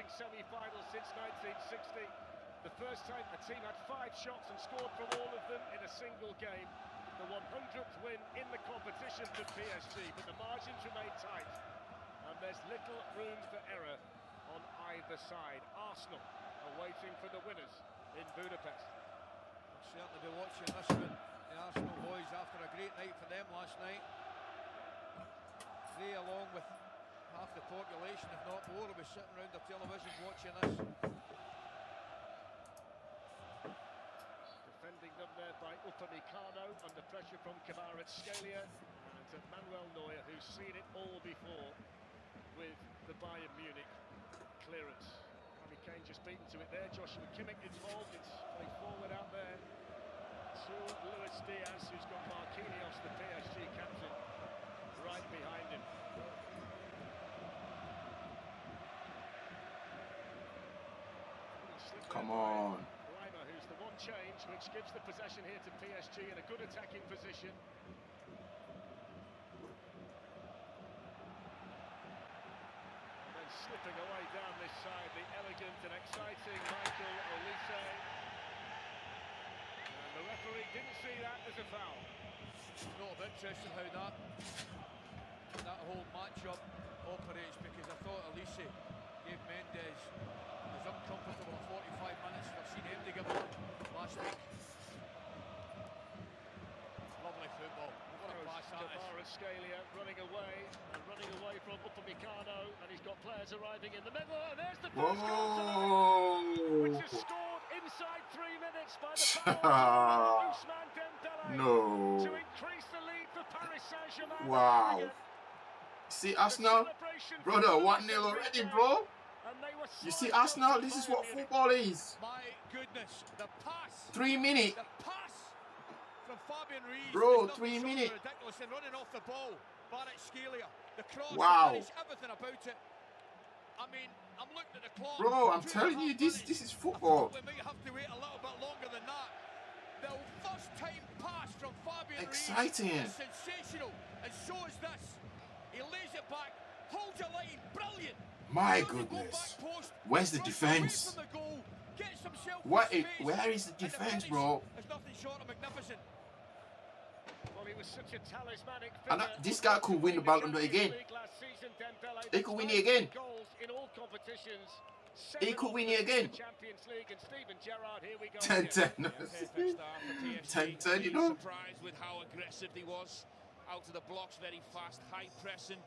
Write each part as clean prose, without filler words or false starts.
opening semi-final since 1960. The first time a team had 5 shots and scored from all of them in a single game. The 100th win in the competition for PSG, but the margins remain tight. And there's little room for error on either side. Arsenal are waiting for the winners in Budapest. I'll certainly be watching this one. The Arsenal boys, after a great night for them last night. They, along with half the population, if not more, will be sitting around their televisions watching this. Defending them there by Upamecano, under pressure from Kvaratskhelia, and Manuel Neuer, who's seen it all before with the Bayern Munich clearance. Harry Kane just beaten to it there. Joshua Kimmich involved. It's played forward out there to Luis Diaz, who's got Marquinhos, the PSG captain, right behind him. Come on. Who's the one change which gives the possession here to PSG in a good attacking position. And then slipping away down this side, the elegant and exciting Michael Olise. And the referee didn't see that as a foul. Not of interest in how that whole match-up operates, because I thought Olise gave Mendes was uncomfortable 45 minutes. I've seen him together last week. Lovely football. What a pass that is. Kvaratskhelia running away from Upamecano, and he's got players arriving in the middle, and there's the first goal tonight, which is scored inside 3 minutes by the foul of Ousmane Dembele No. to increase the lead for Paris Saint-Germain. Wow. See Arsenal? Brother, 1-0 already, bro. You see Arsenal? This is what football is. My goodness, the pass. 3 minutes. The pass from Fabian Ruiz. Bro, 3 minutes. Ridiculous, and running off the ball. Kvaratskhelia. The cross, wow. everything about it. I mean, I'm looking at the clock. Bro, I'm telling you, this is football. We might have to wait a little bit longer than that. The first time pass from Fabian exciting. Ruiz is sensational, and so is this. He lays it back, holds a line, brilliant. My goodness. Where's the defense? Where is the defense, bro? There's nothing short of magnificent. Well, he was such a talismanic and this guy could win the Ballon d'Or again. He could win it again. He could win it again. 10-10. 10-10, you know. Surprised with how aggressive he was. Out of the blocks, very fast, high pressing.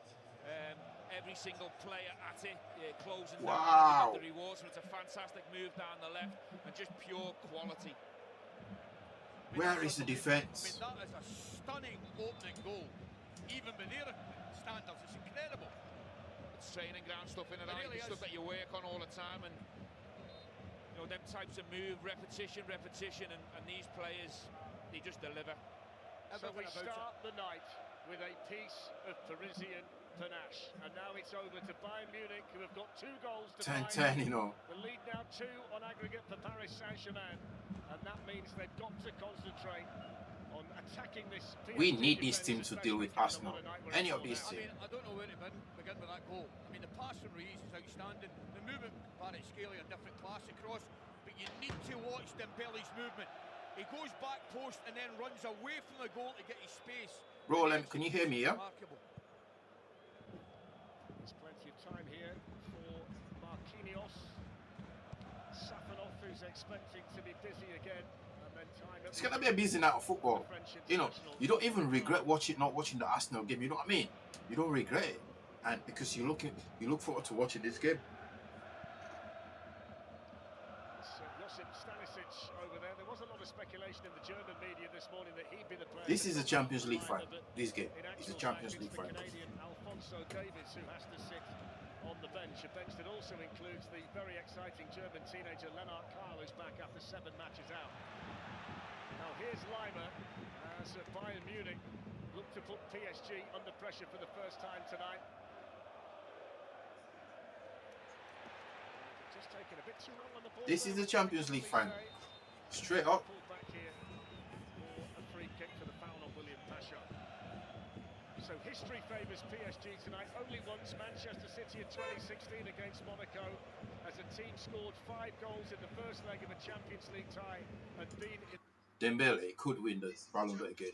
Every single player at it, closing down the rewards. So it's a fantastic move down the left and just pure quality. Where is the defence? I mean, that is a stunning opening goal. Even with their standards, it's incredible. It's training ground stuff in and out, really stuff that you work on all the time, and you know them types of move, repetition, and these players, they just deliver. So we start the night with a piece of Parisian panache, and now it's over to Bayern Munich, who have got 2 goals to 10-10, you know. The lead now 2 on aggregate for Paris Saint-Germain, and that means they've got to concentrate on attacking this. We need these teams to deal with Arsenal. Any of these teams. I mean, I don't know where to begin with that goal. I mean, the pass from Ruiz is outstanding. The movement, Kvaratskhelia, a different class across, but you need to watch Dembele's movement. He goes back post and then runs away from the goal to get his space. Bro, can you hear me, yeah? Remarkable. There's plenty of time here for Marquinhos. Safanov, who's expecting to be busy again. And then time it's going to be a busy night of football. You know, you don't even regret not watching the Arsenal game. You know what I mean? You don't regret it. And because you look forward to watching this game. Over there. There was a lot of speculation in the German media this morning that he'd be the player. This is a Champions League final. This game is a Champions League final. Canadian Alphonso Davies, who has to sit on the bench, a bench that also includes the very exciting German teenager Lennart Karl, who's back after 7 matches out. Now here's Leimer as Bayern Munich look to put PSG under pressure for the first time tonight. Just taking a bit too long on the ball. This is the Champions League final. Straight up. Back here for a free kick for the foul on William Pasha. So history favours PSG tonight. Only once Manchester City in 2016 against Monaco has team scored 5 goals in the first leg of a Champions League tie and been in... Dembele could win the Ballon d'Or again.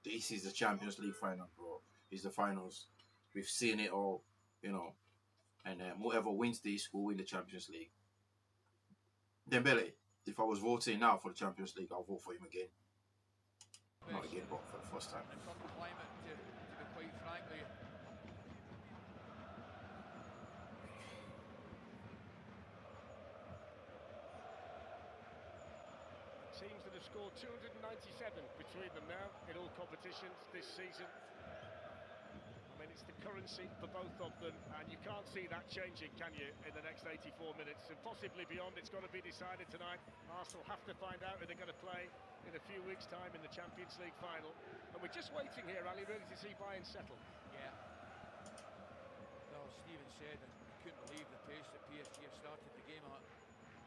This is the Champions League final, bro. It's the finals. We've seen it all, you know. And whoever wins this will win the Champions League. Dembele, if I was voting now for the Champions League, I'll vote for him again. Not again, but for the first time. In the current climate, to be quite frankly. Teams that have scored 297 between them now in all competitions this season. I mean, it's the currency for both of them, and you can't see that changing, can you, in the next 84 minutes? And possibly beyond. It's got to be decided tonight. Arsenal have to find out who they're going to play in a few weeks' time in the Champions League final. And we're just waiting here, Ali, really, to see Bayern settle. Yeah. Well, Stephen said that he couldn't believe the pace that PSG have started the game at.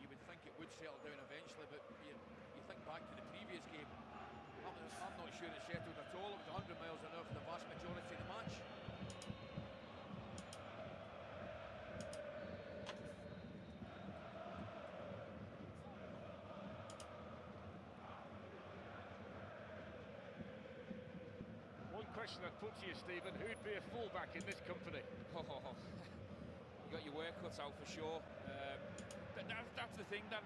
You would think it would settle down eventually, but you think back to the previous game. I'm not sure it settled at all. It was 100 miles an hour for the vast majority of the match. One question I'd put to you, Stephen, who'd be a fullback in this company? Oh, you got your work cut out for sure. That's the thing, Dan.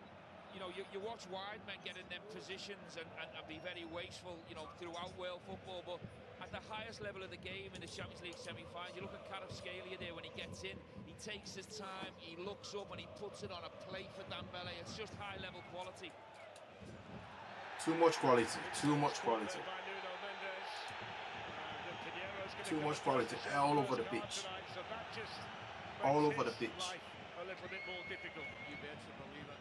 You know, you watch wide men get in them positions and be very wasteful, you know, throughout world football, but at the highest level of the game in the Champions League semi-final, you look at Kvaratskhelia there when he gets in, he takes his time, he looks up and he puts it on a plate for Dembele. It's just high-level quality. Too much quality, too much quality. Too much quality, all over the pitch. All over the pitch. A little bit more difficult. You better believe it.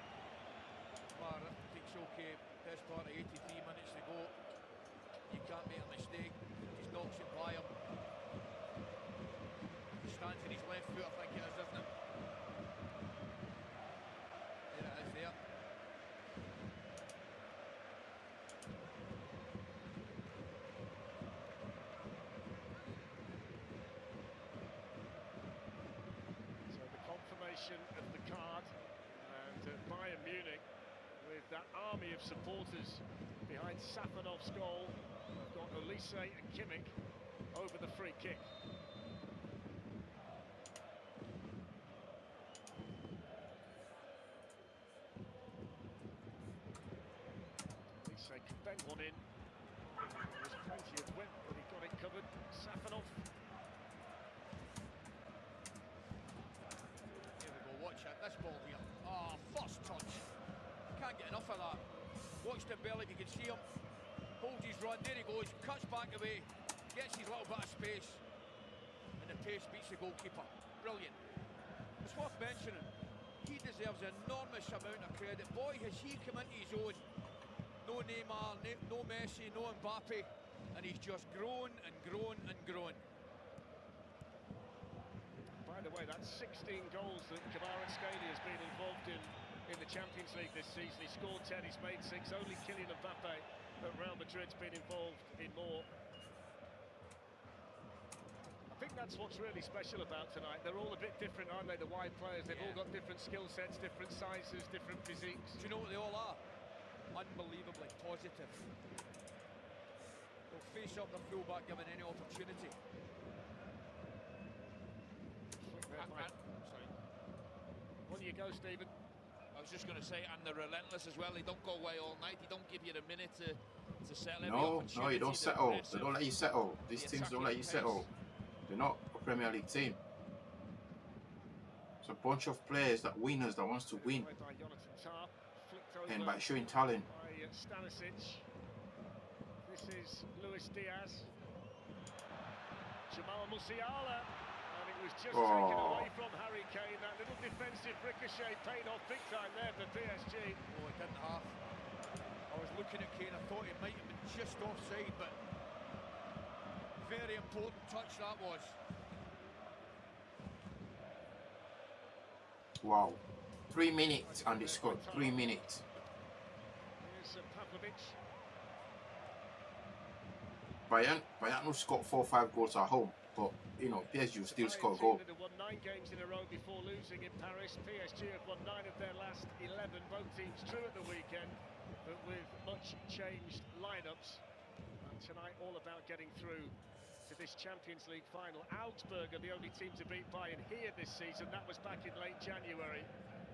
Well, I think it's okay. Best part of 83 minutes to go. You can't make a mistake. Just knocks it by him. He stands in his left foot, I think it is, doesn't it? There it is there. So the confirmation of the card, and Bayern Munich, with that army of supporters behind Safanov's goal, have got Olise and Kimmich over the free kick. Olise could bend one in. There's plenty of width, but he got it covered. Safanov. Here we go, watch it. This ball here. Oh, first touch. Can't get enough of that. Watch Dembele, you can see him. Holds his run, there he goes, cuts back away, gets his little bit of space, and the pace beats the goalkeeper. Brilliant. It's worth mentioning, he deserves an enormous amount of credit. Boy, has he come into his own. No Neymar, no Messi, no Mbappe, and he's just grown and grown and grown. By the way, that's 16 goals that Kvaratskhelia has been involved in the Champions League this season. He scored 10, he's made 6. Only Kylian Mbappe at Real Madrid's been involved in more. I think that's what's really special about tonight. They're all a bit different, aren't they, the wide players? They've all got different skill sets, different sizes, different physiques. Do you know what they all are? Unbelievably positive. They'll face up the fullback given any opportunity. Sorry. On you go, Stephen. I was just going to say, and they're relentless as well. They don't go away all night. They don't give you a minute to settle every opportunity. No, you don't settle. They don't let you settle. These teams don't let you settle. They're not a Premier League team. It's a bunch of players that winners that wants to win. And by showing talent. By Stanisic. This is Luis Diaz. Jamal Musiala. And it was just taken away from Harry Kane. That little defensive ricochet paid off big time there for PSG. Oh, it didn't half. I was looking at Kane, I thought he might have been just offside, but very important touch that was. Wow. 3 minutes and they scored. 3 minutes. Here's Pavlovic. Bayern will score 4 or 5 goals at home. But you know, PSG will still The score a Bayern goal. team that have won 9 games in a row before losing in Paris. PSG have won 9 of their last 11. Both teams drew at the weekend, but with much changed lineups. And tonight, all about getting through to this Champions League final. Augsburg are the only team to beat Bayern here this season. That was back in late January.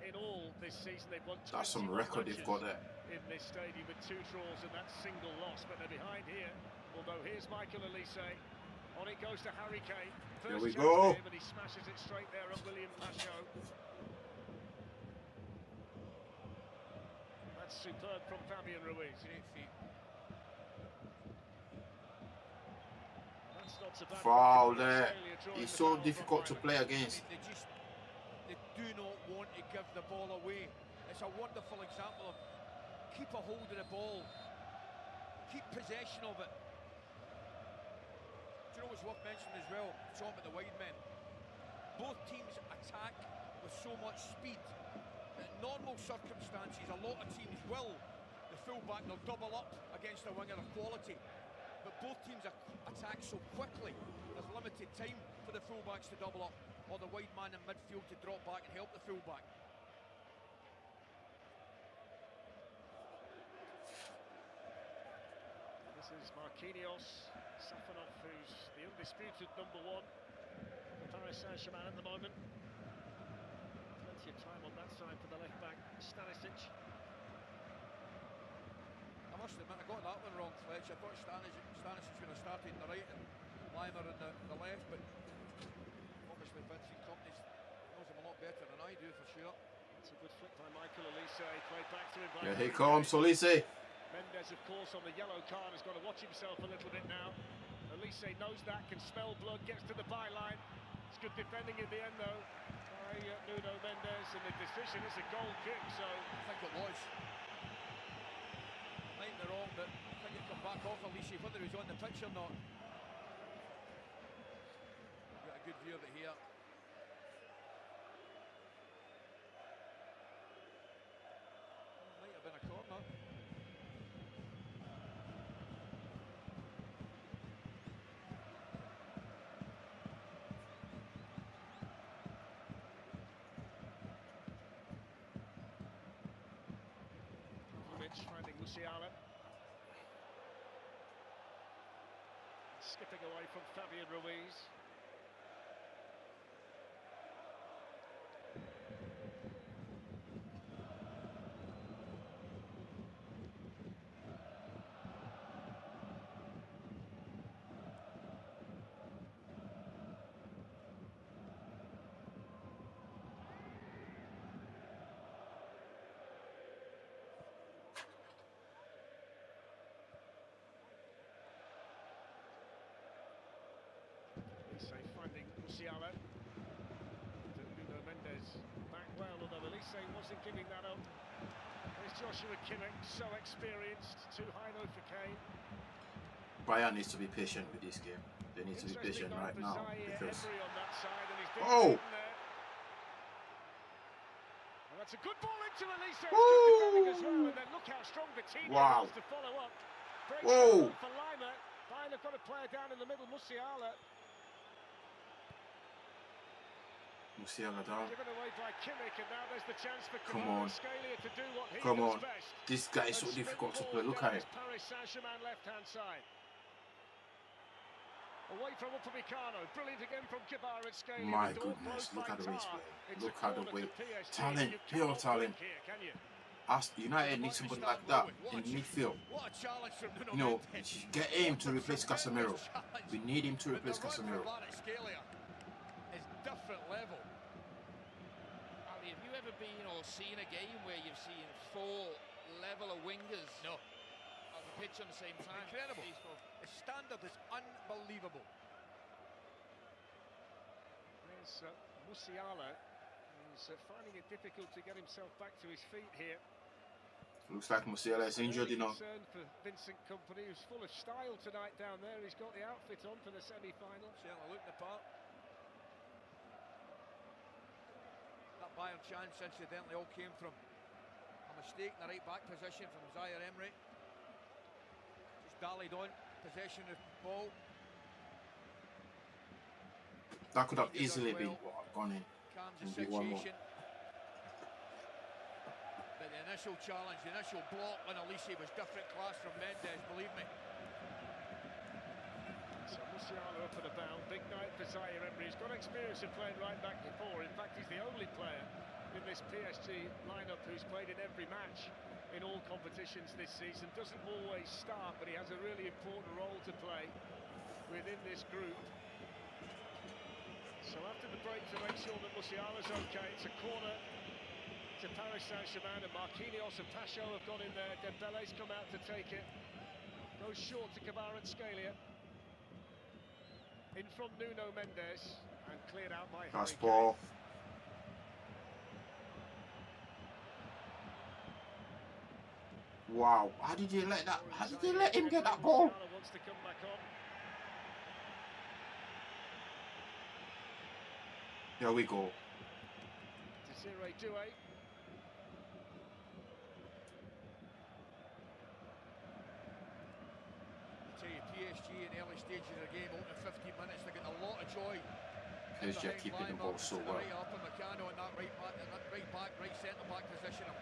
In all this season, they've won 21 That's some record they've got there. in this stadium with 2 draws and that single loss. But they're behind here. Although here's Michael Olise. On it goes to Harry Kane. Here First we chance go. for him, and he smashes it straight there on William Pachot. That's superb from Fabian Ruiz. Great feet. That's not so bad. Foul there. He's so difficult to play against. They do not want to give the ball away. It's a wonderful example of keep a hold of the ball, keep possession of it. Do you know what's worth mentioning as well? Talking about the wide men. Both teams attack with so much speed. In normal circumstances, a lot of teams will. The fullback, they'll double up against a winger of quality. But both teams attack so quickly, there's limited time for the fullbacks to double up, or the wide man in midfield to drop back and help the fullback. This is Marquinhos, Safanov, who's the undisputed number 1 for Paris Saint-Germain at the moment. Plenty of time on that side for the left-back, Stanisic. I must admit, I got that one wrong, Fletch. I thought Stanisic would have started on the right and Limer on the left, but obviously Vincent Kompany knows him a lot better than I do, for sure. It's a good flick by Michael Olise, played back to him by... Yeah, here comes Olise. Mendes, of course, on the yellow card, has got to watch himself a little bit now. Olise knows that, can smell blood, gets to the byline. It's good defending in the end, though, by Nuno Mendes, and the decision is a goal kick, so... I think it was. Might be wrong, but I think it come back off Olise, whether he was on the pitch or not. We've got a good view of it here. Might have been a corner. Finding Musiala. Skipping away from Fabian Ruiz. Finding Musiala. Nuno Mendes back well, although Olise wasn't giving that up. There's Joshua Kimmich, so experienced, too high though for Kane. Bayern needs to be patient with this game. They need to be patient right now because... On that side, and he's Oh! Well, that's a good ball into Olise. Good defending as well, and then look how strong the team was to follow up. Whoa! For Lima. Bayern have got a player down in the middle, Musiala. Musiala down. Given away by Kimmich, and now there's the chance for Come on. Scalia to do what he Come on. does best. This guy is so difficult to play. Look at it. Paris Saint-Germain left-hand side. Away from Upamecano. Brilliant again from Kvaratskhelia. My goodness, look at the way he's playing. Look at the way. Talent, pure talent. United need somebody like that in midfield. What a challenge from Nuno You know, Mendes. get him to replace Casemiro. We need him to replace Casemiro. Kvaratskhelia is different level. Ali, have you ever been or seen a game where you've seen 4 level of wingers on the pitch on the same time? Incredible. The standard is unbelievable. There's Musiala. He's finding it difficult to get himself back to his feet here. Looks like Musiala is injured, you know. Concern for Vincent Kompany, who's full of style tonight down there. He's got the outfit on for the semi-final. Certainly looking the part. That Bayern chance, incidentally, all came from a mistake in the right-back position from Zaire Emery. Just dallied on, possession of the ball. That could have easily been gone in Calms and the be 1 more. situation. But the initial challenge, the initial block on Elise was different class from Mendes, believe me. So Musiala up and about. Big night for Zaire Emery. He's got experience of playing right back before. In fact, he's the only player in this PSG lineup who's played in every match in all competitions this season. Doesn't always start, but he has a really important role to play within this group. So after the break, to make sure that Musiala's okay, it's a corner to Paris Saint-Germain, and Marquinhos and Pacho have gone in there. Dembele's come out to take it. Goes short to Kvaratskhelia. In from Nuno Mendes and cleared out by Pass Harry ball. Kane. Wow, how did you let that? How did you let him get that ball? Musiala wants to come back on. Here we go. Desiree Doué. Tell you, PSG in the early stages of the game, opening 15 minutes, they're getting a lot of joy. Because you're keeping the ball so well. Right up and Meccano in that right back, right centre back position of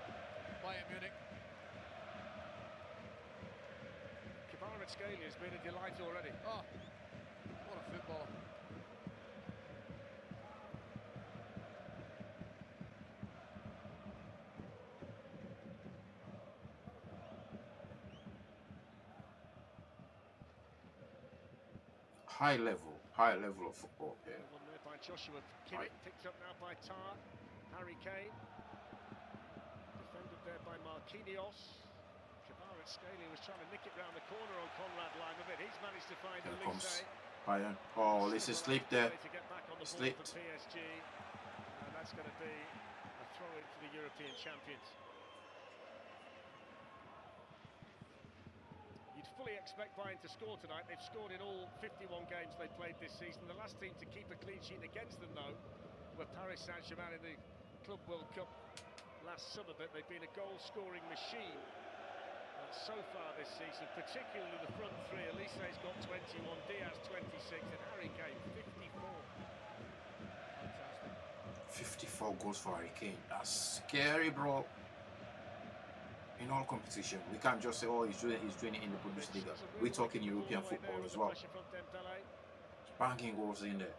Bayern Munich. Kvaratskhelia has been a delight already. Oh, what a footballer. High level of football here. One there by Joshua Kimmich, picked up now by Tar. Harry Kane. Defended there by Marquinhos. Kvaratskhelia was trying to nick it round the corner on Konrad Leimovit. He's managed to find Here Elise. comes Bayern. Oh, Elise slipped there. To get back on the ball Slipped. for PSG. And that's going to be a throw-in for the European champions. You'd fully expect Bayern to score tonight. They've scored in all 51 games they played this season. The last team to keep a clean sheet against them, though, were Paris Saint-Germain in the Club World Cup last summer, but they've been a goal-scoring machine so far this season, particularly the front three. Elise's got 21, Diaz 26, and Harry Kane 54. Fantastic. 54 goals for Harry Kane. That's scary, bro. In all competition, we can't just say, oh, he's doing it in the Bundesliga. We're talking European football as well. Banging goals in there.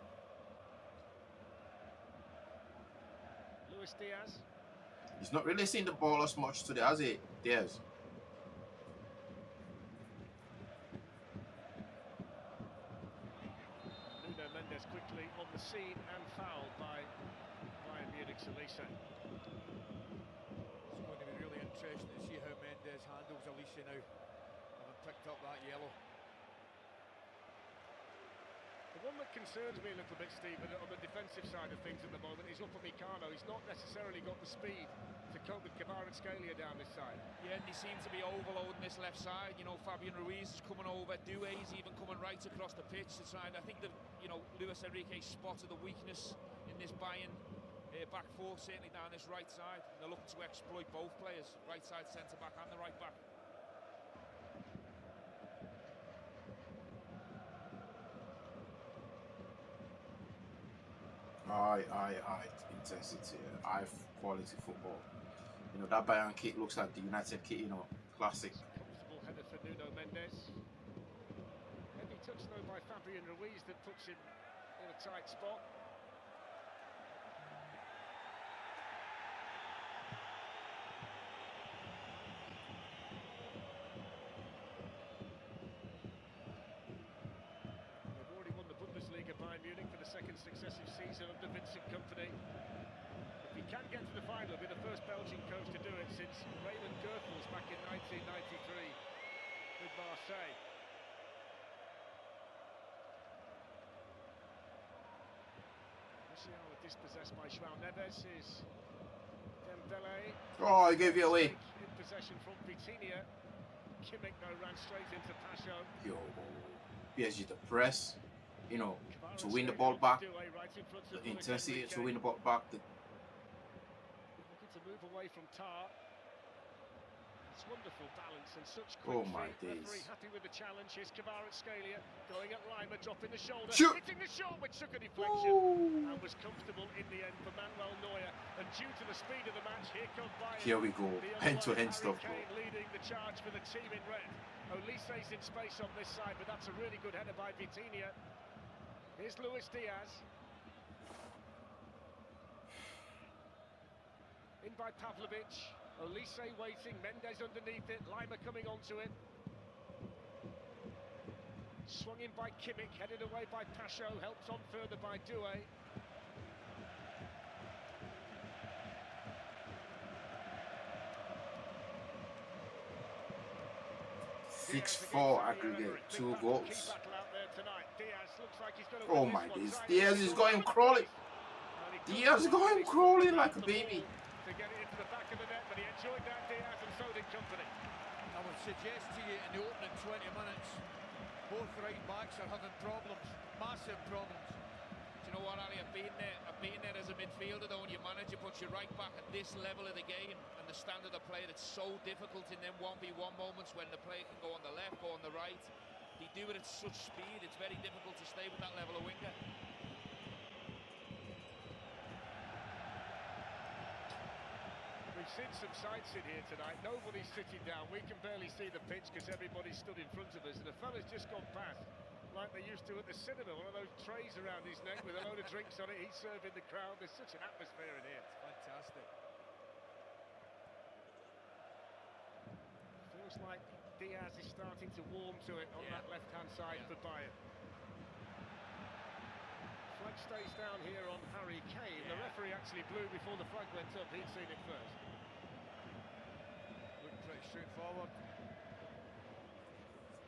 Luis Diaz. He's not releasing the ball as much today, has he? Diaz. Nuno Mendes quickly on the scene and fouled by Bayern Munich's Elise. It's going to be really interesting to see how Mendes handles Elise now, having picked up that yellow. The one that concerns me a little bit, Stephen, on the defensive side of things at the moment is Upamecano. He's not necessarily got the speed to cope with Kvaratskhelia down this side. Yeah, and they seem to be overloading this left side. You know, Fabian Ruiz is coming over, Doué's even coming right across the pitch to try. And I think that, you know, Luis Enrique spotted the weakness in this Bayern back four, certainly down this right side. And they're looking to exploit both players, right side centre back and the right back. Intensity, high quality football. You know, that Bayern kit looks like the United kit, you know, classic. Comfortable header for Nuno Mendes. Heavy touch though by Fabian Ruiz that puts him in a tight spot. They've already won the Bundesliga, Bayern Munich, for the second successive season under Vincent Kompany. If he can get to the final, he'll be the first Belgian coach to do it since Raymond Goethals back in 1993 with Marseille. Musiala dispossessed by João Neves is Dembele. Oh, he gave you away. In possession from Vitinha. Kimmich though ran straight into Pacho. Yo, PSG the press, you know, to win the ball back, the intensity to win the ball back. Looking to move away from Tar. It's wonderful balance and such Oh quick my feet. Very days. happy with the challenge. Here's Kvaratskhelia going at Lima, dropping the shoulder, Shoot. hitting the shot, which took a deflection Ooh. and was comfortable in the end for Manuel Neuer. And due to the speed of the match, here come Bayern. Here we go. Hand-to-hand stuff, bro. Kane leading the charge for the team in red. Olise's in space on this side, but that's a really good header by Vitinha. Here's Luis Diaz. In by Pavlovic. Olise waiting, Mendes underneath it, Lima coming onto it. Swung in by Kimmich, headed away by Pacho, helped on further by Doué. Diaz 6-4 aggregate, 2 goals. Oh my days, Diaz is going crawling. Diaz is going crawling like a baby. To get it into the back of the net, but he enjoyed that, Diaz, and so did company. I would suggest to you in the opening 20 minutes, both right backs are having problems, massive problems. Do you know what, Ali? I've been there as a midfielder though, and your manager puts you right back at this level of the game and the standard of play. It's so difficult in them 1v1 moments when the player can go on the left, go on the right. They do it at such speed, it's very difficult to stay with that level of winger. We've seen some sights in here tonight. Nobody's sitting down. We can barely see the pitch because everybody's stood in front of us. And a fella's just gone past, like they used to at the cinema. One of those trays around his neck with a load of drinks on it. He's serving the crowd. There's such an atmosphere in here. It's fantastic. Feels like Diaz is starting to warm to it on that left-hand side for Bayern. Flag stays down here on Harry Kane. The referee actually blew before the flag went up. He'd seen it first. Looked pretty straightforward.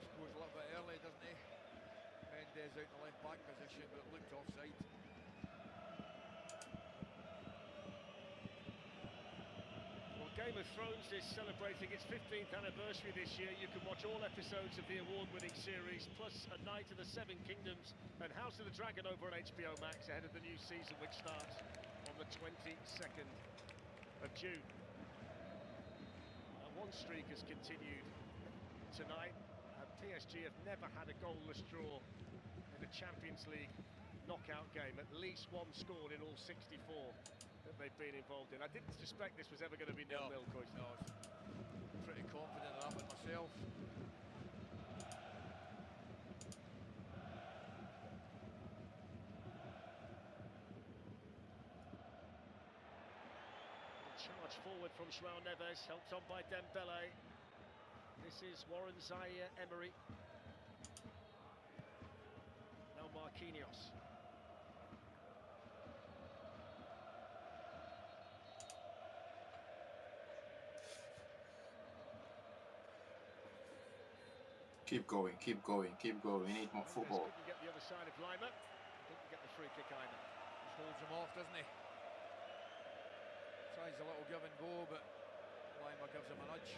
Scores a little bit early, doesn't he? Mendes out in the left back position, but it looked offside. Well, Game of Thrones is celebrating its 15th anniversary this year. You can watch all episodes of the award-winning series, plus A Night of the Seven Kingdoms and House of the Dragon over on HBO Max ahead of the new season, which starts on the 22nd of June. One streak has continued tonight. PSG have never had a goalless draw in a Champions League knockout game. At least one scored in all 64 that they've been involved in. I didn't suspect this was ever going to be 0-0, Coach. No, I was pretty confident in that one myself. Charge forward from João Neves, helped on by Dembele. This is Warren Zaire-Emery. Now Marquinhos. Keep going, keep going, keep going. We need more football. Couldn't get the other side of Lima. Didn't get the free kick either. Just holds him off, doesn't he? Tries a little give and go, but Lima gives him a nudge.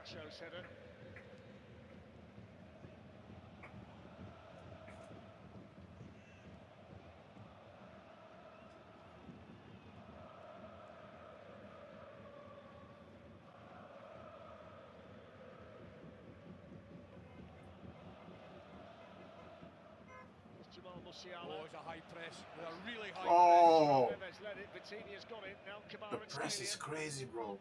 Pacho's header. Oh, it's a high press. With a really high press. Led it. Vitinha's got it. Now The press is crazy, bro.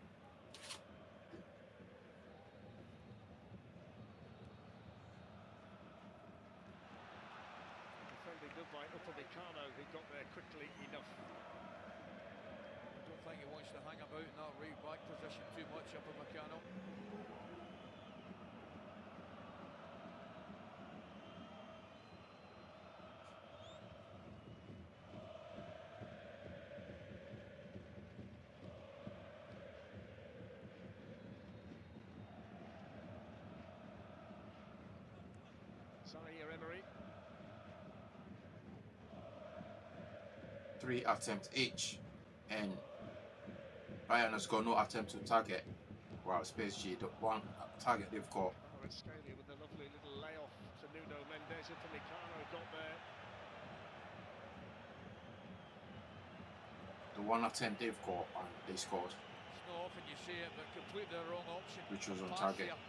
Defending good by Upamecano, who got there quickly enough. I don't think he wants to hang about in that right back position too much, Upamecano. Zaire-Emery. 3 attempts each, and Bayern has got no attempt to target, whilst PSG, the one target they've got Kvaratskhelia with a lovely little layoff to Nuno Mendes. Upamecano got there. The one attempt they've got and they scored. It's not often you see it, but completely the wrong option. Which was on Pass target. there.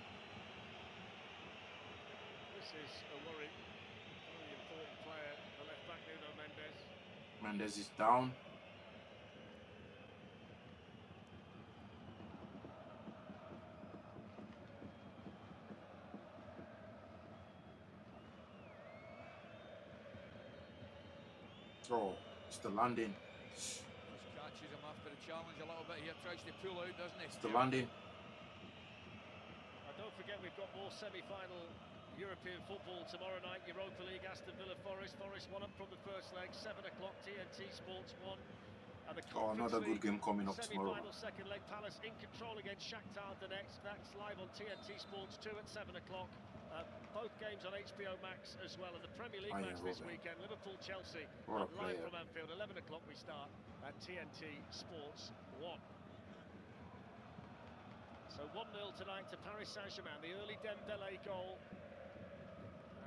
This is a worry. Very important player, the left back Nuno Mendes. Mendes is down. Oh, it's the landing. Just catches him after the challenge a little bit here, tries to pull out, doesn't he? It's the landing. And don't forget, we've got more semi-final European football tomorrow night. Europa League, Aston Villa, Forest. Forest 1 up from the first leg, 7 o'clock, TNT Sports 1. And the Oh, another good game coming up tomorrow. Semi-final second leg, Palace in control against Shakhtar Donetsk. That's live on TNT Sports 2 at 7 o'clock. Both games on HBO Max as well. And the Premier League match this weekend, Liverpool-Chelsea, live from Anfield, 11 o'clock we start at TNT Sports 1. So 1-0 tonight to Paris Saint-Germain, the early Dembele goal.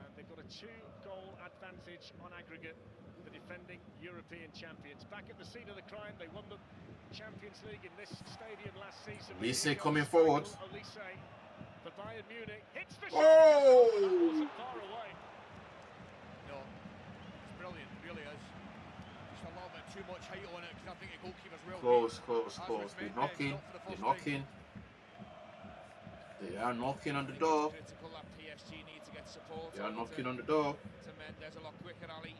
And they've got a 2-goal advantage on aggregate, the defending European champions. Back at the scene of the crime, they won the Champions League in this stadium last season. Olise coming forward. Olise for Bayern Munich, hits the shot. Oh! That wasn't far away. No, it's brilliant, it really is. Just a little bit too much height on it, because I think the goalkeeper's well Close, beat. close, As close. was They're meant, knocking. not for the They're first knocking. time. They are knocking on the door. Critical that PSG need to get support. They are knocking on the door. To Mendes a lot quicker, Ali,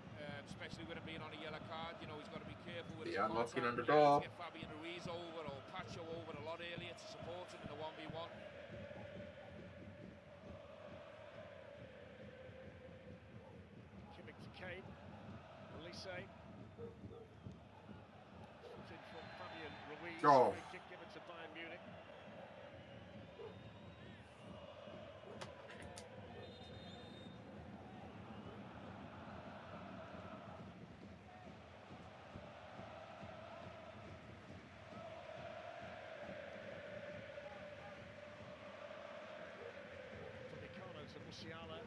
especially with him being on a yellow card. You know, he's got to be careful with They his are knocking on the contact. door. Get Fabian Ruiz over or Pacho over a lot earlier to support him in the 1v1. Kimmich to Kane. Olise. Shooting from Fabian Ruiz. Oh. Free kick given to Bayern Munich. Upamecano to Musiala.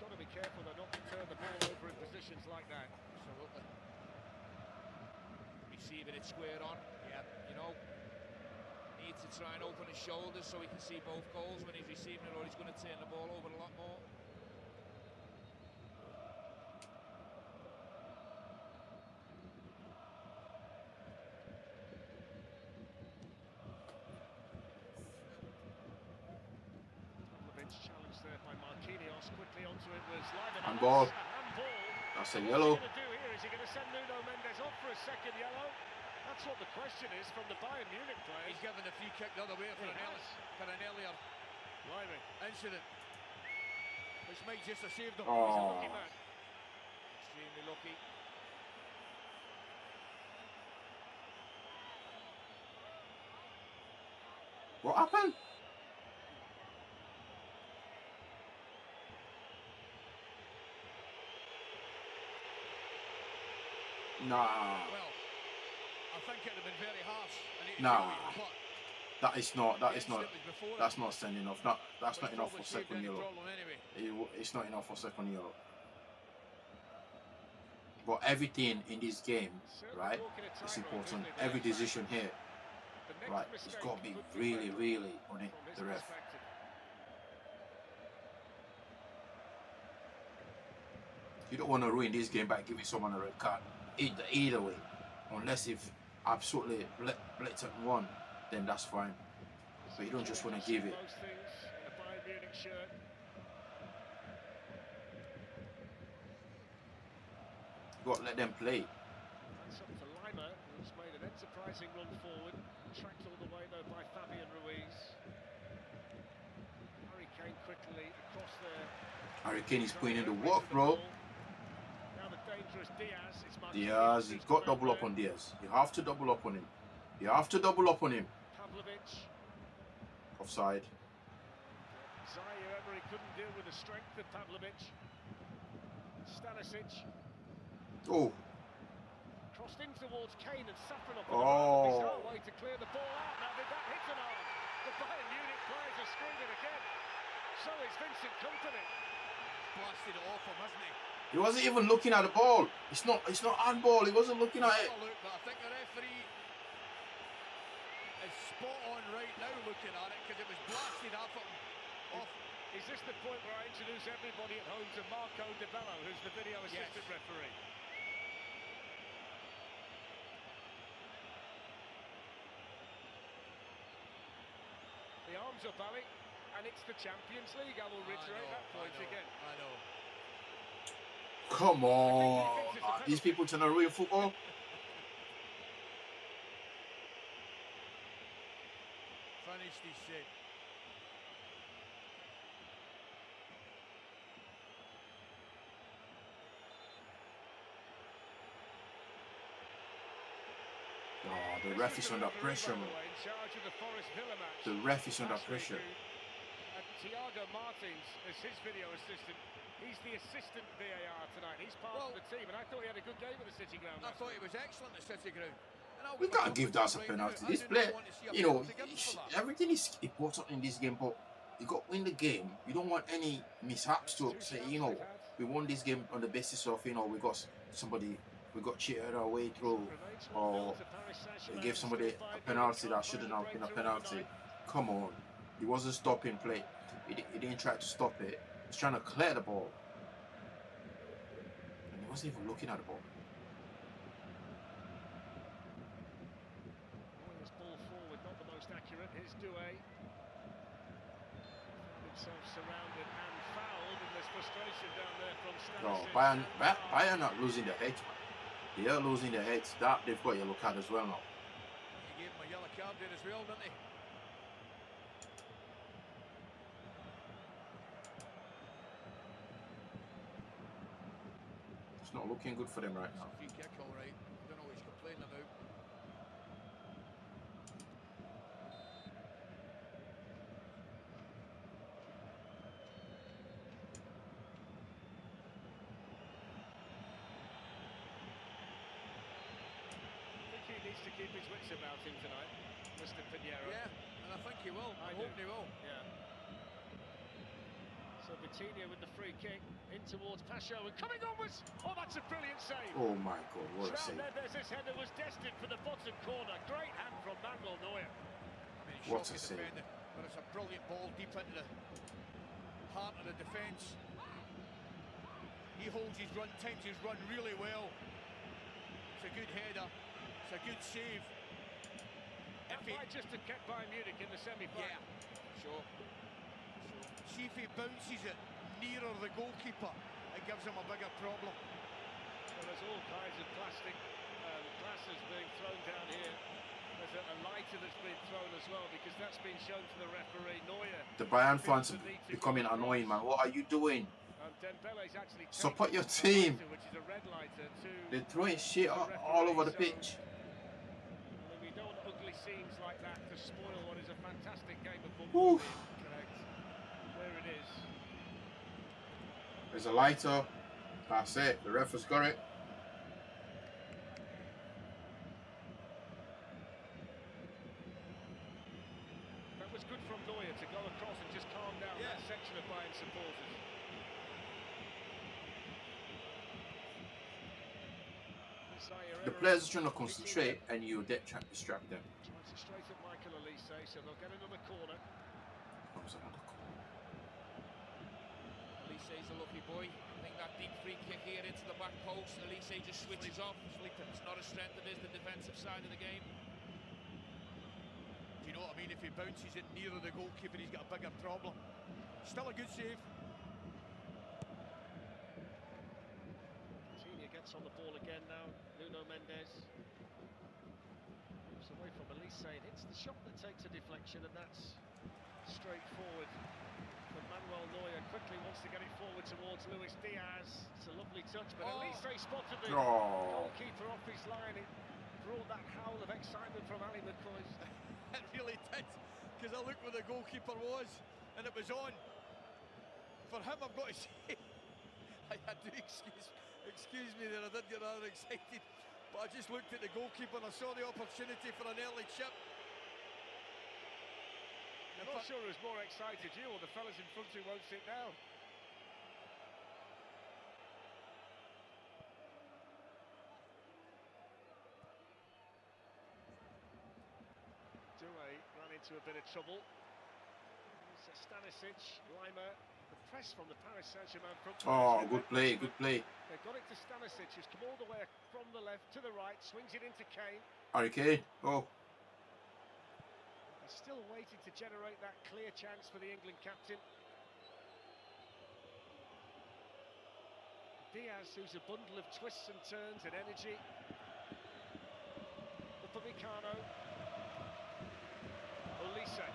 Got to be careful they're not to turn the ball over in positions like that. Absolutely. Receiving it square on. Yeah. You know, needs to try and open his shoulders so he can see both goals when he's receiving it, or he's going to turn the ball over a lot more. Pavlovic challenged there by Marquinhos. Quickly onto it was Leibniz. Handball. A handball. That's a What's yellow. he going to do here? Is he going to send Nuno Mendes off for a second yellow? That's what the question is from the Bayern Munich players. He's given the free kick the other way for an earlier Blimey. incident, which might just have saved him. He's a Oh. lucky man. Extremely lucky. What happened? Nah, Well, I think it would have been very harsh. I need to Nah. tell you, but that is not. That is the not. incident was before That's it, not sending off. Not. That's which not enough for probably saved second any yellow. problem anyway. It's not enough for second yellow. But everything in this game, right, is important. Every decision here, right, it's got to be really, really on it, the ref. You don't want to ruin this game by giving someone a red card. Either way, unless if absolutely blatant one, then that's fine. But you don't just want to give it. Most things in a Bayern Munich shirt. You got to let them play. That's up to Lima, who's made an enterprising run forward. Tracked all the way though by Fabian Ruiz. Harry Kane quickly across there. Harry Kane is putting in the work, bro. Now the dangerous Diaz. It's Diaz, he's got double up on Diaz. You have to double up on him. You have to double up on him. Pavlovic. Offside. Zaire Emery couldn't deal with the strength of Pavlovic. Stanisic. Oh. Crossed in towards Kane and Safranov. Oh. He's got a way to clear the ball out. Now did that hit an arm? The Bayern Munich players are screaming again. So it's Vincent Kompany. Blasted it off him, hasn't he? He wasn't even looking at the ball. It's not handball. He wasn't looking at it. Look, but I think the referee is spot on right now looking at it because it was blasted off him. Is this the point where I introduce everybody at home to Marco De Bello, who's the video assistant referee? The arms up, Ali, and it's the Champions League. I will reiterate that point again. I know. Come on. These people to know real football. Finished, he said. Oh, the ref is under pressure, man. The ref is under pressure. Thiago Martins is his video assistant. He's the assistant VAR tonight. He's part of the team, and I thought he had a good game at the City Ground. I thought he was excellent at City Ground. We can't give that a penalty. This player, you know, everything is important in this game, but you got to win the game. You don't want any mishaps to say, you know, we won this game on the basis of, you know, we got cheated our way through, or we gave somebody a penalty that shouldn't have been a penalty. Come on. He wasn't stopping play. He didn't try to stop it. He was trying to clear the ball. And he wasn't even looking at the ball. This ball forward, not the most accurate. Here's Doué. Himself surrounded and fouled, and there's frustration down there from Stanisic. No, Bayern not losing their heads, man. They are losing their heads. That they've got yellow card as well now. He gave him a yellow card there as well, didn't he? It's not looking good for them right now. Free kick, all right. I don't know what he's complaining about. Needs to keep his wits about him tonight, Mr. Pinheiro. Yeah, and I think he will. I hope he will. Yeah. So Vitinha with the free kick in towards Pacho and coming onwards. Oh, that's a brilliant save. Oh my God, what a save! This header was destined for the bottom corner. Great hand from Manuel Neuer. I mean, What a save! But it's a brilliant ball deep into the heart of the defence. He holds his run, times his run really well. It's a good header. It's a good save. That might just have kept Bayern Munich in the semi-final. Yeah, sure. See if he bounces it nearer the goalkeeper, it gives him a bigger problem. Well, there's all kinds of plastic glasses being thrown down here. There's a lighter that's been thrown as well, because that's been shown to the referee. Neuer. The Bayern fans are becoming annoying, man. What are you doing? Support your team. They're throwing shit all over the pitch. We don't want ugly scenes like that to spoil what is a fantastic game of football. Correct. Where it is. There's a lighter. That's it. The ref has got it. That was good from Neuer to go across and just calm down that section of Bayern supporters. The players are trying to concentrate, and you trying to distract them. Tries to straight at Michael Elise, so they'll get another corner. Elise's a lucky boy. I think that deep free kick here into the back post. Elise just switches off. It's not a strength of his, the defensive side of the game. Do you know what I mean? If he bounces it nearer the goalkeeper, he's got a bigger problem. Still a good save. Gets on the ball again now. Nuno Mendes moves away from Elise, and hits the shot that takes a deflection, and that's straight forward from Manuel Neuer. Quickly wants to get it forward towards Luis Diaz. It's a lovely touch, but Elise spotted the goalkeeper off his line. It brought that howl of excitement from Ali McCoy. It really did, because I looked where the goalkeeper was, and it was on. For him, I've got to say, I do excuse me there, I did get rather excited, but I just looked at the goalkeeper and I saw the opportunity for an early chip. I'm not sure who's more excited, you or the fellas in front who won't sit down. Doué ran into a bit of trouble. Stanisic, Lima, the press from the Paris Saint-Germain front. Oh, good play, good play. They got it to Stanisic, who's come all the way from the left to the right, swings it into Kane. Harry Kane, oh. He's still waiting to generate that clear chance for the England captain. Diaz, who's a bundle of twists and turns and energy. Upamecano. Olise.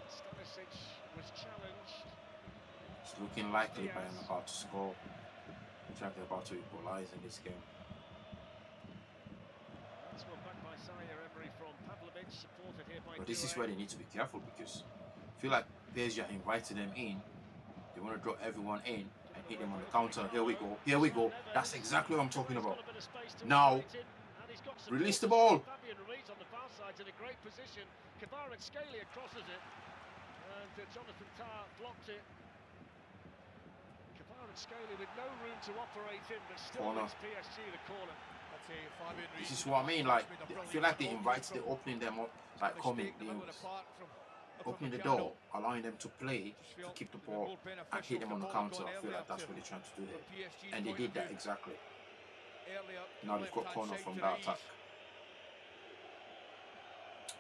Stanisic was challenged. It's looking likely Bayern about to score. Looks like they're about to equalise in this game. That's one back by Zaire-Emery from Pavlovic, supported here by But this is Doué. where they need to be careful, because I feel like PSG are inviting them in. They want to draw everyone in and hit them on the counter. Here we go. Here we go. That's exactly what I'm talking about. Now, release the ball. Fabian Ruiz on the far side in a great position. Kvaratskhelia crosses it, and Jonathan Tah blocked it. Kvaratskhelia with no room to operate in, but still gives PSG the corner. This is what I mean. Like, I feel like they invited, they're opening them up, like coming, opening the door, allowing them to play, to keep the ball and hit them on the counter. I feel like that's what they're trying to do here, and they did that exactly. Now they've got corner from that attack.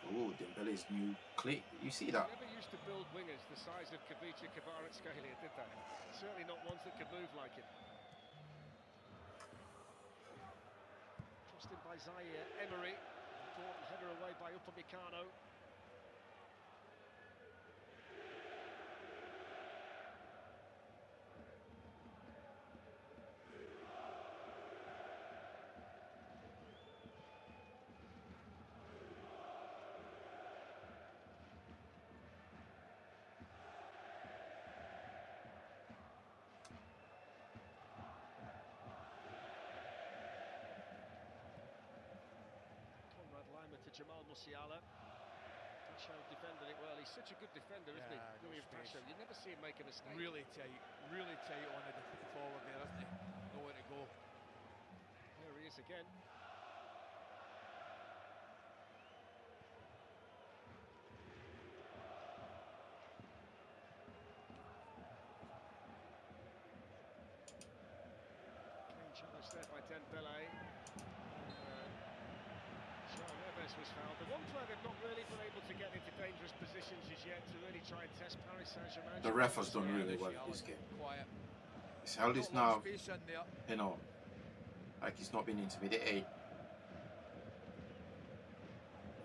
Oh, Dembele's new click. You see that? They never used to build wingers the size of Kvaratskhelia, did they? Certainly not ones that could move like it. Crossed in by Zaire-Emery. Important header away by Upamecano. To Jamal Musiala. Pacho defended it well. He's such a good defender, isn't he? Louis Pacho. You never see him make a mistake. Really tight on the forward there, isn't he? Nowhere to go. Here he is again. Clean challenge there by Dembele. Was fouled. The one player they've not really been able to get into dangerous positions as yet to really try and test Paris Saint-Germain. The ref has done really well in this game. He's held this now, you know, like he's not been intimidated.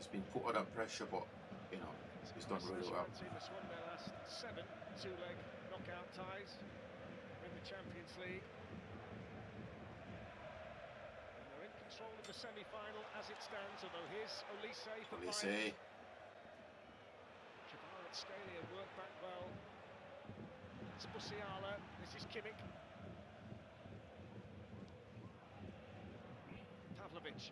He's been put under pressure, but, you know, he's done really well. Team has won their last 7 two-leg knockout ties in the Champions League. Control of the semi-final as it stands, although here's Olise for Bayern. Kvaratskhelia worked back well. It's Musiala, this is Kimmich. Pavlovic.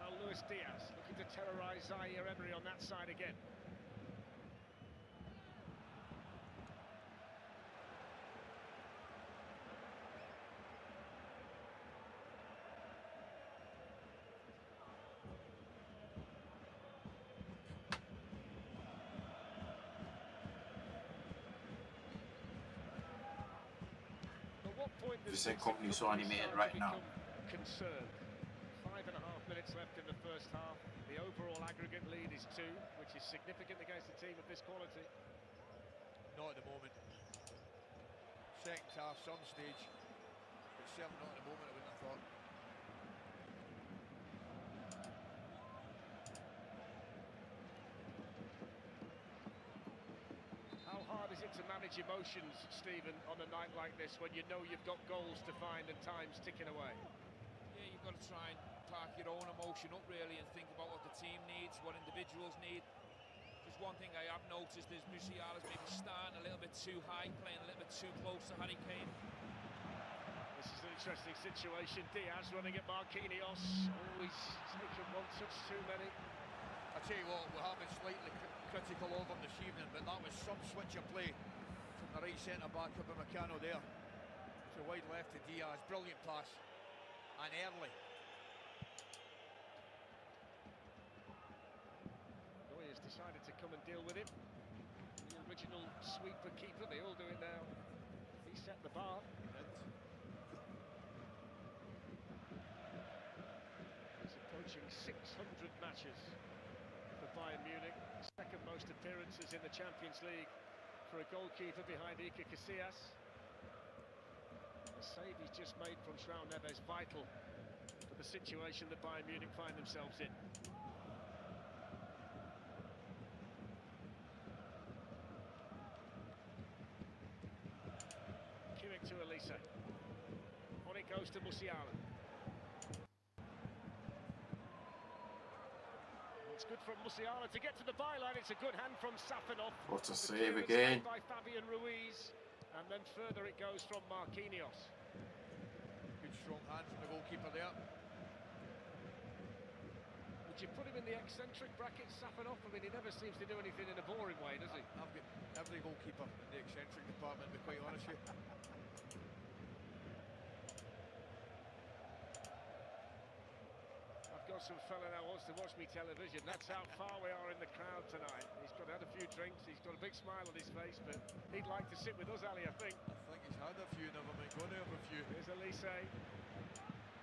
Now Luis Diaz looking to terrorise Zaire-Emery on that side again. The same company so animated right now. Concerned. 5.5 minutes left in the first half. The overall aggregate lead is 2, which is significant against a team of this quality. Not at the moment. Second half, some stage, but certainly not at the moment, I wouldn't have thought. How hard is it to manage emotions, Stephen, on a night like this when you know you've got goals to find and time's ticking away? Yeah, you've got to try and park your own emotion up really and think about what the team needs, what individuals need. Just one thing I have noticed is Musiala's maybe starting a little bit too high, playing a little bit too close to Harry Kane. This is an interesting situation. Diaz running at Marquinhos. Always taken one touch too many. tell you what, we have been slightly critical of him this evening, but that was some switch of play from the right centre-back of Upamecano there. To wide left to Diaz, brilliant pass, and early. Neuer's decided to come and deal with it. The original sweeper keeper, they all do it now. He set the bar. He's approaching 600 matches for Bayern Munich. Second most appearances in the Champions League for a goalkeeper behind Iker Casillas. The save he's just made from João Neves vital for the situation that Bayern Munich find themselves in. Kimmich to Elise. On it goes to Musiala. It's good from Musiala to get to the byline. It's a good hand from Safanov. What a save again. By Fabian Ruiz. And then further it goes from Marquinhos. Good strong hand from the goalkeeper there. Would you put him in the eccentric bracket, Safanov? I mean, he never seems to do anything in a boring way, does he? I've got every goalkeeper in the eccentric department, to be quite honest with you. I've got some fella now wants to watch me television. That's how far we are in the crowd tonight. He's got had a few drinks, he's got a big smile on his face, but he'd like to sit with us, Ali, I think. I think he's had a few, never mind going to have a few. Here's Elise.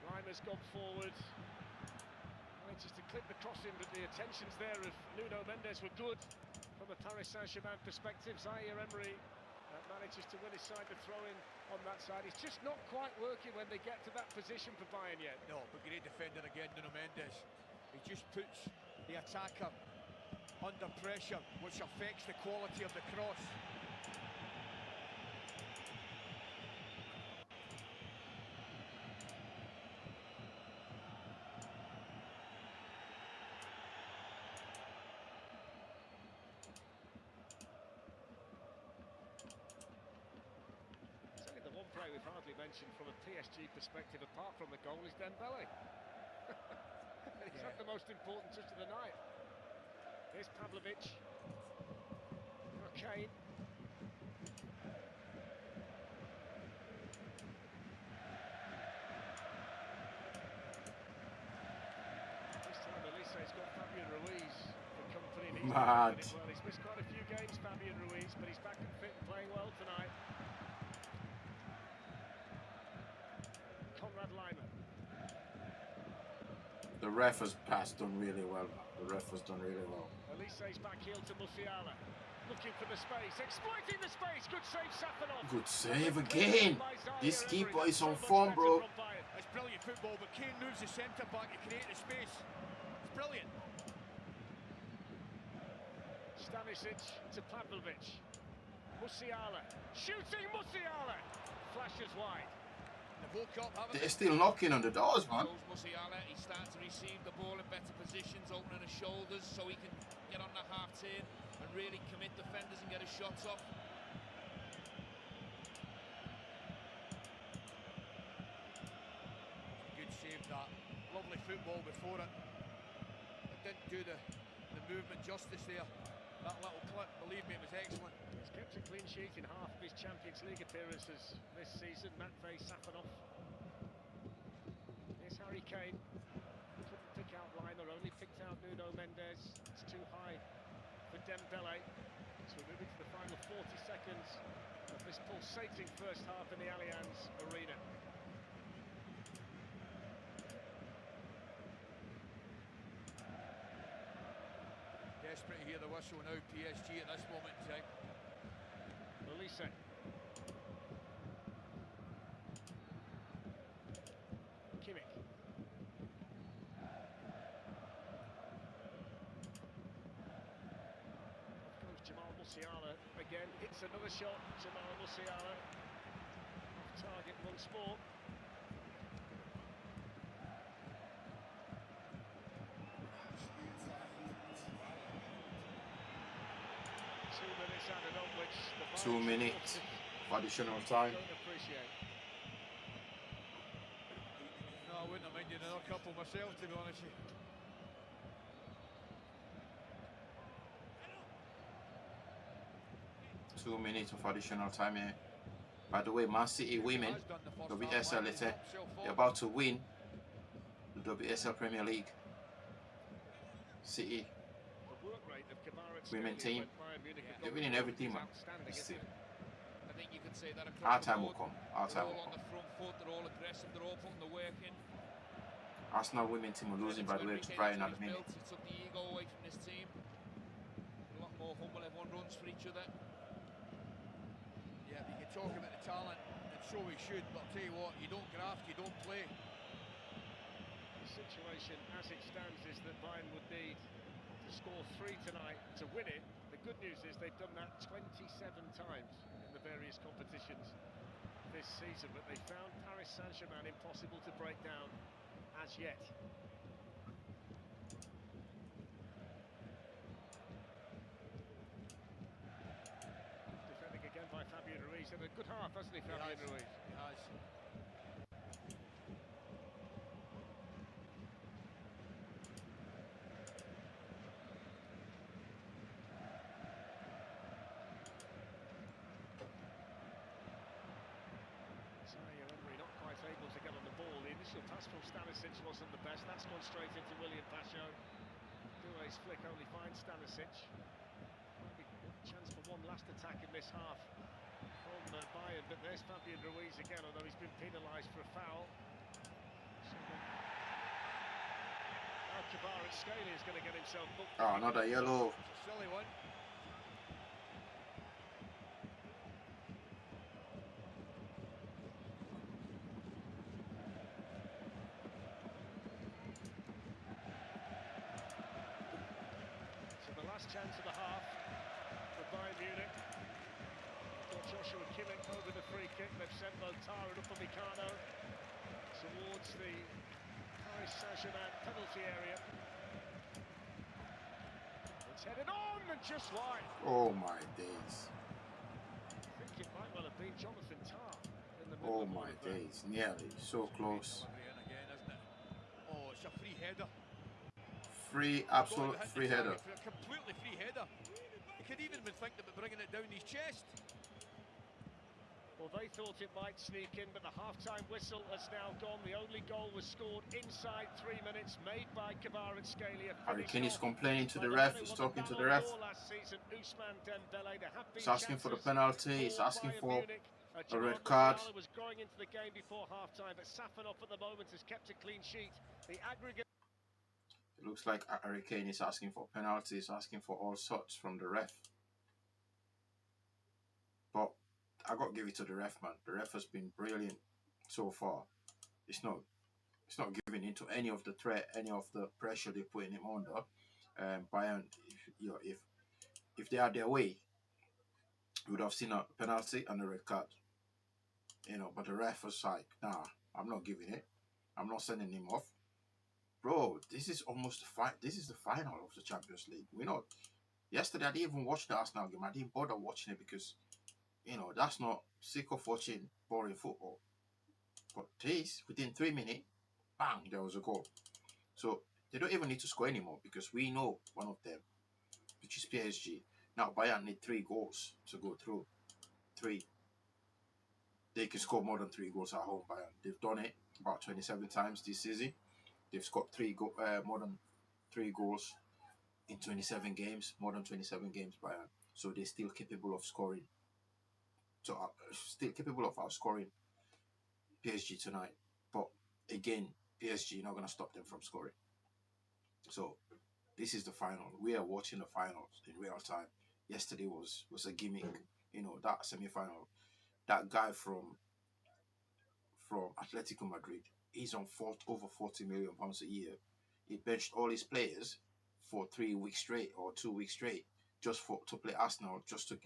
Reimer's gone forward. Manages to clip the cross in, but the attentions there of Nuno Mendes were good from a Paris Saint-Germain perspective. Zaire Emery manages to win his side the throw-in on that side. It's just not quite working when they get to that position for Bayern yet. No, but great defending again, Nuno Mendes. He just puts the attacker under pressure, which affects the quality of the cross. We've hardly mentioned from a PSG perspective, apart from the goal, is Dembele. He's had the most important touch of the night. Here's Pavlovic. Kane. This time Elise's got Fabian Ruiz for company. Mad. Well, he's missed quite a few games, Fabian Ruiz, but he's back and fit and playing well tonight. The ref has done really well. The ref has done really well. Elise's back heel to Musiala. Looking for the space, exploiting the space. Good save, Safanov. Good save again. This keeper is on form, bro. It's brilliant football, but Kane moves the centre back to create the space. It's brilliant. Stanisic to Pavlovic. Musiala. Shooting Musiala. Flashes wide. They're still knocking on the doors, man. Musiala, he's starting to receive the ball in better positions, opening his shoulders so he can get on the half turn and really commit defenders and get his shots off. Good save that. Lovely football before it. It didn't do the movement justice there. That little clip, believe me, it was excellent. He's kept a clean sheet in half of his Champions League appearances this season. Matvei Safanov. Here's Harry Kane. Couldn't pick out Reimer, only picked out Nuno Mendes. It's too high for Dembele. So we're moving to the final 40 seconds of this pulsating first half in the Allianz Arena. Desperate to hear the whistle now, PSG at this moment in time. Elise. Kimmich. Goes Jamal Musiala again. Hits another shot. Jamal Musiala. Off target once more. Added on, which the 2 minutes additional time. Don't appreciate. No, I wouldn't have minded another couple myself, to be honest with you. 2 minutes of additional time here. By the way, Man City women, WSL, they're about to win the WSL Premier League. City women team, they're winning everything, man. I think you could say that across Our the time board. will come. Our time They're will all on come. the front foot, they're all aggressive, they're all putting the work in. Arsenal women team are losing, by the way, to Brighton at the minute. It took the ego away from this team. A lot more humble, everyone runs for each other. Yeah, we can talk about the talent, and so we should, but I'll tell you what, you don't graft, you don't play. The situation as it stands is that Bayern would need to score 3 tonight to win it. The good news is they've done that 27 times in the various competitions this season, but they found Paris Saint-Germain impossible to break down as yet. Defending again by Fabian Ruiz, and a good half, hasn't he, Fabian Ruiz? He has. Not quite able to get on the ball. The initial pass from Stanisic wasn't the best. That's gone straight into William Pacho. Doué's flick only finds Stanisic. Might be a chance for one last attack in this half from Bayern, but there's Fabian Ruiz again, although he's been penalised for a foul. So now Kvaratskhelia is going to get himself booked. Oh, another yellow. It's a silly one. Chance of the half for Bayern Munich. Got Joshua Kimmich over the free kick. They've sent Lotaro and Upamecano towards the Paris Saint-Germain penalty area. It's headed on and just wide. Oh my days. I think it might well have been Jonathan Tah in the middle. Oh my days. Nearly. So close. Again, isn't it? Oh, it's a free header. Free, absolute free header. A completely free header. He could even been thinking about bringing it down his chest. Well, they thought it might sneak in, but the half-time whistle has now gone. The only goal was scored inside 3 minutes, made by Kvaratskhelia. Harry Kane is complaining to the ref. He's talking to the ref. He's asking for the penalty. He's asking for a red card. Was going into the game before half-time, but Safanov at the moment has kept a clean sheet. The aggregate. It looks like Harry Kane is asking for penalties, asking for all sorts from the ref. But I got to give it to the ref, man. The ref has been brilliant so far. It's not giving into any of the threat, any of the pressure they're putting him under. Bayern, if they had their way, we would have seen a penalty and a red card. But the ref was like, nah, I'm not giving it. I'm not sending him off. Bro, this is almost the fight. This is the final of the Champions League. Yesterday I didn't even watch the Arsenal game. I didn't bother watching it because, that's not sick of watching boring football. But this, within 3 minutes, bang, there was a goal. So they don't even need to score anymore because we know one of them, which is PSG. Now Bayern need 3 goals to go through. 3. They can score more than 3 goals at home, Bayern. They've done it about 27 times this season. They've scored more than 3 goals in 27 games, more than 27 games, Bayern. So they're still capable of scoring. So still capable of outscoring PSG tonight. But again, PSG not going to stop them from scoring. So this is the final. We are watching the finals in real time. Yesterday was a gimmick. That semi-final. That guy from Atletico Madrid, he's on over £40 million a year. He benched all his players for 3 weeks straight or 2 weeks straight just to play Arsenal, just to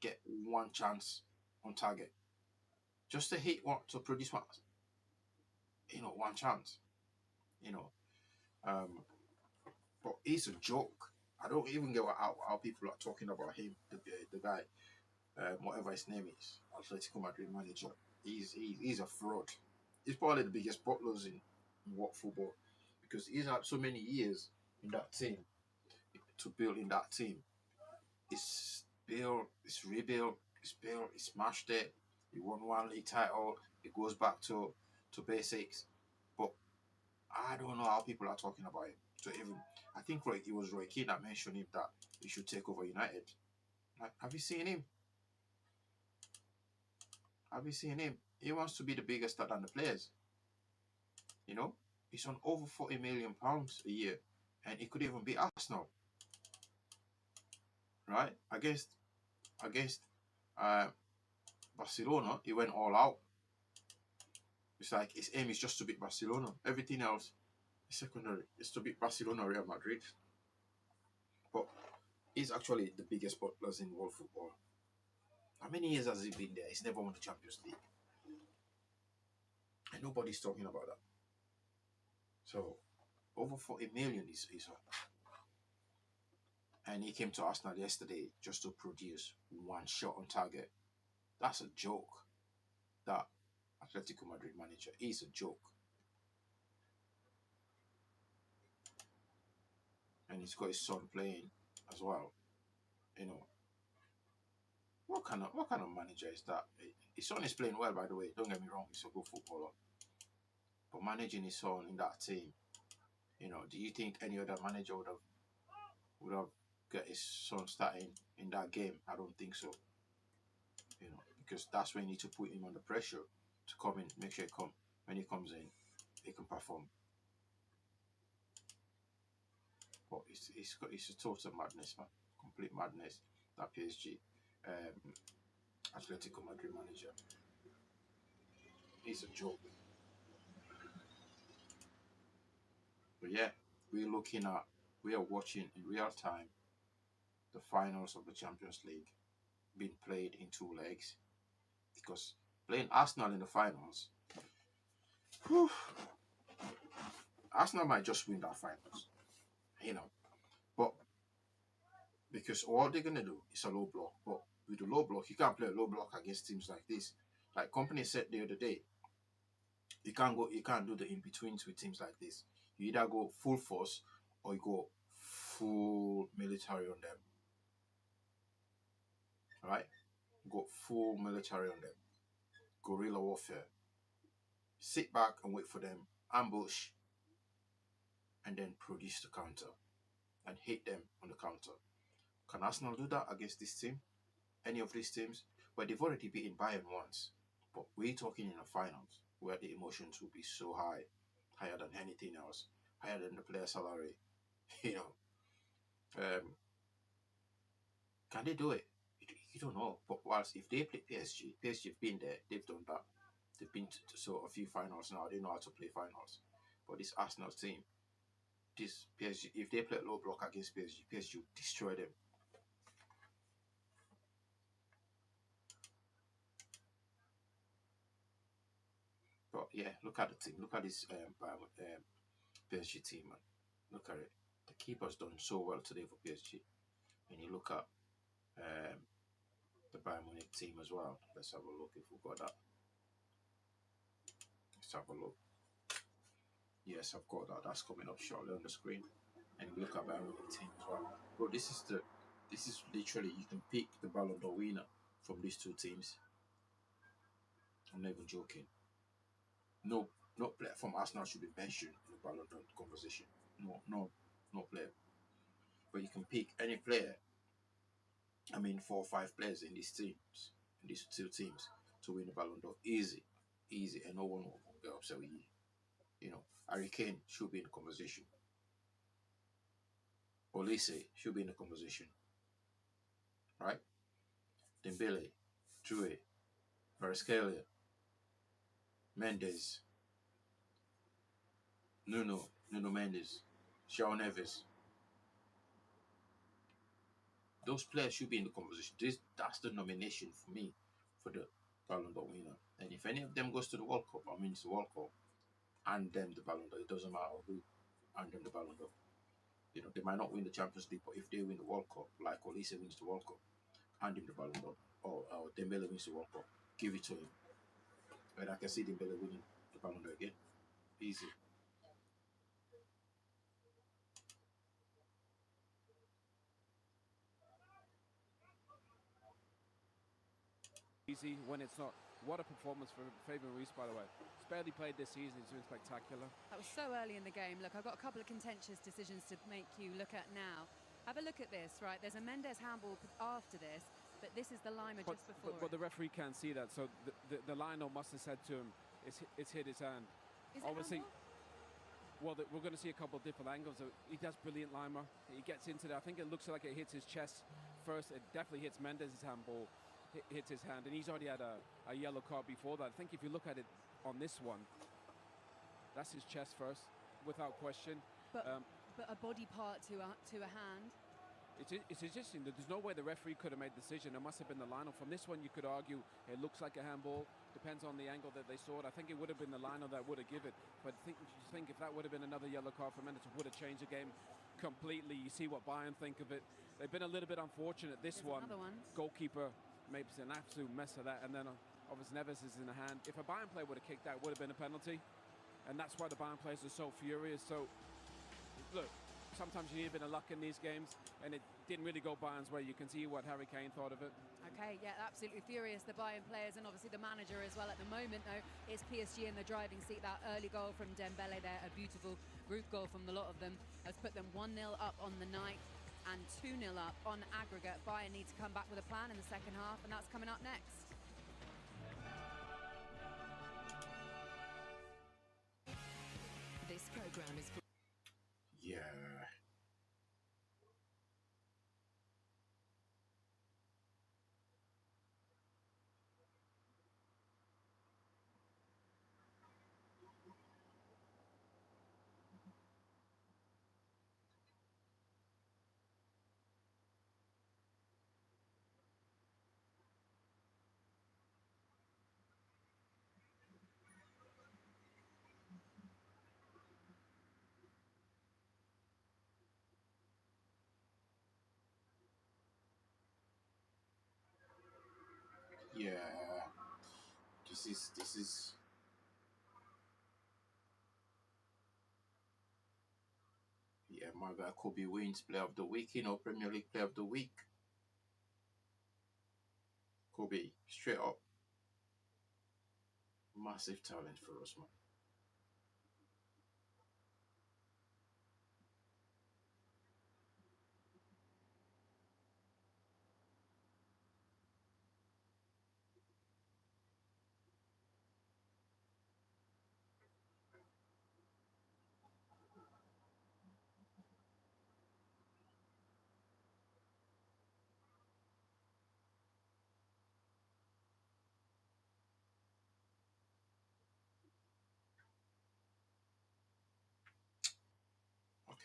get one chance on target, just to hit one, to produce one, one chance. But he's a joke. I don't even get how people are talking about him, the guy, whatever his name is, Atletico Madrid manager. He's a fraud. He's probably the biggest bottlers in world football because he's had so many years in that team to build in that team. built, it's rebuilt, it's built, it's smashed it. He won one league title. It goes back to basics. But I don't know how people are talking about him. So even I think it was Roy Keane that mentioned him that he should take over United. Like, have you seen him? Have you seen him? He wants to be the biggest star than the players. You know, he's on over £40 million a year, and he could even be Arsenal, right? Against Barcelona, he went all out. It's like his aim is just to beat Barcelona. Everything else is secondary. It's to beat Barcelona, Real Madrid. But he's actually the biggest players in world football. How many years has he been there? He's never won the Champions League. And nobody's talking about that. So, over 40 million is and he came to Arsenal yesterday just to produce one shot on target. That's a joke. That Atletico Madrid manager is a joke. And he's got his son playing as well. You know, what kind of manager is that? His son is playing well, by the way. Don't get me wrong, he's a good footballer. But managing his son in that team, you know, do you think any other manager would have got his son starting in that game? I don't think so. You know, because that's when you need to put him under pressure to come in, make sure when he comes in, he can perform. But it's a total madness, man. Complete madness. That PSG, Atletico Madrid manager. He's a joke. But yeah, we are watching in real time the finals of the Champions League being played in 2 legs. Because playing Arsenal in the finals, whew, Arsenal might just win that finals. You know. But because all they're gonna do is a low block. But with the low block, you can't play a low block against teams like this. Like Company said the other day, you can't do the in-betweens with teams like this. You either go full force or you go full military on them. Right? Go full military on them. Guerrilla warfare. Sit back and wait for them, ambush, and then produce the counter and hit them on the counter. Can Arsenal do that against this team? Any of these teams? Well, they've already beaten Bayern once, but we're talking in the finals where the emotions will be so high, higher than anything else, higher than the player salary. You know, can they do it? You don't know. But whilst if they play PSG have been there, they've done that. They've been to a few finals now. They know how to play finals. But this Arsenal team, this PSG, if they play low block against PSG will destroy them. But yeah, look at the team. Look at this PSG team, man. Look at it. The keeper's done so well today for PSG. And you look at the Bayern Munich team as well. Let's have a look if we've got that. Let's have a look. Yes, I've got that. That's coming up shortly on the screen. And we look at Bayern Munich team as well. Bro, this is literally, you can pick the Ballon d'Or winner from these 2 teams. I'm not even joking. No player from Arsenal should be mentioned in the Ballon d'Or conversation. No player. But you can pick any player. I mean, 4 or 5 players in these 2 teams to win the Ballon d'Or. Easy, and no one will get upset with you. You know, Harry Kane should be in the conversation. Olise should be in the conversation. Right? Dembele, Drouet, Kvaratskhelia, Mendes, Nuno Mendes, João Neves. Those players should be in the conversation. That's the nomination for me for the Ballon d'Or winner. And if any of them goes to the World Cup, I mean it's the World Cup, and them the Ballon d'Or, it doesn't matter who, and them the Ballon d'Or. You know, they might not win the Champions League, but if they win the World Cup, like Olise wins the World Cup, hand him the Ballon d'Or, or Dembele wins the World Cup, give it to him. And I can see Dembele winning the Ballon d'Or again. Easy. easy when it's not. What a performance for Fabian Ruiz, by the way. He's barely played this season. He's doing spectacular. That was so early in the game. Look, I've got a couple of contentious decisions to make you look at now. Have a look at this, right? There's a Mendes handball after this, but this is the Lima just before but the referee can't see that, so the lino must have said to him, it's hit his hand. Is Obviously, it handball? well, we're going to see a couple of different angles. He does brilliant, Lima. He gets into there. I think it looks like it hits his chest first. It definitely hits Mendes' handball. Hits his hand, and he's already had a yellow card before that. I think if you look at it on this one, that's his chest first, without question. But a body part to a hand. It's interesting that there's no way the referee could have made the decision. It must have been the lino. From this one, you could argue it looks like a handball. Depends on the angle that they saw it. I think it would have been the lino that would have given it. But think if that would have been another yellow card for Mendes, it would have changed the game completely. You see what Bayern think of it. They've been a little bit unfortunate. This one, goalkeeper makes an absolute mess of that, and then obviously Neves is in the hand. If a Bayern player would have kicked that, it would have been a penalty, and that's why the Bayern players are so furious. So, look, sometimes you need a bit of luck in these games, and it didn't really go Bayern's way. You can see what Harry Kane thought of it. Okay, yeah, absolutely furious, the Bayern players, and obviously the manager as well. At the moment, though, it's PSG in the driving seat. That early goal from Dembele there, a beautiful group goal from the lot of them, has put them 1-0 up on the night and 2-0 up on aggregate. Bayern need to come back with a plan in the second half, and that's coming up next. This program is... Yeah. Yeah, this is yeah, my guy Kobe wins player of the week, Premier League player of the week. Kobe, straight up, massive talent for us, man.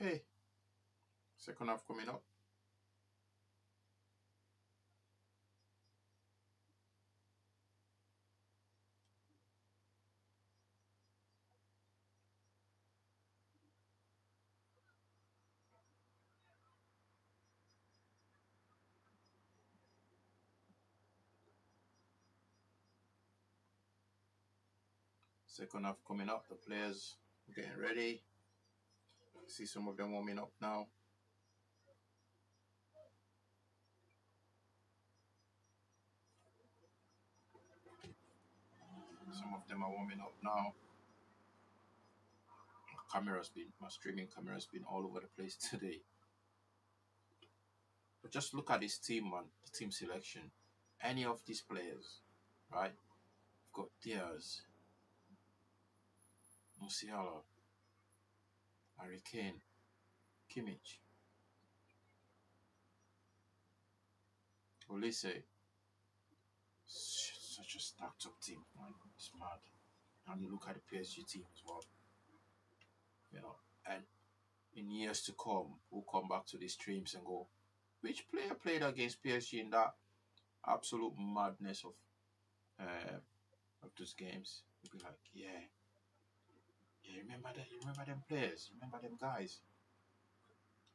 Okay, second half coming up. Second half coming up. The players getting ready. See some of them warming up now. Some of them are warming up now. My streaming camera's been all over the place today. But just look at this team, man. The team selection. Any of these players, right? We've got Diaz, Musiala, Harry Kane, Kimmich, Olise. Such a stacked up team, man. It's mad. And you look at the PSG team as well. You know, and in years to come, we'll come back to these streams and go, which player played against PSG in that absolute madness of those games? We'll be like, yeah, remember that? You remember them players? You remember them guys?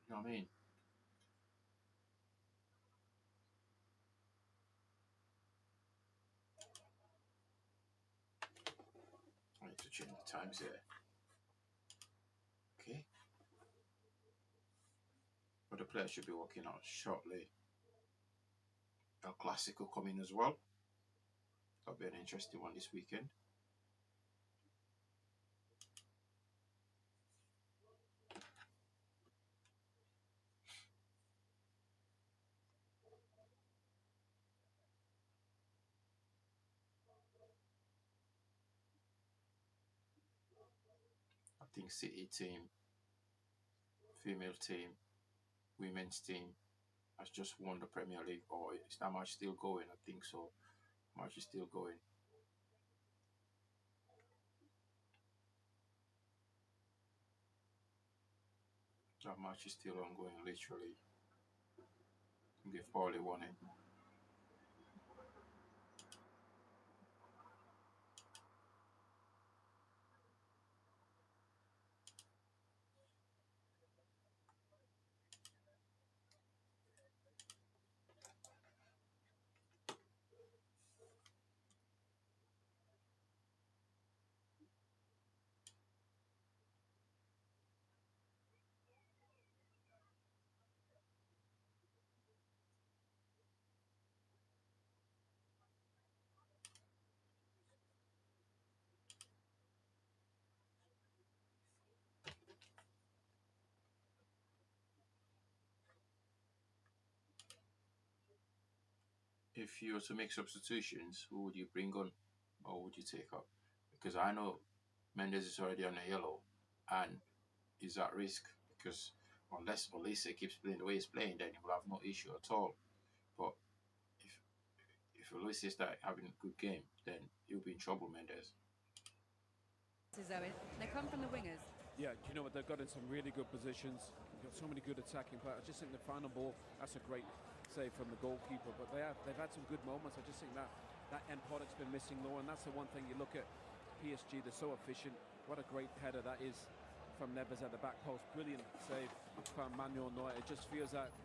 You know what I mean? I need to change the times here. Okay. But the players should be working out shortly. El Clasico coming as well. That'll be an interesting one this weekend. I think City team, female team, women's team has just won the Premier League. Or is that match still going? I think so. Match is still going. That match is still ongoing, literally. They've probably won it. If you were to make substitutions, who would you bring on or would you take up? Because I know Mendes is already on a yellow and is at risk, because unless Olise keeps playing the way he's playing, then he will have no issue at all. But if Olise starts having a good game, then he'll be in trouble, Mendes. They come from the wingers. Yeah, you know what? They've got in some really good positions. They've got so many good attacking players. I just think the final ball, that's a great save from the goalkeeper. But they've had some good moments. I just think that end product's been missing, though, and that's the one thing you look at PSG. They're so efficient. What a great header that is from Neves at the back post. Brilliant save from Manuel Neuer. It just feels that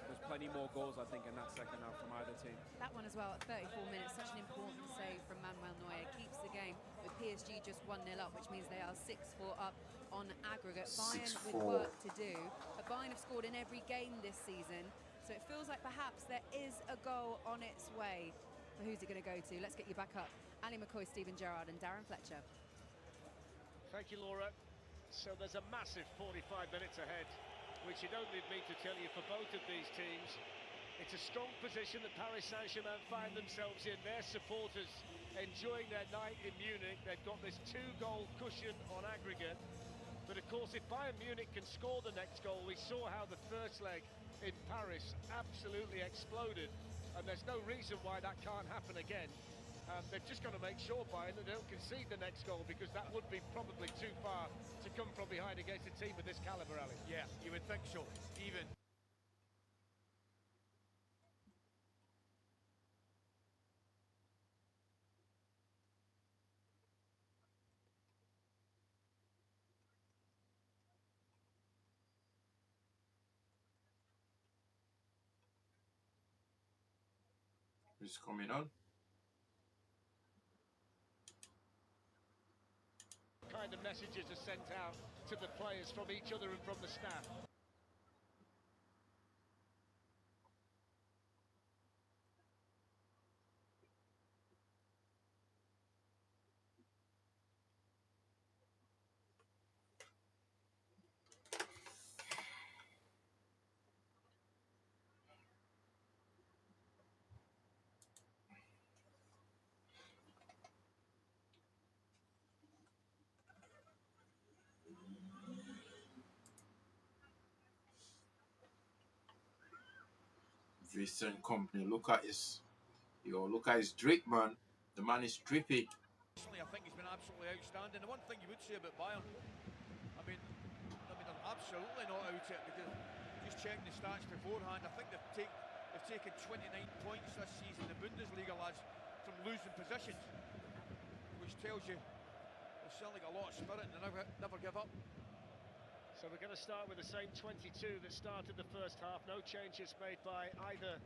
there's plenty more goals, I think, in that second half from either team. That one as well at 34 minutes, such an important save from Manuel Neuer. Keeps the game with PSG just 1-0 up, which means they are 6-4 up on aggregate. Bayern with work to do. But Bayern have scored in every game this season, so it feels like perhaps there is a goal on its way. But who's it going to go to? Let's get you back up. Ali McCoy, Stephen Gerrard and Darren Fletcher. Thank you, Laura. So there's a massive 45 minutes ahead, which you don't need me to tell you for both of these teams. It's a strong position that Paris Saint-Germain find themselves in. Their supporters enjoying their night in Munich. They've got this 2-goal cushion on aggregate. But of course, if Bayern Munich can score the next goal, we saw how the first leg in Paris absolutely exploded. And there's no reason why that can't happen again. They've just got to make sure, Bayern, that they don't concede the next goal, because that would be probably too far to come from behind against a team of this calibre, Ali. Yeah, you would think so. Even Who's coming on? Kind of messages are sent out to the players from each other and from the staff. Vincent Company, look at his drip, man. The man is drippy. I think he's been absolutely outstanding. The one thing you would say about Bayern, I mean they're absolutely not out it, because just checking the stats beforehand, I think they've taken 29 points this season in the Bundesliga, lads, from losing positions, which tells you they've certainly got a lot of spirit and they never give up. So we're going to start with the same 22 that started the first half. No changes made by either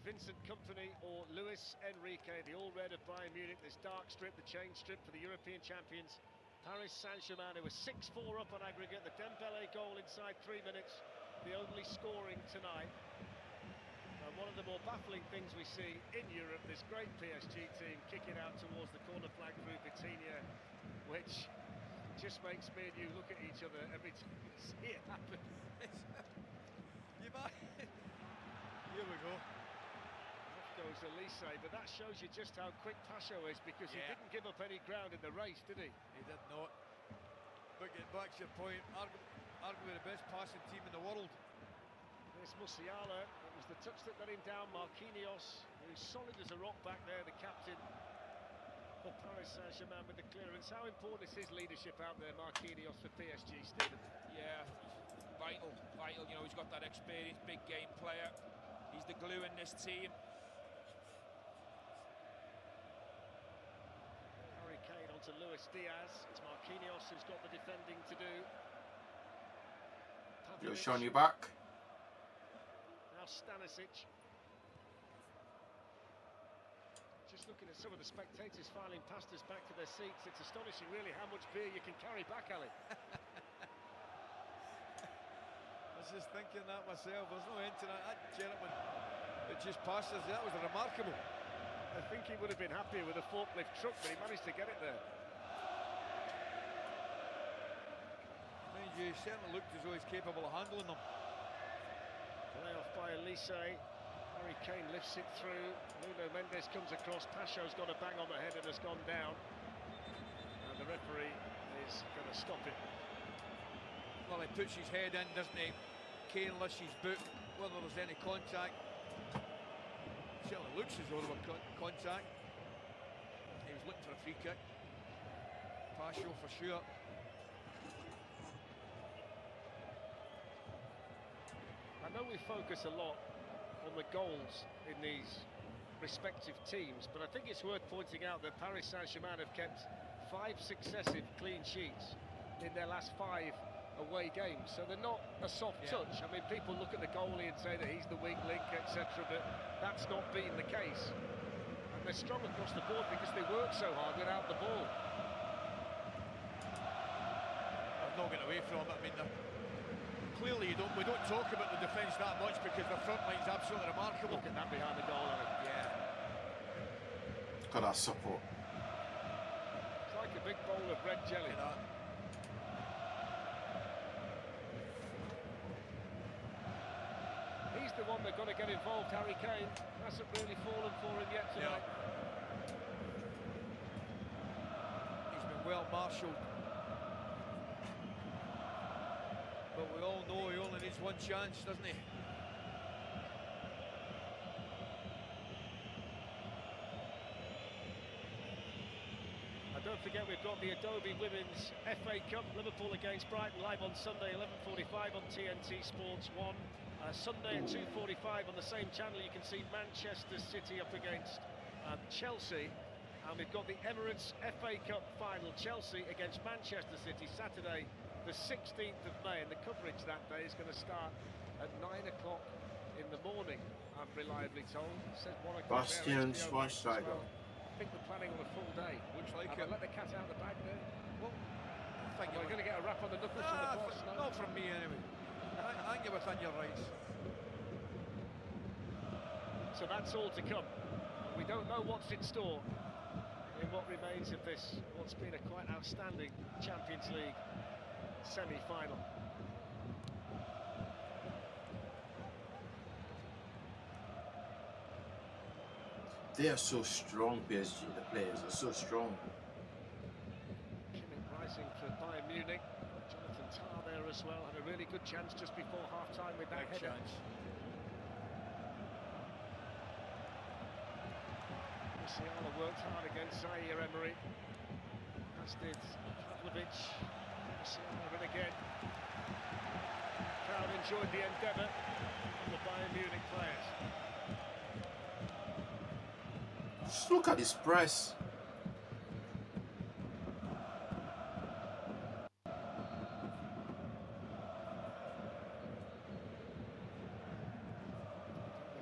Vincent Kompany or Luis Enrique. The all-red of Bayern Munich. This dark strip, the chain strip for the European champions, Paris Saint-Germain, who were 6-4 up on aggregate. The Dembele goal inside 3 minutes, the only scoring tonight. And one of them more baffling things we see in Europe. This great PSG team kicking out towards the corner flag through Vitinha, which just makes me and you look at each other every time we see it happen. Here we go. Off goes Elise, but that shows you just how quick Pacho is, because he didn't give up any ground in the race, did he? He did not. But get back to your point, arguably the best passing team in the world. There's Musiala. It was the touch that got him down. Marquinhos, who's solid as a rock back there, the captain for Paris Saint-Germain with the clearance. How important is his leadership out there, Marquinhos, for PSG, Stephen? Yeah, vital. You know, he's got that experience, big game player. He's the glue in this team. Harry Kane onto Luis Diaz. It's Marquinhos who's got the defending to do. You're showing you back. Now Stanisic. Just looking at some of the spectators filing past us back to their seats. It's astonishing, really, how much beer you can carry back, Ali. I was just thinking that myself. There's no end to that. That gentleman that just passed us, that was remarkable. I think he would have been happier with a forklift truck, but he managed to get it there. Mind you, he certainly looked as though he's capable of handling them. Play off by Elise. Harry Kane lifts it through. Nuno Mendes comes across. Pacho's got a bang on the head and has gone down. And the referee is going to stop it. Well, he puts his head in, doesn't he? Kane lifts his boot, whether there's any contact. Certainly looks as though there were contact. He was looking for a free kick. Pacho for sure. I know we focus a lot on the goals in these respective teams, but I think it's worth pointing out that Paris Saint-Germain have kept 5 successive clean sheets in their last 5 away games, so they're not a soft touch. I mean, people look at the goalie and say that he's the weak link, etc., but that's not been the case. And they're strong across the board because they work so hard without the ball. I've not got away from it. I mean, clearly we don't talk about the defence that much because the front line's absolutely remarkable. Look at that behind the goal. Yeah. Got that support. It's like a big bowl of red jelly. He's the one that's got to get involved, Harry Kane. Hasn't really fallen for him yet tonight. He's been well marshalled. But we all know he only needs one chance, doesn't he? Don't forget, we've got the Adobe Women's FA Cup, Liverpool against Brighton, live on Sunday, 11:45 on TNT Sports 1. Sunday at 2:45 on the same channel, you can see Manchester City up against Chelsea. And we've got the Emirates FA Cup final, Chelsea against Manchester City, Saturday, the 16th of May. And the coverage that day is going to start at 9 o'clock in the morning, I'm reliably told. It says 1 o'clock. Bastian Schweinsteiger. I think they're planning on a full day. Looks like it. Let the cat out of the bag there. Well, I think we're going to get a rap on the knuckles from the boss. Not from me anyway. I think you're within your rights. So that's all to come. We don't know what's in store in what remains of this, what's been a quite outstanding Champions League semi-final. They are so strong, PSG. The players are so strong. Kimmich rising for Bayern Munich. Jonathan Tah there as well. Had a really good chance just before half-time with that header. Musiala worked hard against Zaire Emery. As did Pavlovic. Musiala in again. Crowd enjoyed the endeavour from the Bayern Munich players. Just look at this press.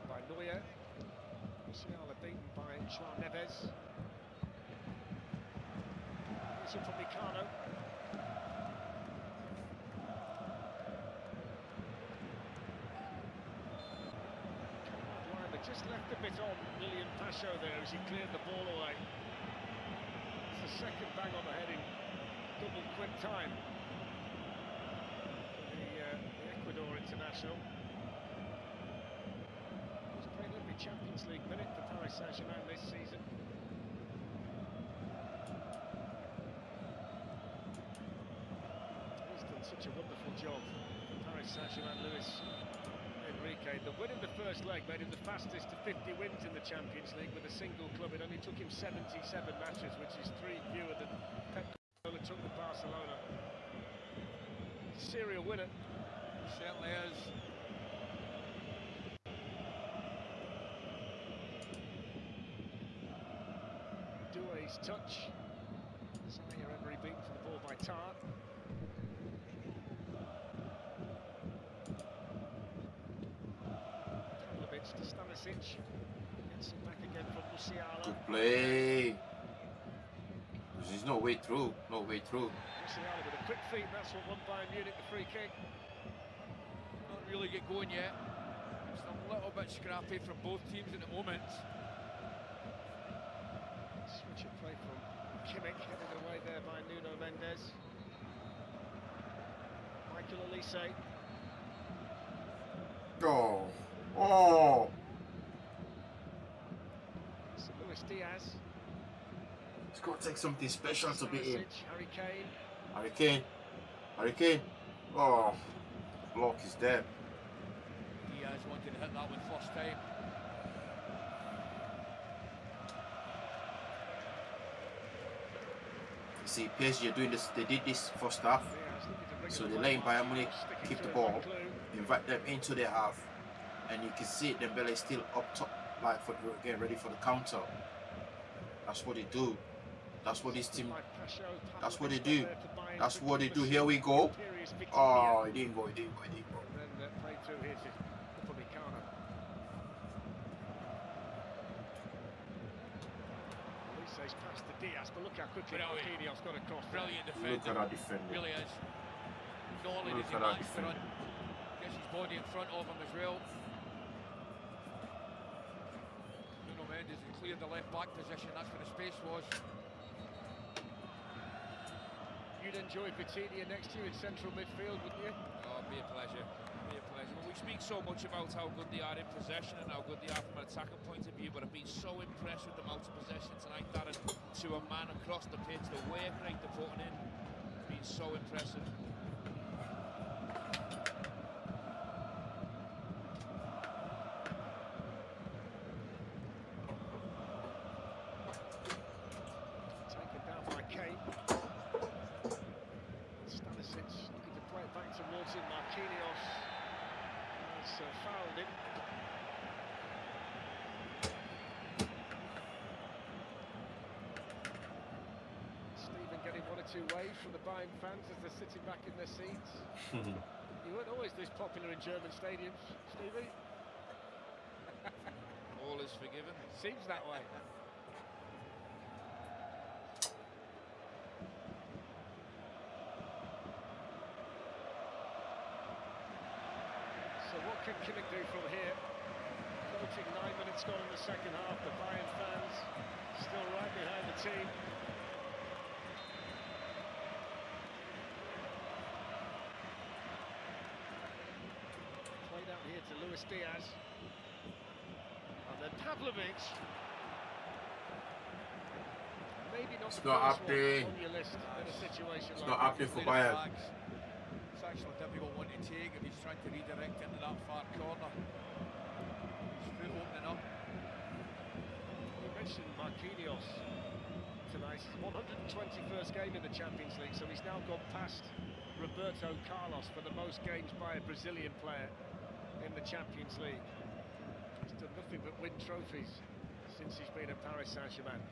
By Neuer. Musiala beaten by João Neves. It's in from Mikano. But just left a bit on William Pacho there as he cleared the ball away. It's the second bang on the head in double quick time for the Ecuador international. He's played every Champions League minute for Paris Saint-Germain this season. He's done such a wonderful job for Paris Saint-Germain, Luis Enrique. The win in the first leg made him the fastest to 50 wins in the Champions League with a single club. It only took him 77 matches, which is 3 fewer than Pep Guardiola took with Barcelona. Serial winner. Certainly is. Doué's touch. Zaire Emery beaten for the ball by Tar. To Stanisic, gets it back again from Musiala. Good play. There's no way through, no way through. Musiala with a quick feed, that's what won Bayern Munich the free kick. Not really get going yet. It's a little bit scrappy from both teams at the moment. Switch of play from Kimmich, headed away there by Nuno Mendes. Michael Olise. Oh. Oh! So Luis Diaz. It's got to take something special to beat him. Harry Kane. Harry Kane. Harry Kane. Oh, the block is there. Diaz wanted to hit that one first time. You see, PSG are doing this. They did this first half, so they're letting Bayern Munich keep the ball, invite them into their half. And you can see Dembele still up top, like for getting ready for the counter. That's what they do. That's what this team. That's what they do. That's what they do. Here we go. Oh, it didn't go. It didn't go. It didn't go. And then played through here to Upamecano. Olise's past to Diaz, but look how quickly Marquinhos got across. Brilliant defending. Look at that defender. Really is. Not only did he match front, gets his body in front of him as well. Nuno Mendes has cleared the left back position, that's where the space was. You'd enjoy Vitinha next to you in central midfield, wouldn't you? Oh, it'd be a pleasure. It'd be a pleasure. Well, we speak so much about how good they are in possession and how good they are from an attacking point of view, but I've been so impressed with them out of possession tonight, Darren, to a man across the pitch. The work rate they're putting in has been so impressive. Taken down by Kane. Stanisic looking to play it back towards him. Marquinhos has fouled him. Stephen getting one or two waves from the Bayern fans as they're sitting back in their seats. You weren't always this popular in German stadiums, Stevie. All is forgiven. Seems that way. So what can Kimmich do from here? Approaching 9 minutes gone in the second half. The Bayern fans still right behind the team. Played out here to Luis Diaz. And then Pavlovic. Maybe not the not first happening. one on your list in a situation It's like not that. happening for Bayern. It's actually a difficult one to take if he's trying to redirect into that far corner. His foot opening up. You mentioned Marquinhos tonight. His 121st game in the Champions League, so he's now gone past Roberto Carlos for the most games by a Brazilian player in the Champions League. He's done nothing but win trophies since he's been at Paris Saint-Germain.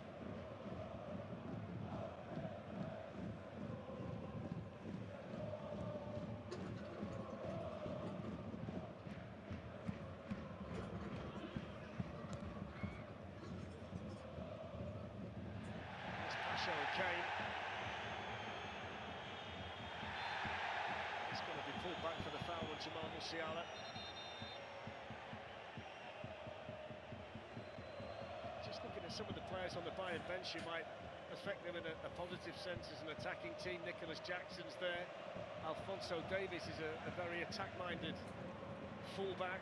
Kane. It's going to be pulled back for the foul on Jamal Musiala. some of the players on the Bayern bench who might affect them in a positive sense as an attacking team. Nicholas Jackson's there. Alphonso Davies is a very attack-minded fullback.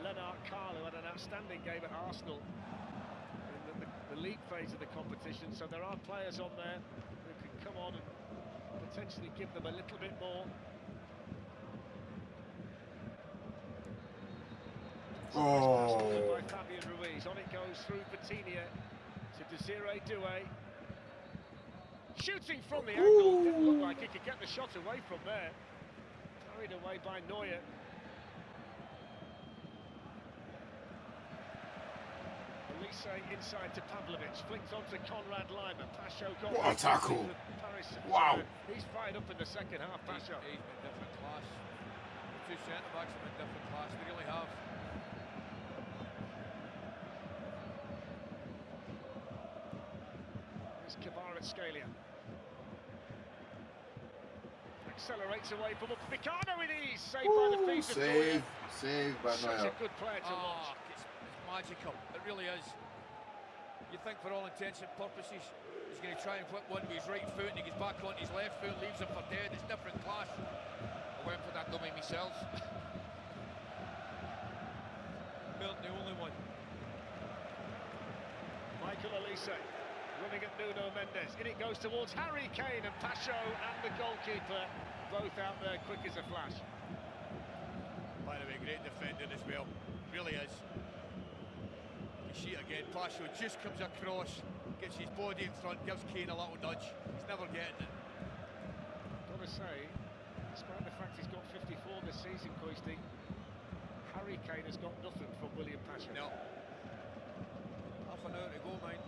Lennart Carl, who had an outstanding game at Arsenal in the league phase of the competition. So there are players on there who can come on and potentially give them a little bit more. Oh. By Fabian Ruiz. On it goes through Patinia to Desiree Doué. Shooting from the angle. Didn't look like he could get the shot away from there. Carried away by Neuer. Elise inside to Pavlovic. Flicked onto Konrad Laimer. Pasho got what a tackle. Paris. Wow. He's fired up in the second half, Pasho. He's been different class. The two centre-backs have been different class. They really have. Scalia accelerates away from Upamecano with ease, saved by the feet of Neuer. Saved by Neuer. Such a good player to watch. It's magical, it really is. You think for all intents and purposes he's going to try and put one with his right foot and he gets back on his left foot, leaves him for dead. It's different class. I went for that dummy myself. Milton, the only one. Michael Elise running at Nuno Mendes. In it goes towards Harry Kane, and Pasho and the goalkeeper both out there quick as a flash. By the way, great defending as well. Really is. You see it again. Pasho just comes across, gets his body in front, gives Kane a little nudge. He's never getting it. Got to say, despite the fact he's got 54 this season, Koisty, Harry Kane has got nothing from William Pasho. No. Half an hour to go, mate.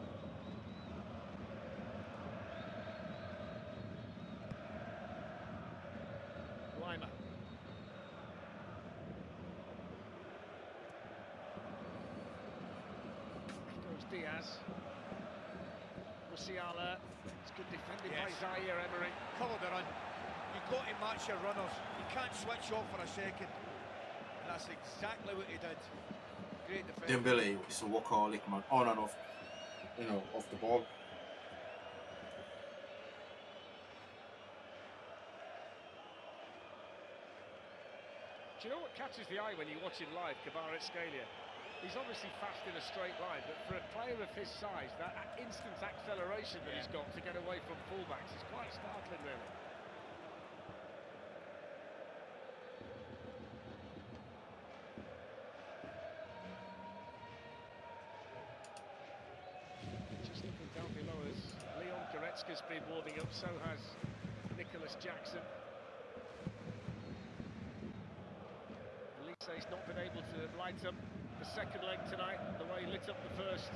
Laimer. Goes Diaz. Musiala. It's good defending by Zaire Emery. Covered the run. You've got to match your runners. You can't switch off for a second. And that's exactly what he did. Great defense. Dembele is a workaholic, man, on and off, you know, off the ball. Do you know what catches the eye when you watch him live, Kvaratskhelia? He's obviously fast in a straight line, but for a player of his size, that instant acceleration that he's got to get away from fullbacks is quite startling, really. Just looking down below us, Leon Goretzka's been warming up, so has Nicholas Jackson. He's not been able to light up the second leg tonight the way he lit up the first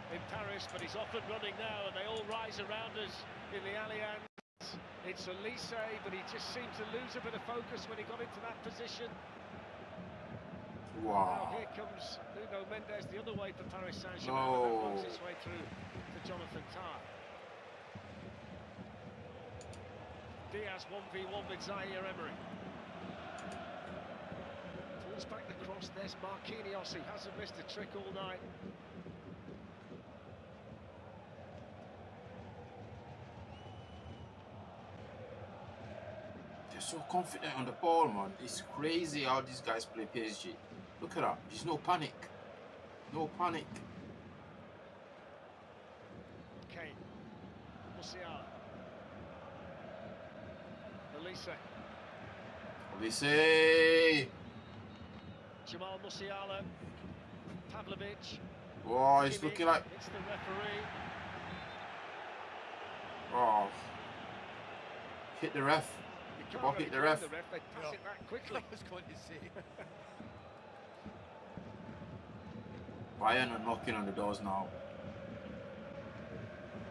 in Paris, but he's off and running now, and they all rise around us in the Allianz. It's Elise, but he just seemed to lose a bit of focus when he got into that position. Wow. Now here comes Nuno Mendes the other way for Paris Saint-Germain, and works his way through to Jonathan Tah. Diaz 1v1 with Zaire Emery. Back the cross, there's Marquinhos, who hasn't missed a trick all night. They're so confident on the ball, man. It's crazy how these guys play PSG. Look at that, there's no panic. No panic. Kane. Musiala. Elise. Elise. Jamal Musiala, Pavlovic. Oh, he's looking like... It's the referee. Oh. Hit the ref. Or hit the ref. They pass it back quickly. I was going to say. Bayern are knocking on the doors now.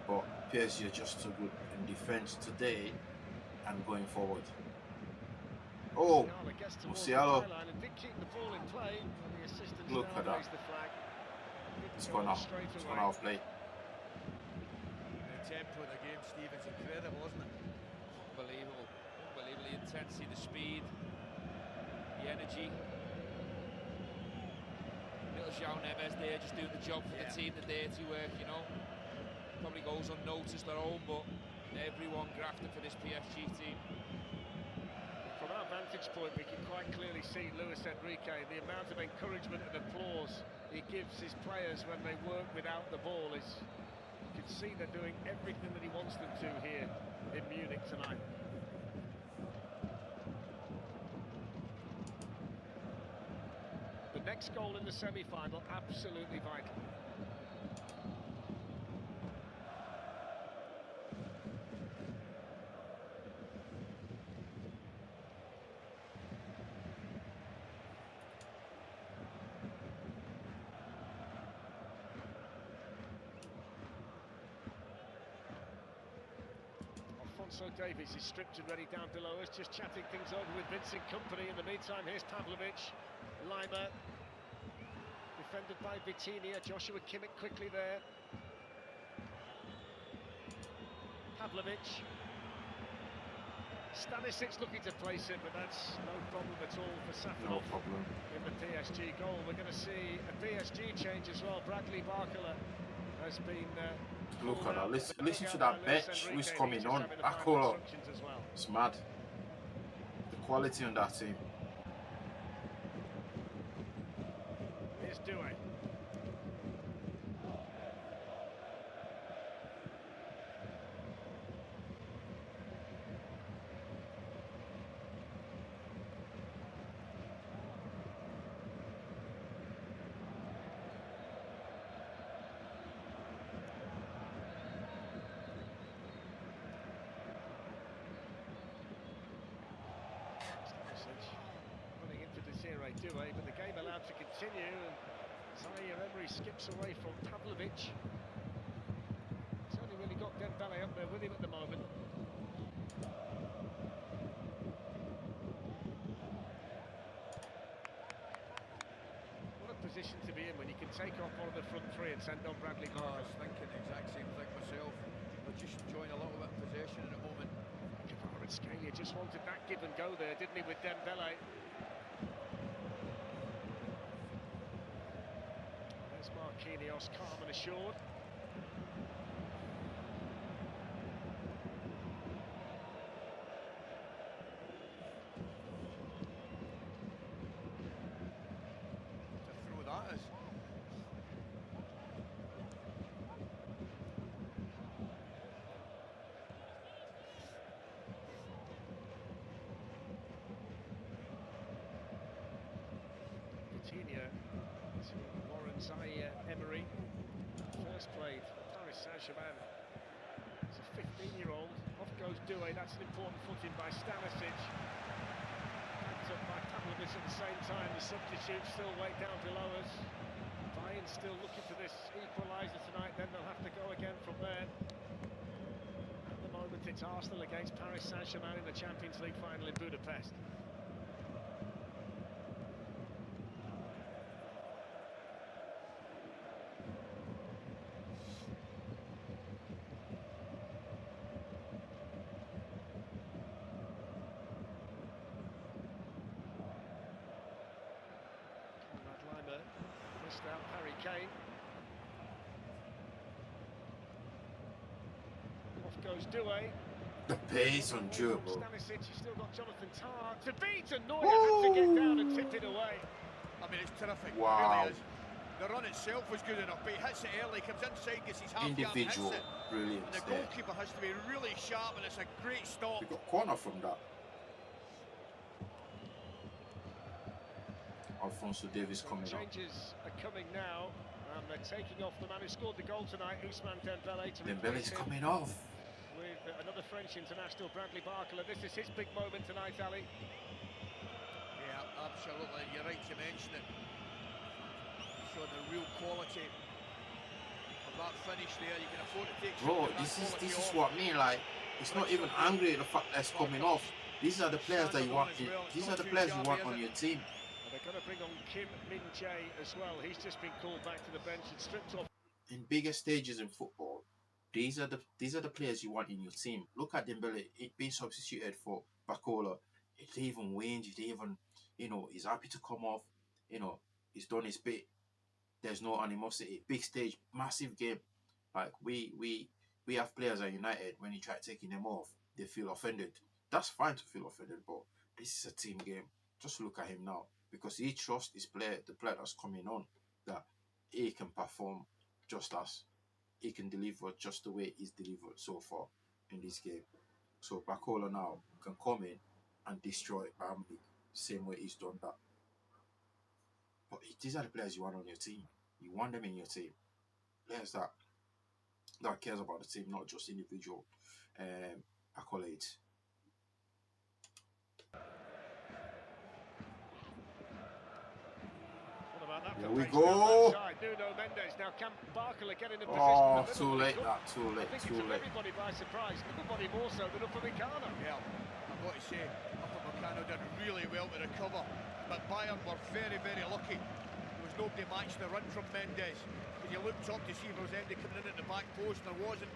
But PSG are just so good in defence today and going forward. Oh, Musiala. Look at that. It's gone off. It's gone off play. The tempo of the game, Steve, is incredible, isn't it? Unbelievable. Unbelievable. The intensity, the speed, the energy. little João Neves there, just doing the job for the team, the dirty work, you know. Probably goes unnoticed at home, but everyone grafted for this PSG team. From our vantage point, we can quite clearly see Luis Enrique, the amount of encouragement and applause he gives his players when they work without the ball is, you can see they're doing everything that he wants them to here in Munich tonight. The next goal in the semi-final, absolutely vital. So Davies is stripped and ready down below us, just chatting things over with Vincent Kompany. In the meantime, here's Pavlovic, Lima, defended by Vitinha, Joshua Kimmich quickly there. Pavlovic, Stanisic looking to place it, but that's no problem at all for Safanov. No problem. In the PSG goal. We're going to see a PSG change as well. Bradley Barcola has been... Look at that, listen to that bench who's coming on. Barcola, it's mad. The quality on that team. Here's Doué. Running into Doué, but the game allowed to continue, and Zaire Emery skips away from Pavlovic. He's only really got Dembele up there with him at the moment. What a position to be in when you can take off one of the front three and send on Bradley Barcola. I was thinking the exact same thing myself. They're just enjoying a little bit of possession at the moment. Scalia just wanted that give and go there, didn't he, with Dembele? There's Marquinhos, calm and assured. To throw that is. To Warren Zaire Emery, first played Paris Saint-Germain. It's a 15-year-old. Off goes Doué. That's an important footing by Stanisic. Picked up by Pavlovic at the same time. The substitutes still way down below us. Bayern still looking for this equaliser tonight. Then they'll have to go again from there. At the moment, it's Arsenal against Paris Saint-Germain in the Champions League final in Budapest. Missed out Harry Kane. Off goes Doué. The pace on Joe. Stanisic, he's still got Jonathan Tah to beat, and Neuer had to get down and tip it away. I mean, it's terrific. Wow. It really is. The run itself was good enough, but he hits it early, comes inside, gets his half individual, hits it. brilliant. And the goalkeeper has to be really sharp, and it's a great stop. We got corner from that. Alphonso Davies coming up. Changes are coming now, and they're taking off the man who scored the goal tonight, Ousmane Dembele. Dembele's coming off. With another French international, Bradley Barcola. This is his big moment tonight, Ali. Yeah, absolutely. You're right to mention it. Showing the real quality of that finish there. You can afford to take. Bro, this is what I mean. Like, it's not even angry at the fact that it's coming off. These are the players that you want. These are the players you want on your team. They're going to bring on Kim Min-jae as well. He's just been called back to the bench and stripped off. In bigger stages in football, these are the players you want in your team. Look at Dembele, being substituted for Barcola. He didn't even whinge. He didn't even, he's happy to come off. He's done his bit. There's no animosity. Big stage, massive game. Like we have players at United, when you try taking them off, they feel offended. That's fine to feel offended, but this is a team game. Just look at him now, because he trusts his player, the player that's coming on, that he can perform just as he can deliver just the way he's delivered so far in this game. So Bacola now can come in and destroy Bayern Munich the same way he's done that. But these are the players you want on your team. You want them in your team. Players that cares about the team, not just individual accolades. Here we go. Nuno Mendes. Now can Barkle get in the position? Oh, too late. Too late. Too late. Everybody by surprise. Nobody more so than Upamecano. Yeah, I've got to say, Upamecano did really well to recover, but Bayern were very, very lucky. There was nobody matched the run from Mendes. When you looked up to see if there was anybody coming in at the back post, there wasn't.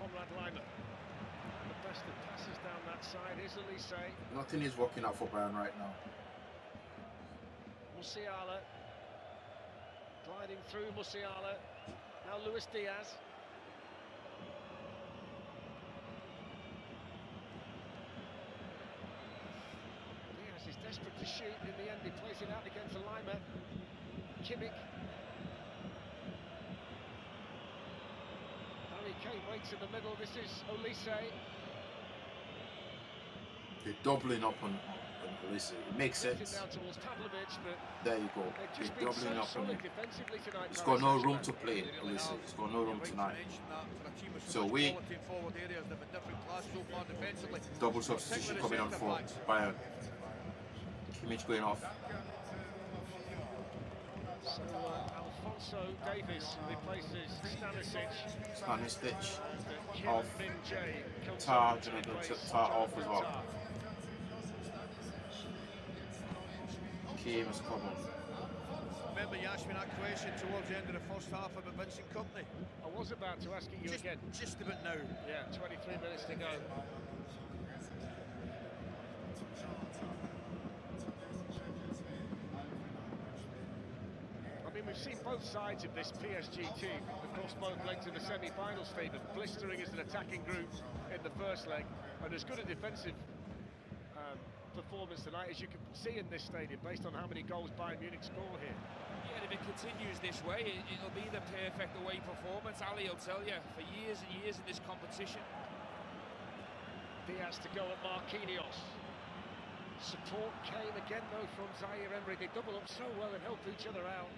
Conrad Laimer. The best that passes down that side is Elise. Nothing is working out for Bayern right now. Musiala gliding through. Musiala, now Luis Diaz. Diaz is desperate to shoot. In the end, he plays it out again for Laimer. Kimmich. Harry Kane waits in the middle. This is Olise. They're doubling up on Olise. It makes sense. There you go. They're doubling up on him. He's got no room to play, Olise. He's got no room tonight. So we... double substitution coming on for Bayern. Kimmich going off. So Alphonso Davies replaces Stanisic off. Tar off as well. Kim has come on. Remember you asked me that question towards the end of the first half about Vincent Kompany? I was about to ask you again. Just about now. Yeah, 23 minutes to go. I mean, we've seen both sides of this PSG team across both legs in the semi-final, Stephen. Blistering as an attacking group in the first leg, and as good a defensive performance tonight as you can see in this stadium, based on how many goals Bayern Munich score here. Yeah, if it continues this way, it'll be the perfect away performance. Ali will tell you, for years and years in this competition. Diaz to go at Marquinhos. Support came again though from Zaire Emery. They double up so well and help each other out.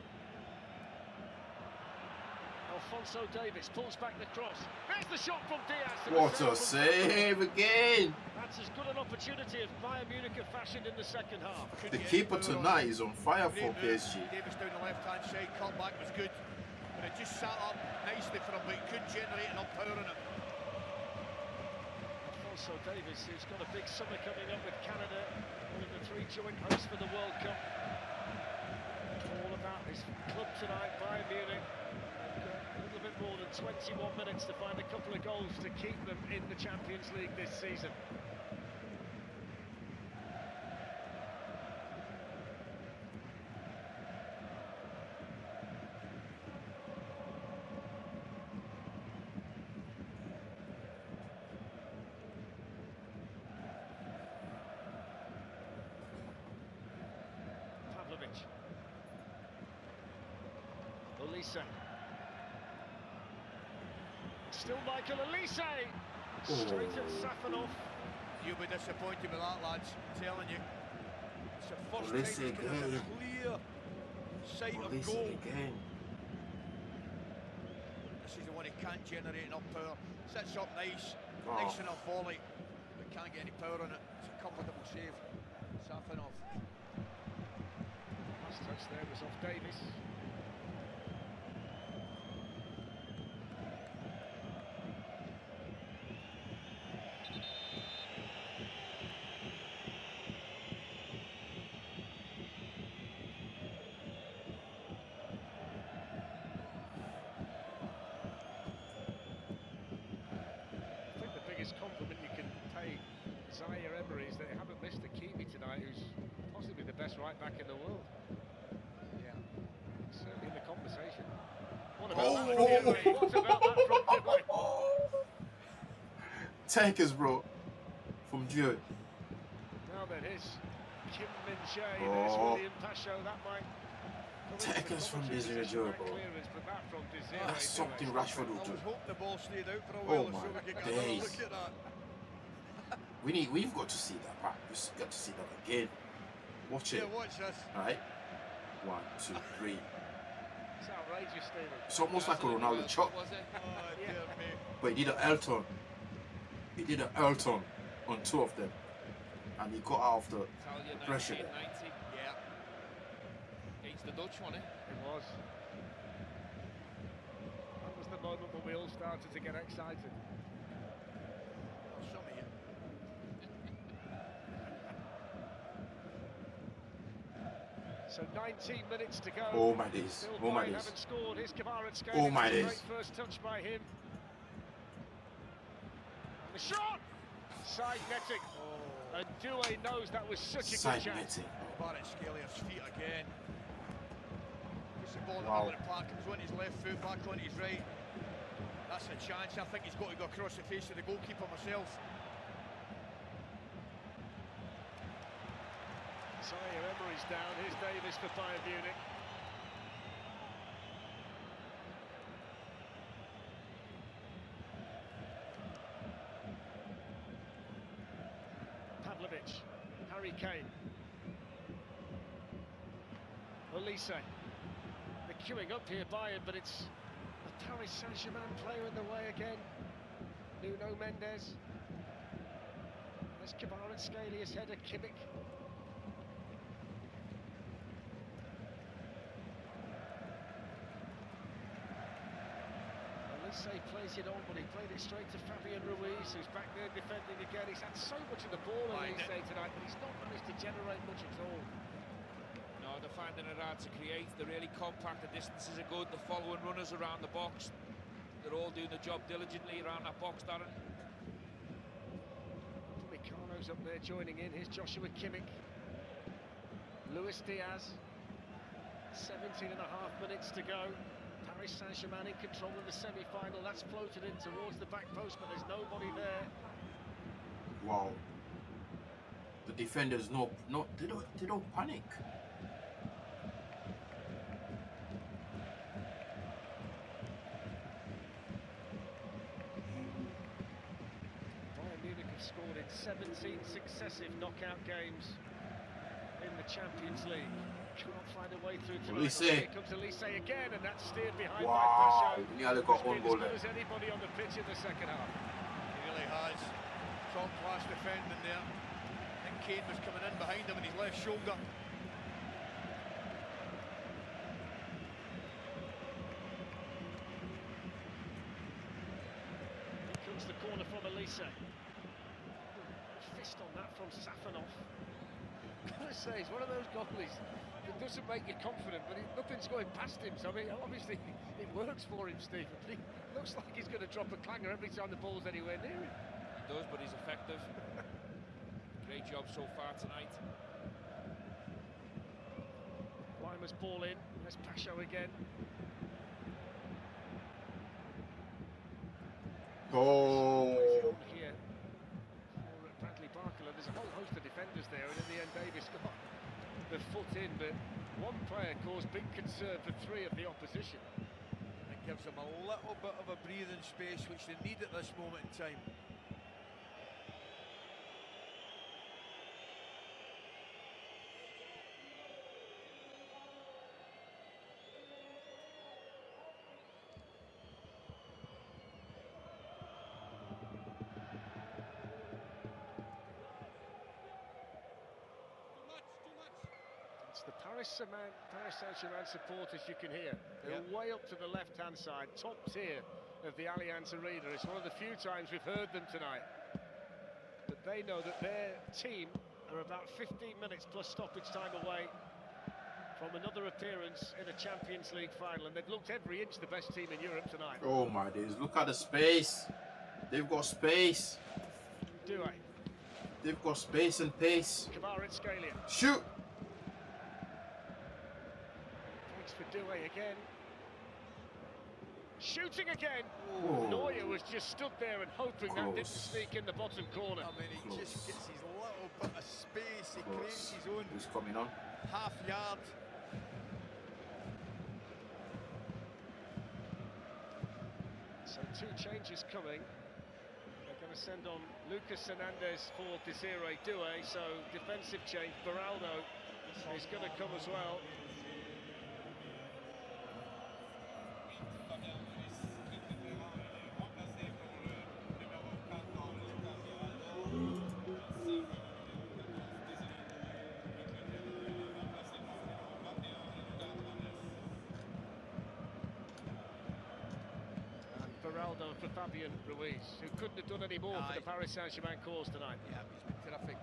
Alphonso Davies pulls back the cross. There's the shot from Diaz. What a save again! That's as good an opportunity as Bayern Munich have fashioned in the second half. The keeper tonight is on fire for PSG. Davies down the left-hand side, cut back was good, but it just sat up nicely for him, but he couldn't generate enough power in it. Alphonso Davies, who's got a big summer coming up with Canada, one of the 3 joint hosts for the World Cup. All about his club tonight, Bayern Munich. More than 21 minutes to find a couple of goals to keep them in the Champions League this season. Pavlovic. Olise. Still Michael Elise, straight at Safanov. You'll be disappointed with that, lads, I'm telling you. It's the first Elise time he's got a clear sight of goal. Again. This is the one he can't generate enough power. Sits up nice, nice enough volley, but can't get any power on it. It's a comfortable save. Safanov. Last touch there was off Davies. Compliment you can pay Zaire Emery is that they haven't missed Hakimi tonight, who's possibly the best right back in the world. What about that from Dewey? Take us, bro. From Dewey. Now then, here's Kim Min Jae. There's William Pasho. That might. Take us from Desiree Dewey, bro. That's something Rashford will I do. was hoping the ball stayed out for a while, Oh my so we could get another days. look at that. We've got to see that back. We've got to see that again. Watch it. Yeah, watch this. Alright? 1, 2, 3. It's outrageous, Stephen. It's almost like a Ronaldo chop. Was it? Oh, dear me. But he did an Elton. He did an Elton on 2 of them. And he got out of the Italia pressure. 1990. Yeah. Against the Dutch one, eh? It was. That was the moment when we all started to get excited. Some of you. So 19 minutes to go. Oh my days. Still Oh my Bayern days. haven't scored. Here's Kvaratskhelia. Oh my That's a days. Great first touch by him. And the shot! Side netting. Oh. And Doué knows that was such a Side good chance. netting. Kvaratskhelia feet again. Puts the ball in the Wow. middle of the park, comes on his left foot, back on his right. That's a chance. I think he's got to go across the face of the goalkeeper myself. Zaire Emery's down. Here's Davis for Bayern Munich. Pavlovic, Harry Kane, Olise. They're queuing up here, Bayern, but it's a Paris Saint-Germain player in the way again. Nuno Mendes. There's Kvaratskhelia, header, Kimmich. Olise plays it on, but he played it straight to Fabian Ruiz, who's back there defending again. He's had so much of the ball, Olise, tonight, but he's not managed to generate much at all. No, they're finding it hard to create. They're really compact. The distances are good. The following runners around the box. They're all doing the job diligently around that box, Darren. Upamecano's up there joining in. Here's Joshua Kimmich. Luis Diaz. 17 and a half minutes to go. Paris Saint-Germain in control of the semi-final. That's floated in towards the back post, but there's nobody there. Wow. The defenders they don't panic. Bayern Munich have scored in 17 successive knockout games in the Champions League. Cannot find a way through tonight. Olise. Here comes Olise again, and that's steered behind by Wow. Pasho. Nearly got He's one been goal as good there. as anybody on the pitch in the second half. He really has. Top class defending there. I think Kane was coming in behind him on his left shoulder. Here comes the corner from Olise. Fist on that from Safanov. Gotta say, he's one of those goalies that doesn't make you confident, but nothing's going past him. So I mean, obviously it works for him, Stephen. But he looks like he's going to drop a clanger every time the ball's anywhere near him. He does, but he's effective. Great job so far tonight. Weimer's ball in. There's Pasho again. Oh. Here for Bradley Barkler. There's a whole host of defenders there, and in the end Davis got the foot in, but one player caused big concern for 3 of the opposition. It gives them a little bit of a breathing space, which they need at this moment in time. It's the Paris Saint-Germain supporters you can hear. They're way up to the left-hand side, top tier of the Allianz Arena. It's one of the few times we've heard them tonight. But they know that their team are about 15 minutes plus stoppage time away from another appearance in a Champions League final, and they've looked every inch the best team in Europe tonight. Oh my days, look at the space. They've got space. Doué. They've got space and pace. Kvaratskhelia. Shoot! Thanks for Doué again. Shooting again. Oh. Neuer was just stood there and hoping that didn't Close. sneak in the bottom corner. I mean, he just gets his little bit of space. He creates his own Who's coming on? half yard. So 2 changes coming. They're going to send on Lucas Hernandez for Desiree Doué. So defensive change. Beraldo is going to come as well. Beraldo for Fabian Ruiz, who couldn't have done any more for the Paris Saint-Germain cause tonight. Yeah, he's been terrific.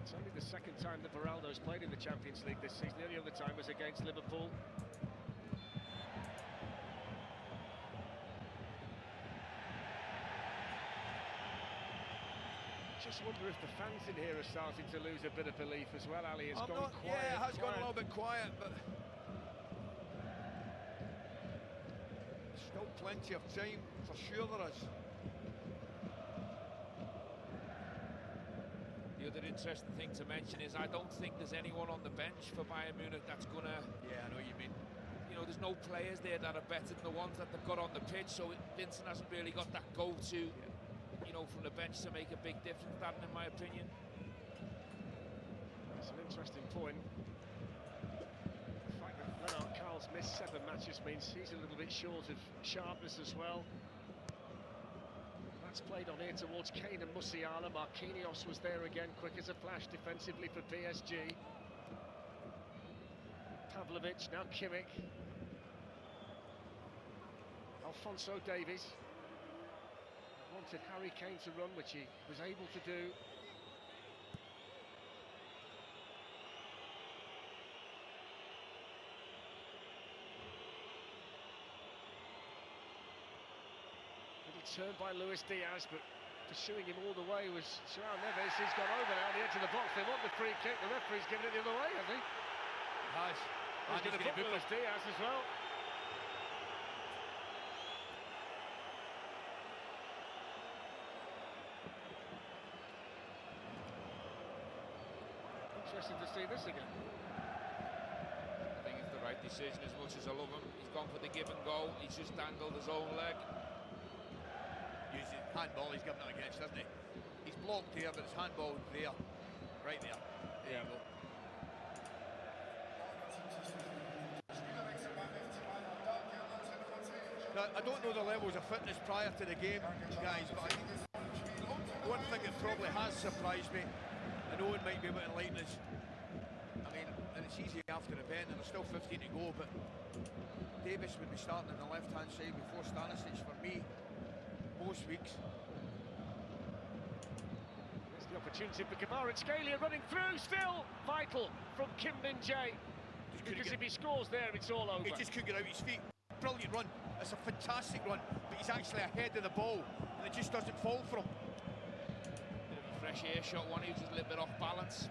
It's only the second time that Beraldo's played in the Champions League this season. The only other time was against Liverpool. Just wonder if the fans in here are starting to lose a bit of belief as well. Ali, it's gone quiet. Yeah, it has gone a little bit quiet, but still plenty of time, for sure there is. The other interesting thing to mention is I don't think there's anyone on the bench for Bayern Munich that's going to... Yeah, I know what you mean. You know, there's no players there that are better than the ones that they've got on the pitch, so Vincent hasn't really got that go-to... from the bench to make a big difference, that in my opinion. That's an interesting point. The fact that Lennart Karl's missed 7 matches means he's a little bit short of sharpness as well. That's played on here towards Kane and Musiala. Marquinhos was there again, quick as a flash defensively for PSG. Pavlovic, now Kimmich. Alphonso Davies. Wanted Harry Kane to run, which he was able to do. Little turn by Luis Diaz, but pursuing him all the way was João Neves. He's gone over now, the edge of the box. They want the free kick. The referee's given it the other way, has he? Has. He's going to put Luis Diaz as well. Interesting to see this again. I think it's the right decision as much as I love him. He's gone for the give and go. He's just dangled his own leg. Using handball, he's given it against, hasn't he? He's blocked here, but it's handball there. Right there. There you go. Now, I don't know the levels of fitness prior to the game, guys, but one thing that probably has surprised me, and Owen might be able to enlighten us. I mean, and it's easy after the event, and there's still 15 to go, but Davis would be starting on the left-hand side before Stanisic for me, most weeks. There's the opportunity for Kvaratskhelia running through, still vital from Kim Min-jae. Because if he scores there, it's all over. He just couldn't get out his feet. Brilliant run. It's a fantastic run, but he's actually ahead of the ball, and it just doesn't fall for him. Fresh air shot one, he was just a little bit off balance.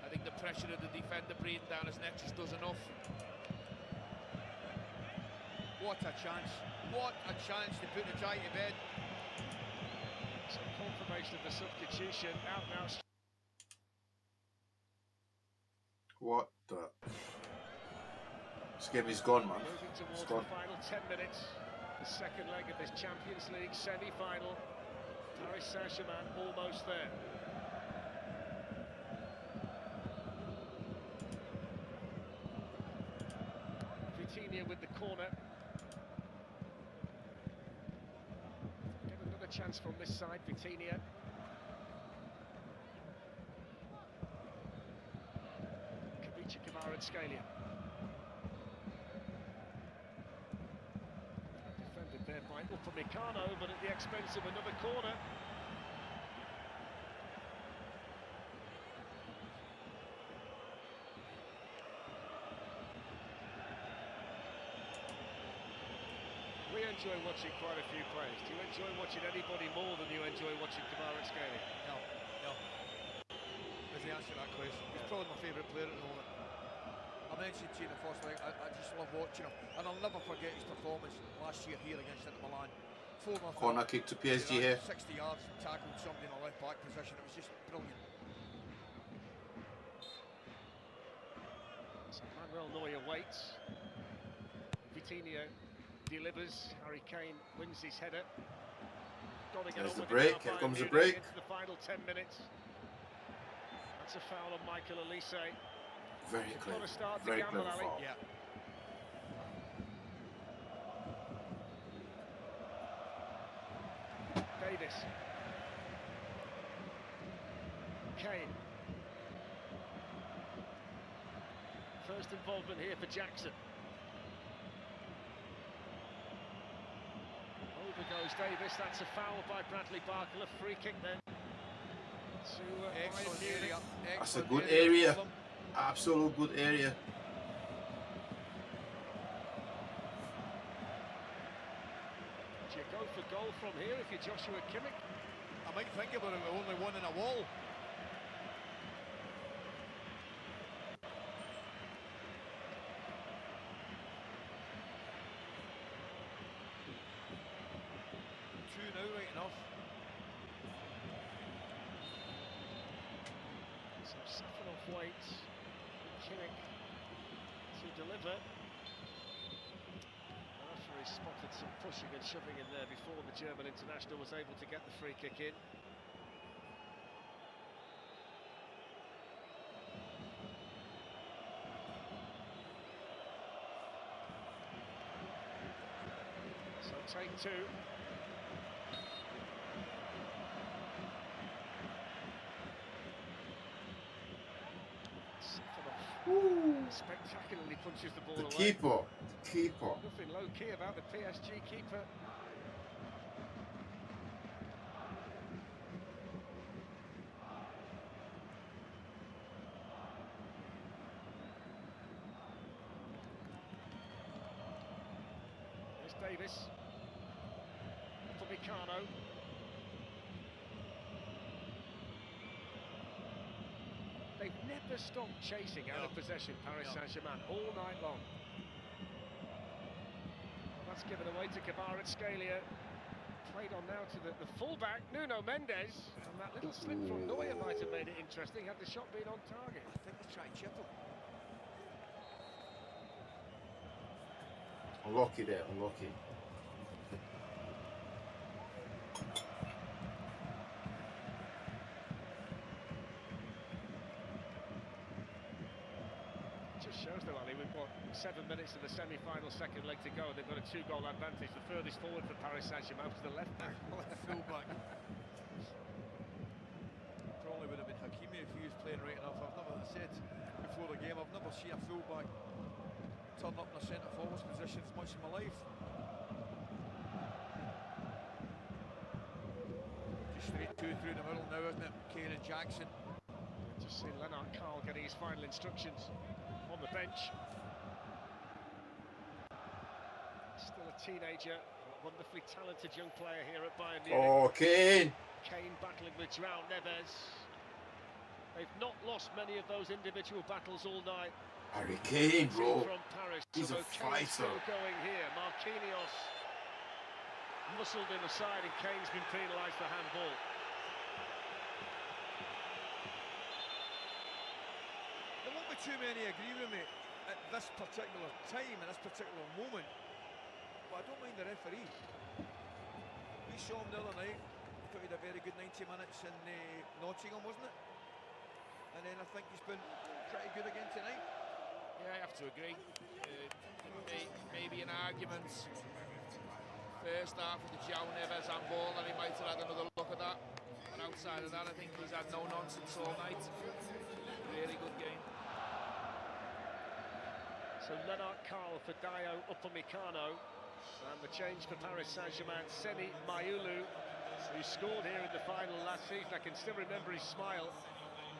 I think the pressure of the defender breathing down his neck just does enough. What a chance. What a chance to put the tie to bed. So confirmation of the substitution out now. What the? This game is gone, man. Moving towards It's gone. the final 10 minutes. The second leg of this Champions League semi-final. Paris Saint-Germain almost there. Vitinha with the corner. Get another chance from this side, Vitinha. Kvaratskhelia. Defended there by Upamecano, but at the expense of another corner. We enjoy watching quite a few players. Do you enjoy watching anybody more than you enjoy watching Kvaratskhelia? No, no. There's a the answer to that question. He's probably my favourite player at the moment. I mentioned to you in the first leg, I just love watching him, and I'll never forget his performance last year here against Inter Milan. Corner kick to PSG here. 60 yards, tackled somebody in a left back position. It was just brilliant. So Manuel Neuer waits. Vitinha delivers. Harry Kane wins his header. There's the break. Here comes the break. Into the final 10 minutes. That's a foul on Michael Olise. Very clever. Very clever foul. Yeah. Davis. Kane. First involvement here for Jackson. Over goes Davis. That's a foul by Bradley Barker. A free kick then. Excellent area. That's a good area. Absolute good area. Do you go for goal from here if you're Joshua Kimmich? I might think about it, we're only one in a wall. Two now, right enough. So Safanov waits. Kimmich to deliver. Spotted some pushing and shoving in there before the German international was able to get the free kick in. So take two. Spectacularly punches the ball away. Keeper. Nothing low-key about the PSG keeper. There's Davis. For Upamecano. They've never stopped chasing out of possession, Paris Saint-Germain, all night long. That's given away to Kvaratskhelia. Played on now to the fullback, Nuno Mendes. And that little slip from Neuer might have made it interesting had the shot been on target. I think they tried chip him. Unlucky there, unlucky. Shows though, Ali, we've got 7 minutes of the semi-final, second leg to go. They've got a 2-goal advantage. The furthest forward for Paris Saint-Germain to the left back. Full-back. Probably would have been Hakimi if he was playing right enough. I've never said before the game, I've never seen a full-back turn up in a centre-forward position as much in my life. Just straight two through the middle now, isn't it? Kane and Jackson. Just seen Lennart Karl getting his final instructions on the bench. Still a teenager, wonderfully talented young player here at Bayern Munich. Oh, Kane! Kane battling with João Neves. They've not lost many of those individual battles all night. Harry Kane, bro. From Paris. He's a fighter. Still going here. Marquinhos muscled him aside, and Kane's been penalised for handball. There won't be too many agree with me at this particular time, at this particular moment, but I don't mind the referee. We saw him the other night. I thought he had a very good 90 minutes in Nottingham, wasn't it? And then I think he's been pretty good again tonight. Yeah, I have to agree. Maybe an argument first half with the João Neves handball, and he might have had another look at that. And outside of that, I think he's had no nonsense all night. Really good game. So Lennart Karl for Dayo Upamecano, and the change for Paris Saint-Germain, Seni Mayulu, who scored here in the final last season. I can still remember his smile.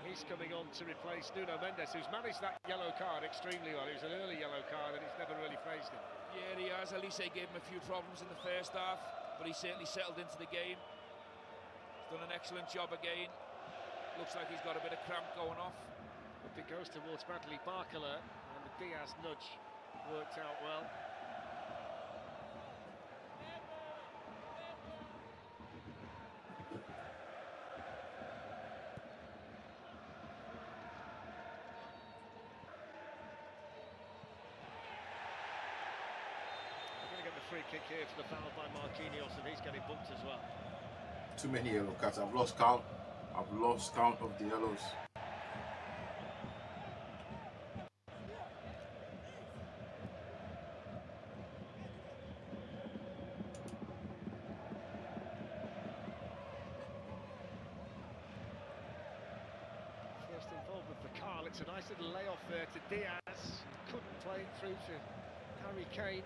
He's coming on to replace Nuno Mendes, who's managed that yellow card extremely well. It was an early yellow card and it's never really faced him. Yeah, he has. Olise gave him a few problems in the first half, but he certainly settled into the game. He's done an excellent job again. Looks like he's got a bit of cramp going off. But it goes towards Bradley Barcola, and the Diaz nudge worked out well. Free kick here for the foul by Marquinhos, and he's getting booked as well. Too many yellow cards. I've lost count. I've lost count of the yellows. First involvement for Carl. It's a nice little layoff there to Diaz. Couldn't play it through to Harry Kane.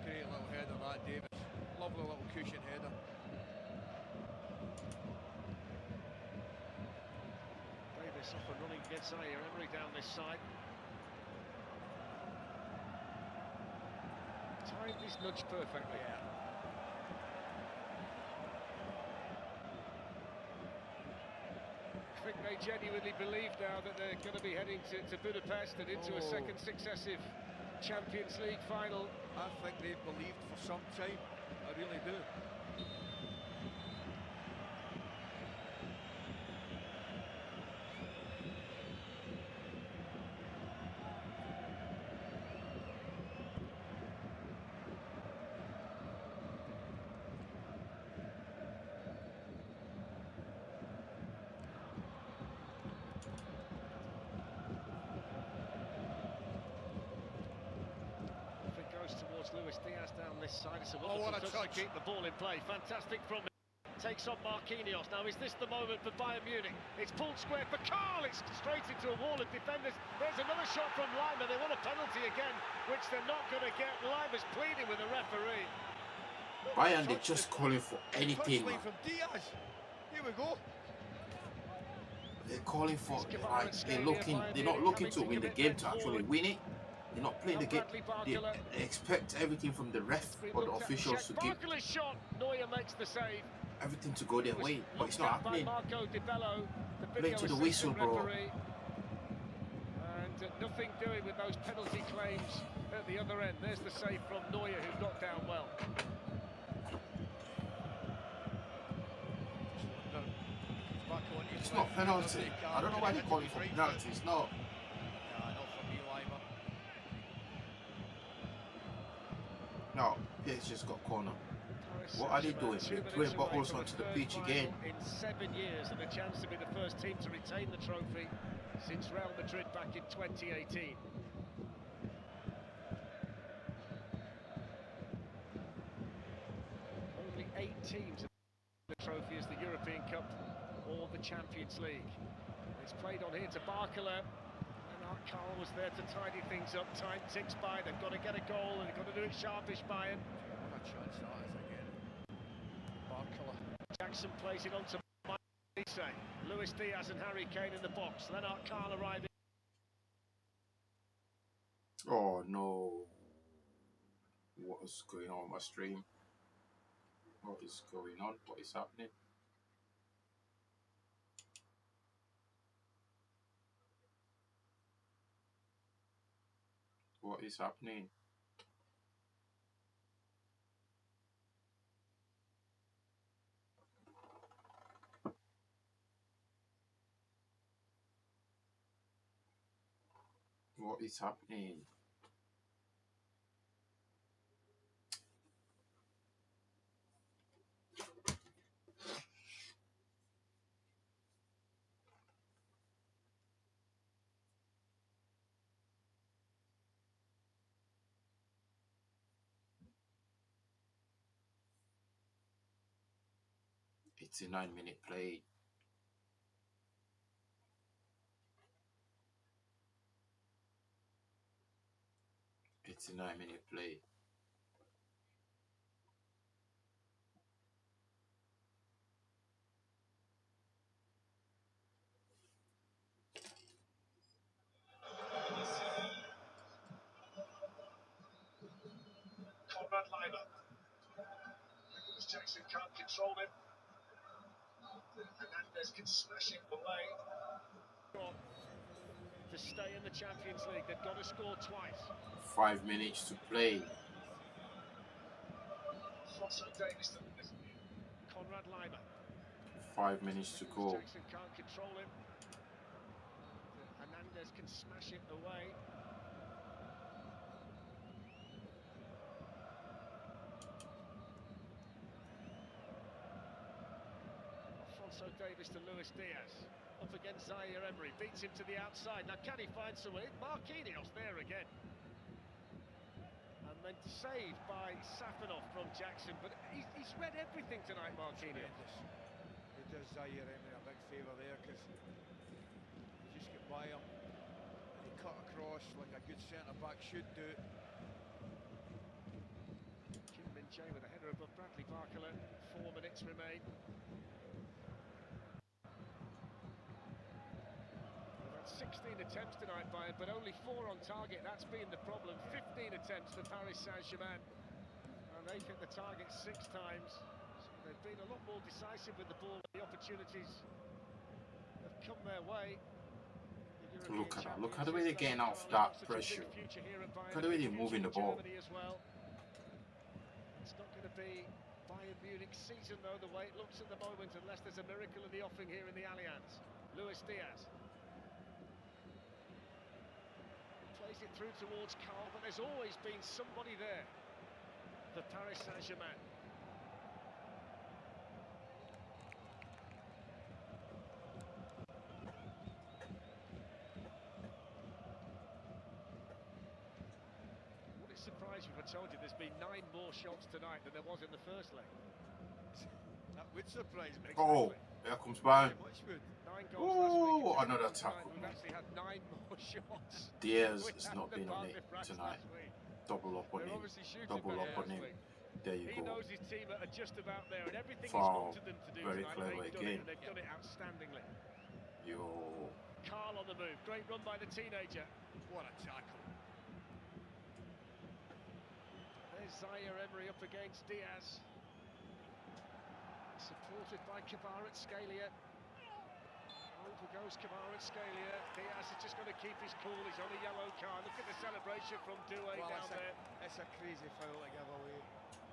Great little header that, Davis. Lovely little cushion header. Davis off and running against Zaire Emery down this side. Timed his nudge perfectly. Yeah. I think they genuinely believe now that they're going to be heading to Budapest and into a second successive Champions League final. I think they've believed for some time. I really do. Towards Luis Diaz down this side. It's a what a wonderful touch to keep the ball in play. Fantastic from him. Takes on Marquinhos. Now, is this the moment for Bayern Munich? It's pulled square for Carl. It's straight into a wall of defenders. There's another shot from Lima. They want a penalty again, which they're not going to get. Lima's pleading with the referee. Bayern, they're just calling for anything, man. From Diaz. Here we go. They're calling for, like, they're not looking to win the game, to actually win it. They're not playing the game. They expect everything from the ref or the officials to give shot. Neuer makes the save. Everything to go their way, but it's not happening. Play to the whistle, bro. And nothing doing with those penalty claims at the other end. There's the save from Neuer, who got down well. It's not penalty. I don't know why they're calling for penalty. It's not. No, PSG just got corner. What are they doing? They're throwing bottles onto the pitch again. In 7 years, and a chance to be the first team to retain the trophy since Real Madrid back in 2018. Only 8 teams have the trophy as the European Cup or the Champions League. It's played on here to Barcola. Carl was there to tidy things up. Time ticks by. They've got to get a goal, and they've got to do it sharpish, Bayern. What a chance that is again. Barcola. Jackson plays it on to Luis Diaz and Harry Kane in the box. Lennart Carl arriving. Oh no! What is going on my stream? What is going on? What is happening? What is happening? What is happening? It's a 9-minute play. It's a 9-minute play. Conrad Lima. Nicholas Jackson can't control him. Hernandez can smash it away. To stay in the Champions League, they've got to score twice. 5 minutes to play. Conrad Leimer. 5 minutes to go. Jackson can't control him. Hernandez can smash it away. Alphonso Davies to Luis Diaz. Up against Zaire Emery, beats him to the outside. Now can he find some way? Marquinhos there again. And then saved by Safanov from Jackson, but he's read everything tonight, Marquinhos. He does Zaire Emery a big favour there, because he just get by him and he cut across like a good centre-back should do. Kim Min-jae with a header above Bradley Barcola. 4 minutes remain. 16 attempts tonight, Bayern, but only 4 on target. That's been the problem. 15 attempts for Paris Saint-Germain, and they've hit the target 6 times. So they've been a lot more decisive with the ball. The opportunities have come their way. Look at that. Look at the way they're getting off that pressure. Look at the way they're moving the ball. It's not going to be Bayern Munich season, though, the way it looks at the moment, unless there's a miracle in the offing here in the Allianz. Luis Diaz. Plays it through towards Carl, but there's always been somebody there for Paris Saint-Germain. Would it surprise you if I told you there's been 9 more shots tonight than there was in the first leg? That would surprise me. Oh, here comes Bayern. 9 goals last week. Oh, another tackle. We've actually had 9 more shots. Diaz has not been on it tonight. Double up on him. Double up on him. There you He go. knows his team are just about there, and everything Foul. he's wanted them to do Very tonight, clever they've done again. it, and they've done it outstandingly. Yo. Carl on the move. Great run by the teenager. What a tackle. There's Zaire Emery up against Diaz. Supported by Kvaratskhelia. Over goes Kvaratskhelia. Diaz is just going to keep his cool. He's on a yellow card. Look at the celebration from Doué down there. It's a crazy foul to give away,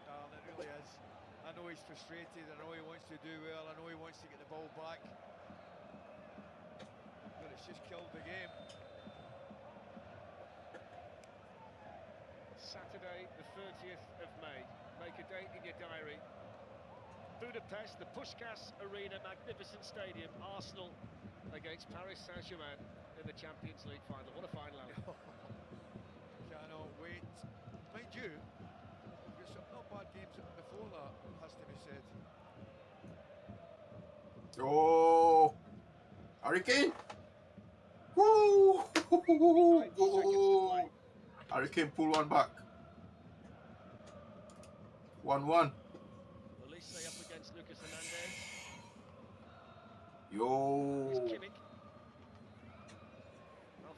darling, it really is. I know he's frustrated, I know he wants to do well, I know he wants to get the ball back, but it's just killed the game. Saturday, the 30th of May. Make a date in your diary. Budapest, the Puskás Arena, magnificent stadium. Arsenal against Paris Saint-Germain in the Champions League final. What a final, Alan. Cannot wait. Mind you, there's some not bad games before that, has to be said. Oh, Hurricane! Woo! Oh. Hurricane pull one back. 1-1. Elise up against Lucas Hernandez. Yo.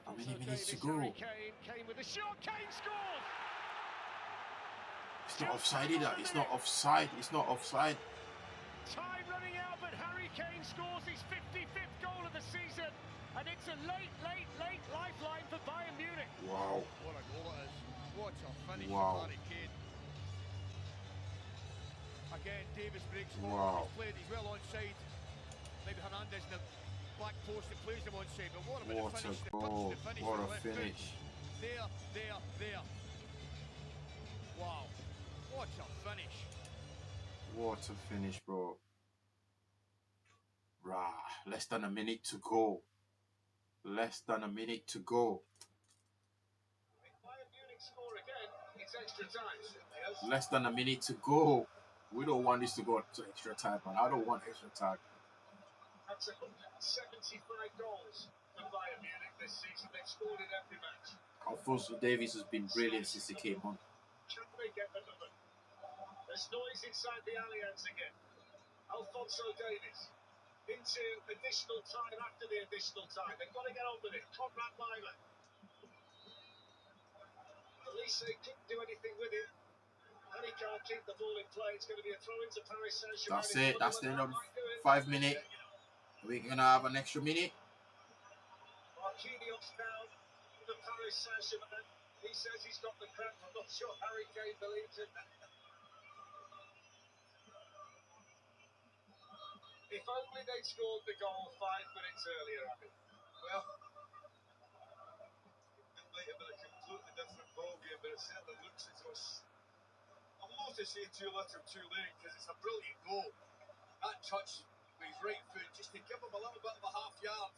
How many minutes to go? Kane with a shot. Kane scores! It's not offside either. It's not offside. It's not offside. Time running out, but Harry Kane scores his 55th goal of the season, and it's a late lifeline for Bayern Munich. Wow. What a goal it is. What a finish Wow. from Harry Kane. Again, Davis breaks Wow. forward. He's played, he's well onside. Maybe Hernandez in the back post that plays him onside, but what about What the finish? a goal. The finish What with a the left foot. finish. There. Wow. What a finish. What a finish, bro. Rah. Less than a minute to go. Less than a minute to go. Bayern Munich score again. It's extra time. Less than a minute to go. We don't want this to go to extra time, man. I don't want extra time. That's 175 goals for Bayern Munich this season. They've scored in every match. Alphonso Davies has been brilliant since he came on. Can they get another? There's noise inside the Allianz again. Alphonso Davies into additional time after the additional time. They've got to get on with it. Conrad Leimer. Elise couldn't do anything with it. And he can't keep the ball in play. It's going to be a throw into Paris Saint-Germain. That's it. That's the end of 5 minute. We're going to have an extra minute. Marquinhos now, the Paris Saint-Germain. He says he's got the cramp. I'm not sure Harry Kane believes it. If only they'd scored the goal 5 minutes earlier, Abby. Well, it might have been a completely different ball game, but it certainly looks as though I want to say too little too late, because it's a brilliant goal. That touch with his right foot, just to give him a little bit of a half yard,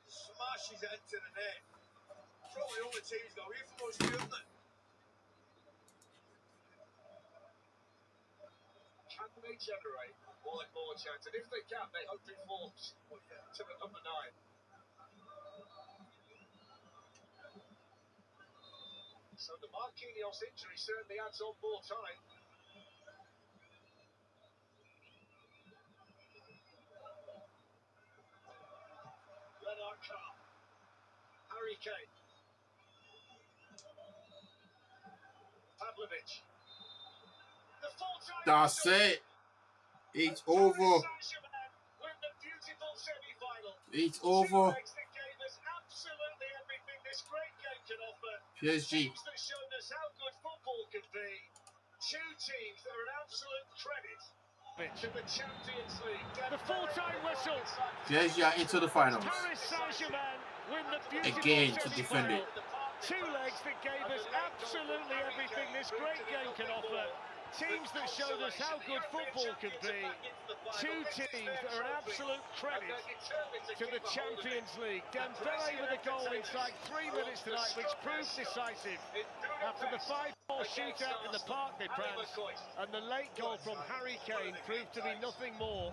smashes it into the net. Probably the only time he's got away from those two, isn't it? Can they generate more and more chance? And if they can, they hope it falls to the number 9. So the Marquinhos injury certainly adds on more time. Lennart Carr. Harry Kane. Pavlovic. The full-time. That's it. It's over. With the beautiful semi-final. It's over. That gave us absolutely everything this great game can offer. PSG. Teams that showed us how good football could be. 2 teams that are an absolute credit to the Champions League. The full-time whistle. PSG are into the finals. Paris Saint-Germain win the beautiful Again to defend it. 2 legs that gave us absolutely everything this great game can offer. Teams that showed us how good football could be. 2 teams that are an absolute credit to the Champions League. Dembele with a goal inside 3 minutes tonight, which proved decisive. After the 5-4 shootout in the Parc des Princes, and the late goal from Harry Kane proved to be nothing more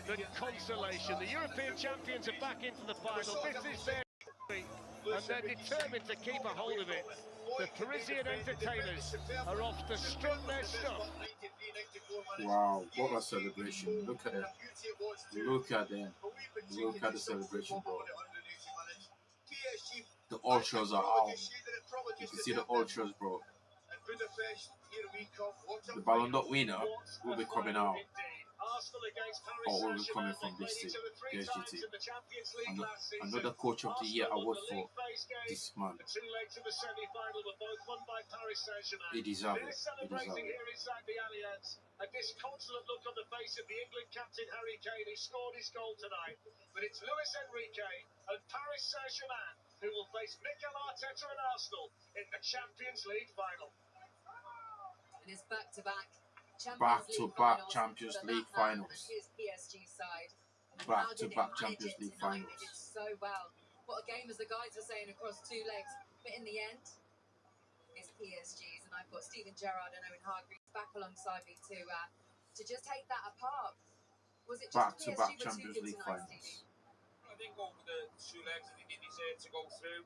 than consolation. The European champions are back into the final. This is their victory, and they're determined to keep a hold of it. The Parisian entertainers are off to strut their stuff. Wow, what a celebration. Look at it. Look at them. Look at the celebration, bro. The ultras are out. You can see the ultras, bro. The Ballon d'Or winner will be coming out. Or will be coming from this team, PSG team. And another coach of the year award for this man. He deserves it. He deserves it. Here inside the Allianz, a disconsolate look on the face of the England captain Harry Kane, who scored his goal tonight. But it's Luis Enrique and Paris Saint-Germain who will face Mikel Arteta and Arsenal in the Champions League final. And it's back-to-back Champions League finals. His PSG side. Back-to-back Champions League finals. They did so well. What a game, as the guys are saying, across 2 legs. But in the end, it's PSG's, and I've got Steven Gerrard and Owen Hargreaves back alongside me to just take that apart. Was it just Back-to-back PSG Champions League finals. I think over the 2 legs, I think he deserved to go through.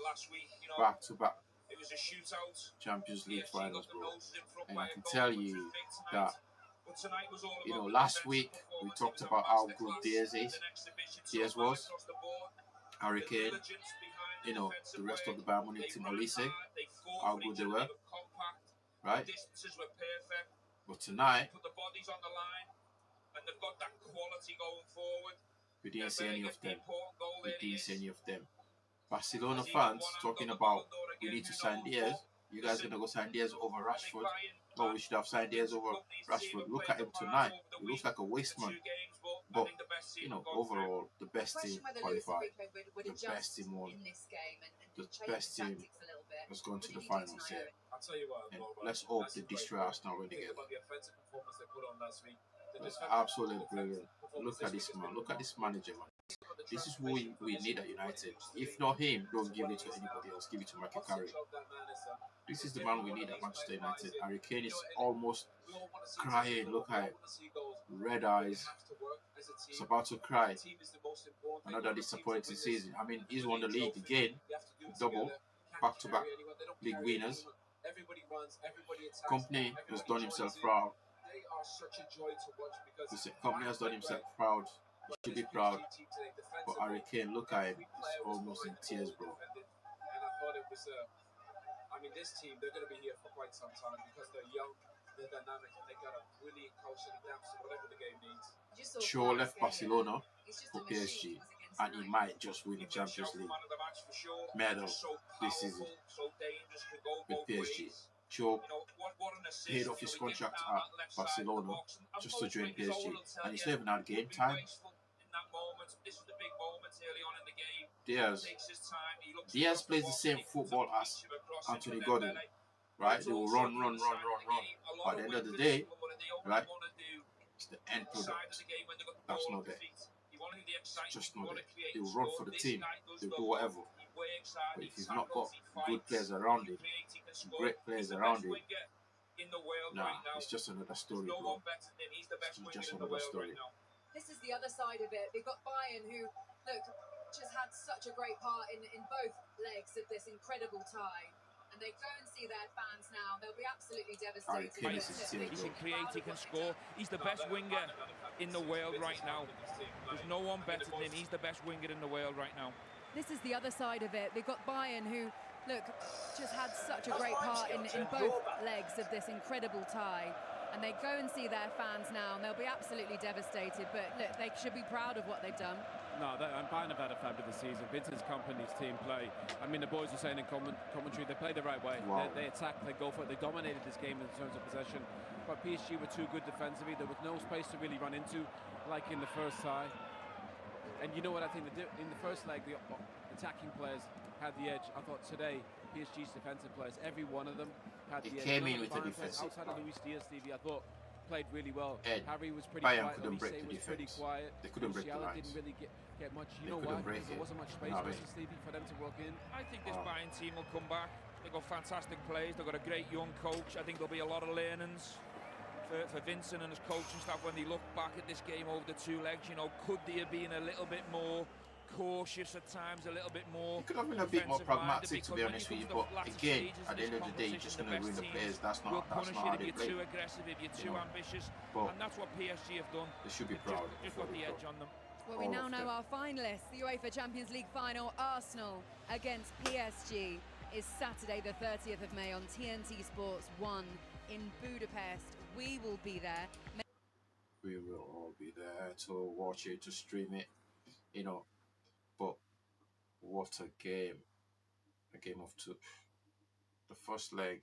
Last week, you know, Back-to-back it was a shootout. Champions League PSG finals, got the bro. noses in front And by I a can goal, tell which you was big tonight. that, But tonight was all you know, about last the week defensive we performance. talked It was a about how good masterclass Diaz in is. an exhibition so Diaz far was. across the board. Harry The Kane, diligence behind you know, defensive the rest play. of the Bayern Munich They team, ran Elise, hard, they fought how for good each they other, were, they were compact, right? the distances were perfect, But tonight, put the bodies on the line, and they've got that quality going forward. we didn't see any of Dembele gets the them. important goal, We there he didn't see is. any of them. Barcelona Has he got fans one hand talking on the about Ballon d'Or we again? need to Who sign knows? Diaz. You guys Listen, gonna go sign Diaz over I think Rashford? Bayern No, we should have signed Diaz over Rashford. Look at him tonight. He looks like a waste man. But, you know, overall, the best team qualified. The best team won. in this game and The just change best the team tactics a little bit. has gone to What the did you do finals tonight, here. Owen? I'll tell you what, And Laura, let's hope that's they a great destroy goal. Arsenal when they Think get about there. the offensive performance they put on last week. The That's defensive absolutely brilliant. performance Look at this week has man. been Look at this manager, man. remarkable. The This is who we need at United. If not him, don't give it to anybody else. Give it to Michael Carrick. This is the man we need at Manchester United. Harry Kane is almost crying. Look at it. Red eyes. He's about to cry. Another disappointing season. I mean, he's won the league again. Double. Back-to-back league winners. Company has done himself proud. They are such a joy to watch because The company has done himself proud. He should be proud. But Harry Kane, look at him. He's almost in tears, bro. And I thought it was I mean, this team, they're going to be here for quite some time because they're young, they're dynamic, and they got a brilliant coach that adapts to whatever the game needs. Just saw Shaw Clark's left game. Barcelona for PSG, and he might just win the Champions League medal this season with PSG. Joe paid off his contract at Barcelona just to join PSG, and he's not even had game time. Diaz plays the same football as Anthony Gordon, right? They will run. But at the end of the day, right, it's the end product that's not there. It's just not there. They will run for the team. They'll do whatever. But if you've not got good players around him, great players around him, nah, it's just another story, bro. It's just another story. This is the other side of it. We've got Bayern who, look, just had such a great part in both legs of this incredible tie. And they go and see their fans now. They'll be absolutely devastated. He can create, he can score. He's the best winger in the world right now. There's no one better than him. He's the best winger in the world right now. This is the other side of it. We've got Bayern who, look, just had such a great part in both legs of this incredible tie. And they go and see their fans now, and they'll be absolutely devastated. But look, they should be proud of what they've done. No, Bayern have had a fabulous season. Vincent's company's team play. I mean, the boys were saying in commentary, they play the right way. Wow. They attack, they go for it. They dominated this game in terms of possession. But PSG were too good defensively. There was no space to really run into, like in the first tie. And you know what I think? In the first leg, the attacking players had the edge. I thought today, PSG's defensive players, every one of them had the edge. Came in with the defensive. Outside of Luis Diaz, Stevie, I thought played really well. Harry was pretty Bayern quiet. couldn't break the was pretty defense. quiet. They couldn't break the lines. Didn't really get much. You know couldn't why? break Because there it. wasn't much space, No, Stevie, for them to work in. I think this Bayern team will come back. They've got fantastic players. They've got a great young coach. I think there'll be a lot of learnings for Vincent and his coaching staff when they look back at this game over the two legs. You know, could they have been a little bit more cautious at times, a little bit more? You could have been a bit more pragmatic, to be honest with you. But again, at the end of the day, you're just going to win the players. That's not how they play. If you're too aggressive, if you're too ambitious, and that's what PSG have done. They should be proud. Just got the edge on them. Well, we now know our finalists. The UEFA Champions League final, Arsenal against PSG, is Saturday the 30th of May on TNT Sports 1 in Budapest. We will be there. We will all be there to watch it, to stream it, you know. But what a game. A game of two. The first leg,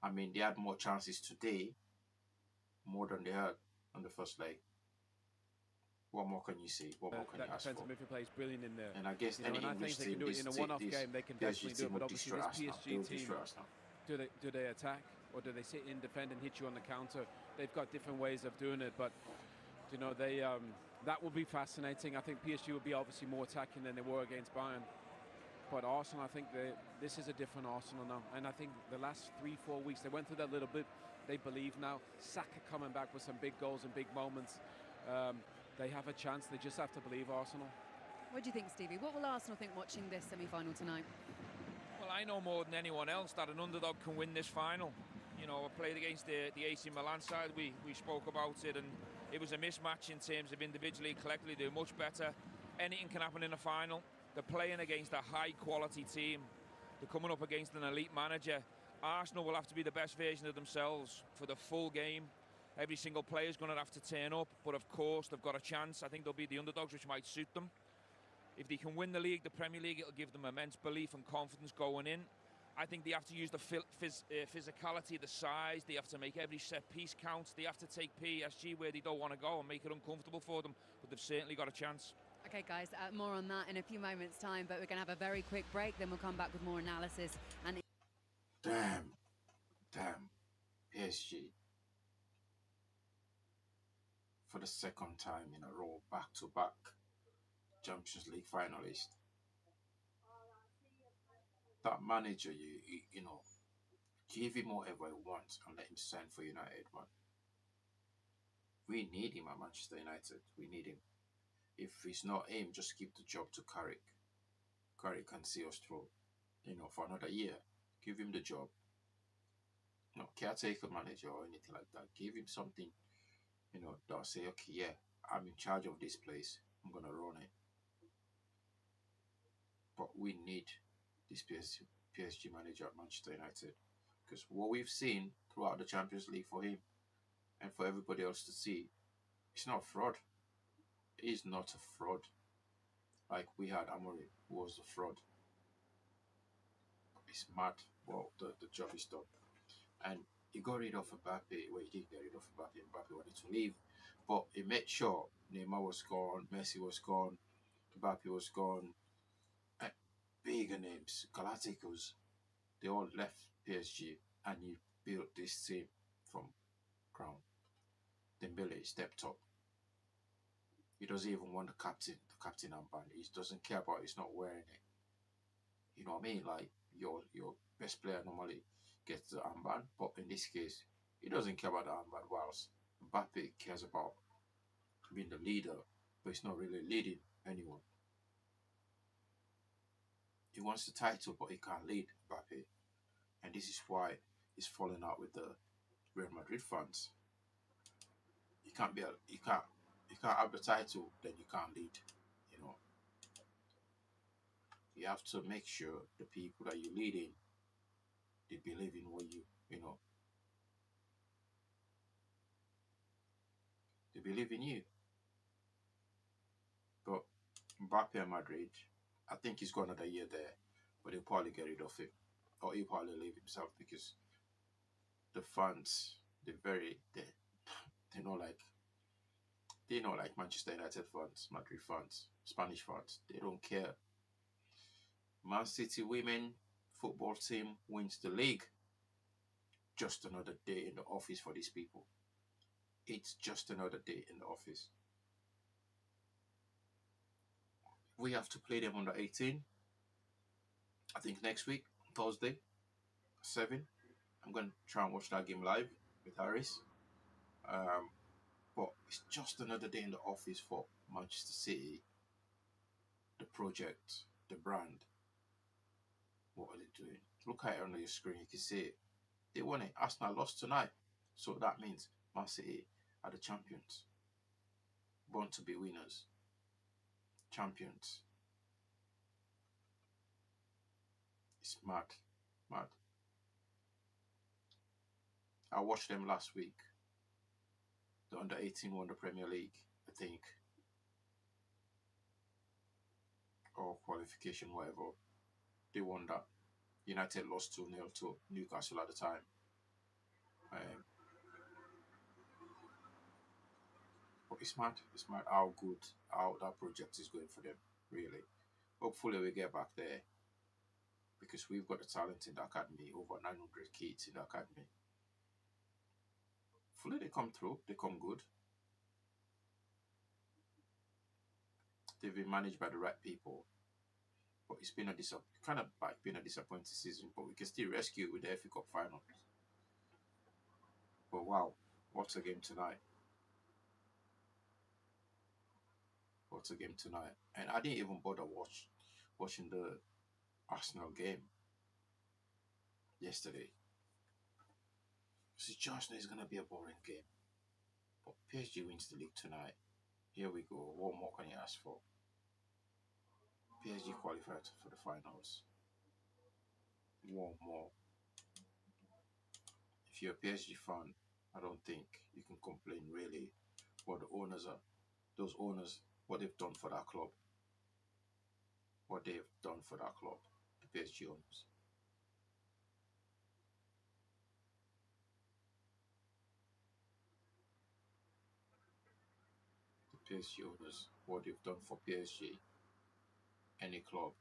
I mean, they had more chances today, more than they had on the first leg. What more can you say? What more can you ask for? That defensive midfield play is brilliant in there. And I guess any English team, in a one-off game, they can definitely do it. But obviously, this PSG team, do they attack or do they sit in, defend, and hit you on the counter? They've got different ways of doing it, but you know they that will be fascinating. I think PSG will be obviously more attacking than they were against Bayern. But Arsenal, I think this is a different Arsenal now. And I think the last 3-4 weeks, they went through that little bit. They believe now. Saka coming back with some big goals and big moments. They have a chance. They just have to believe, Arsenal. What do you think, Stevie? What will Arsenal think watching this semi-final tonight? Well, I know more than anyone else that an underdog can win this final. You know, I played against the AC Milan side. We spoke about it, and it was a mismatch in terms of individually and collectively. They're much better. Anything can happen in a final. They're playing against a high-quality team. They're coming up against an elite manager. Arsenal will have to be the best version of themselves for the full game. Every single player is going to have to turn up, but of course they've got a chance. I think they'll be the underdogs, which might suit them. If they can win the league, the Premier League, it'll give them immense belief and confidence going in. I think they have to use the physicality, the size. They have to make every set piece count. They have to take PSG where they don't want to go and make it uncomfortable for them, but they've certainly got a chance. Okay, guys, more on that in a few moments' time, but we're going to have a very quick break, then we'll come back with more analysis. And Damn, PSG. For the second time in a row, back-to-back Champions League finalist. That manager, you know, give him whatever he wants and let him sign for United, man. We need him at Manchester United. We need him. If it's not him, just give the job to Carrick. Carrick can see us through, you know, for another year. Give him the job. No caretaker manager or anything like that. Give him something, you know, that'll say, okay, yeah, I'm in charge of this place. I'm going to run it. But we need this PSG manager at Manchester United. Because what we've seen throughout the Champions League for him and for everybody else to see, it's not fraud. He's not a fraud. Like we had Amorim, who was a fraud. It's mad. Well, the job is done. And he got rid of Mbappe. Well, he did get rid of Mbappe. Mbappe wanted to leave. But he made sure Neymar was gone, Messi was gone, Mbappe was gone. And bigger names, Galacticos, they all left PSG, and he built this team from ground. Dembele stepped up. He doesn't even want the captain armband. He doesn't care about it. He's not wearing it. You know what I mean? Like your best player normally gets the armband, but in this case, he doesn't care about the armband. Whilst Mbappe cares about being the leader, but he's not really leading anyone. He wants the title, but he can't lead Mbappe, and this is why he's falling out with the Real Madrid fans. You can't have the title, then you can't lead. You know, you have to make sure the people that you're leading, they believe in what you know, they believe in you. But Mbappe and Madrid, I think he's got another year there, but he'll probably get rid of him, or he'll probably leave himself, because the fans, they're not like Manchester United fans, Madrid fans, Spanish fans. They don't care. Man City women football team wins the league. Just another day in the office for these people. It's just another day in the office. We have to play them under 18. I think next week, Thursday, 7. I'm going to try and watch that game live with Harris. But it's just another day in the office for Manchester City. The project, the brand. What are they doing? Look at it on your screen. You can see it. They won it. Arsenal lost tonight. So that means Man City are the champions. Born to be winners. Champions. It's mad. Mad. I watched them last week. The under 18 won the Premier League, I think. Or qualification, whatever. They won that. United lost 2-0 to Newcastle at the time. But it's mad how that project is going for them, really. Hopefully we get back there, because we've got the talent in the academy, over 900 kids in the academy. Hopefully they come through, they come good. They've been managed by the right people. But it's been a disappointing season, but we can still rescue it with the FA Cup final. But wow, what a game tonight. What a game tonight. And I didn't even bother watching the Arsenal game yesterday. So just know it's going to be a boring game. But PSG wins the league tonight. Here we go. What more can you ask for? PSG qualified for the finals. One more. If you're a PSG fan, I don't think you can complain really what the owners are. Those owners, what they've done for that club. What they've done for that club. The PSG owners. The PSG owners, what they've done for PSG. Any club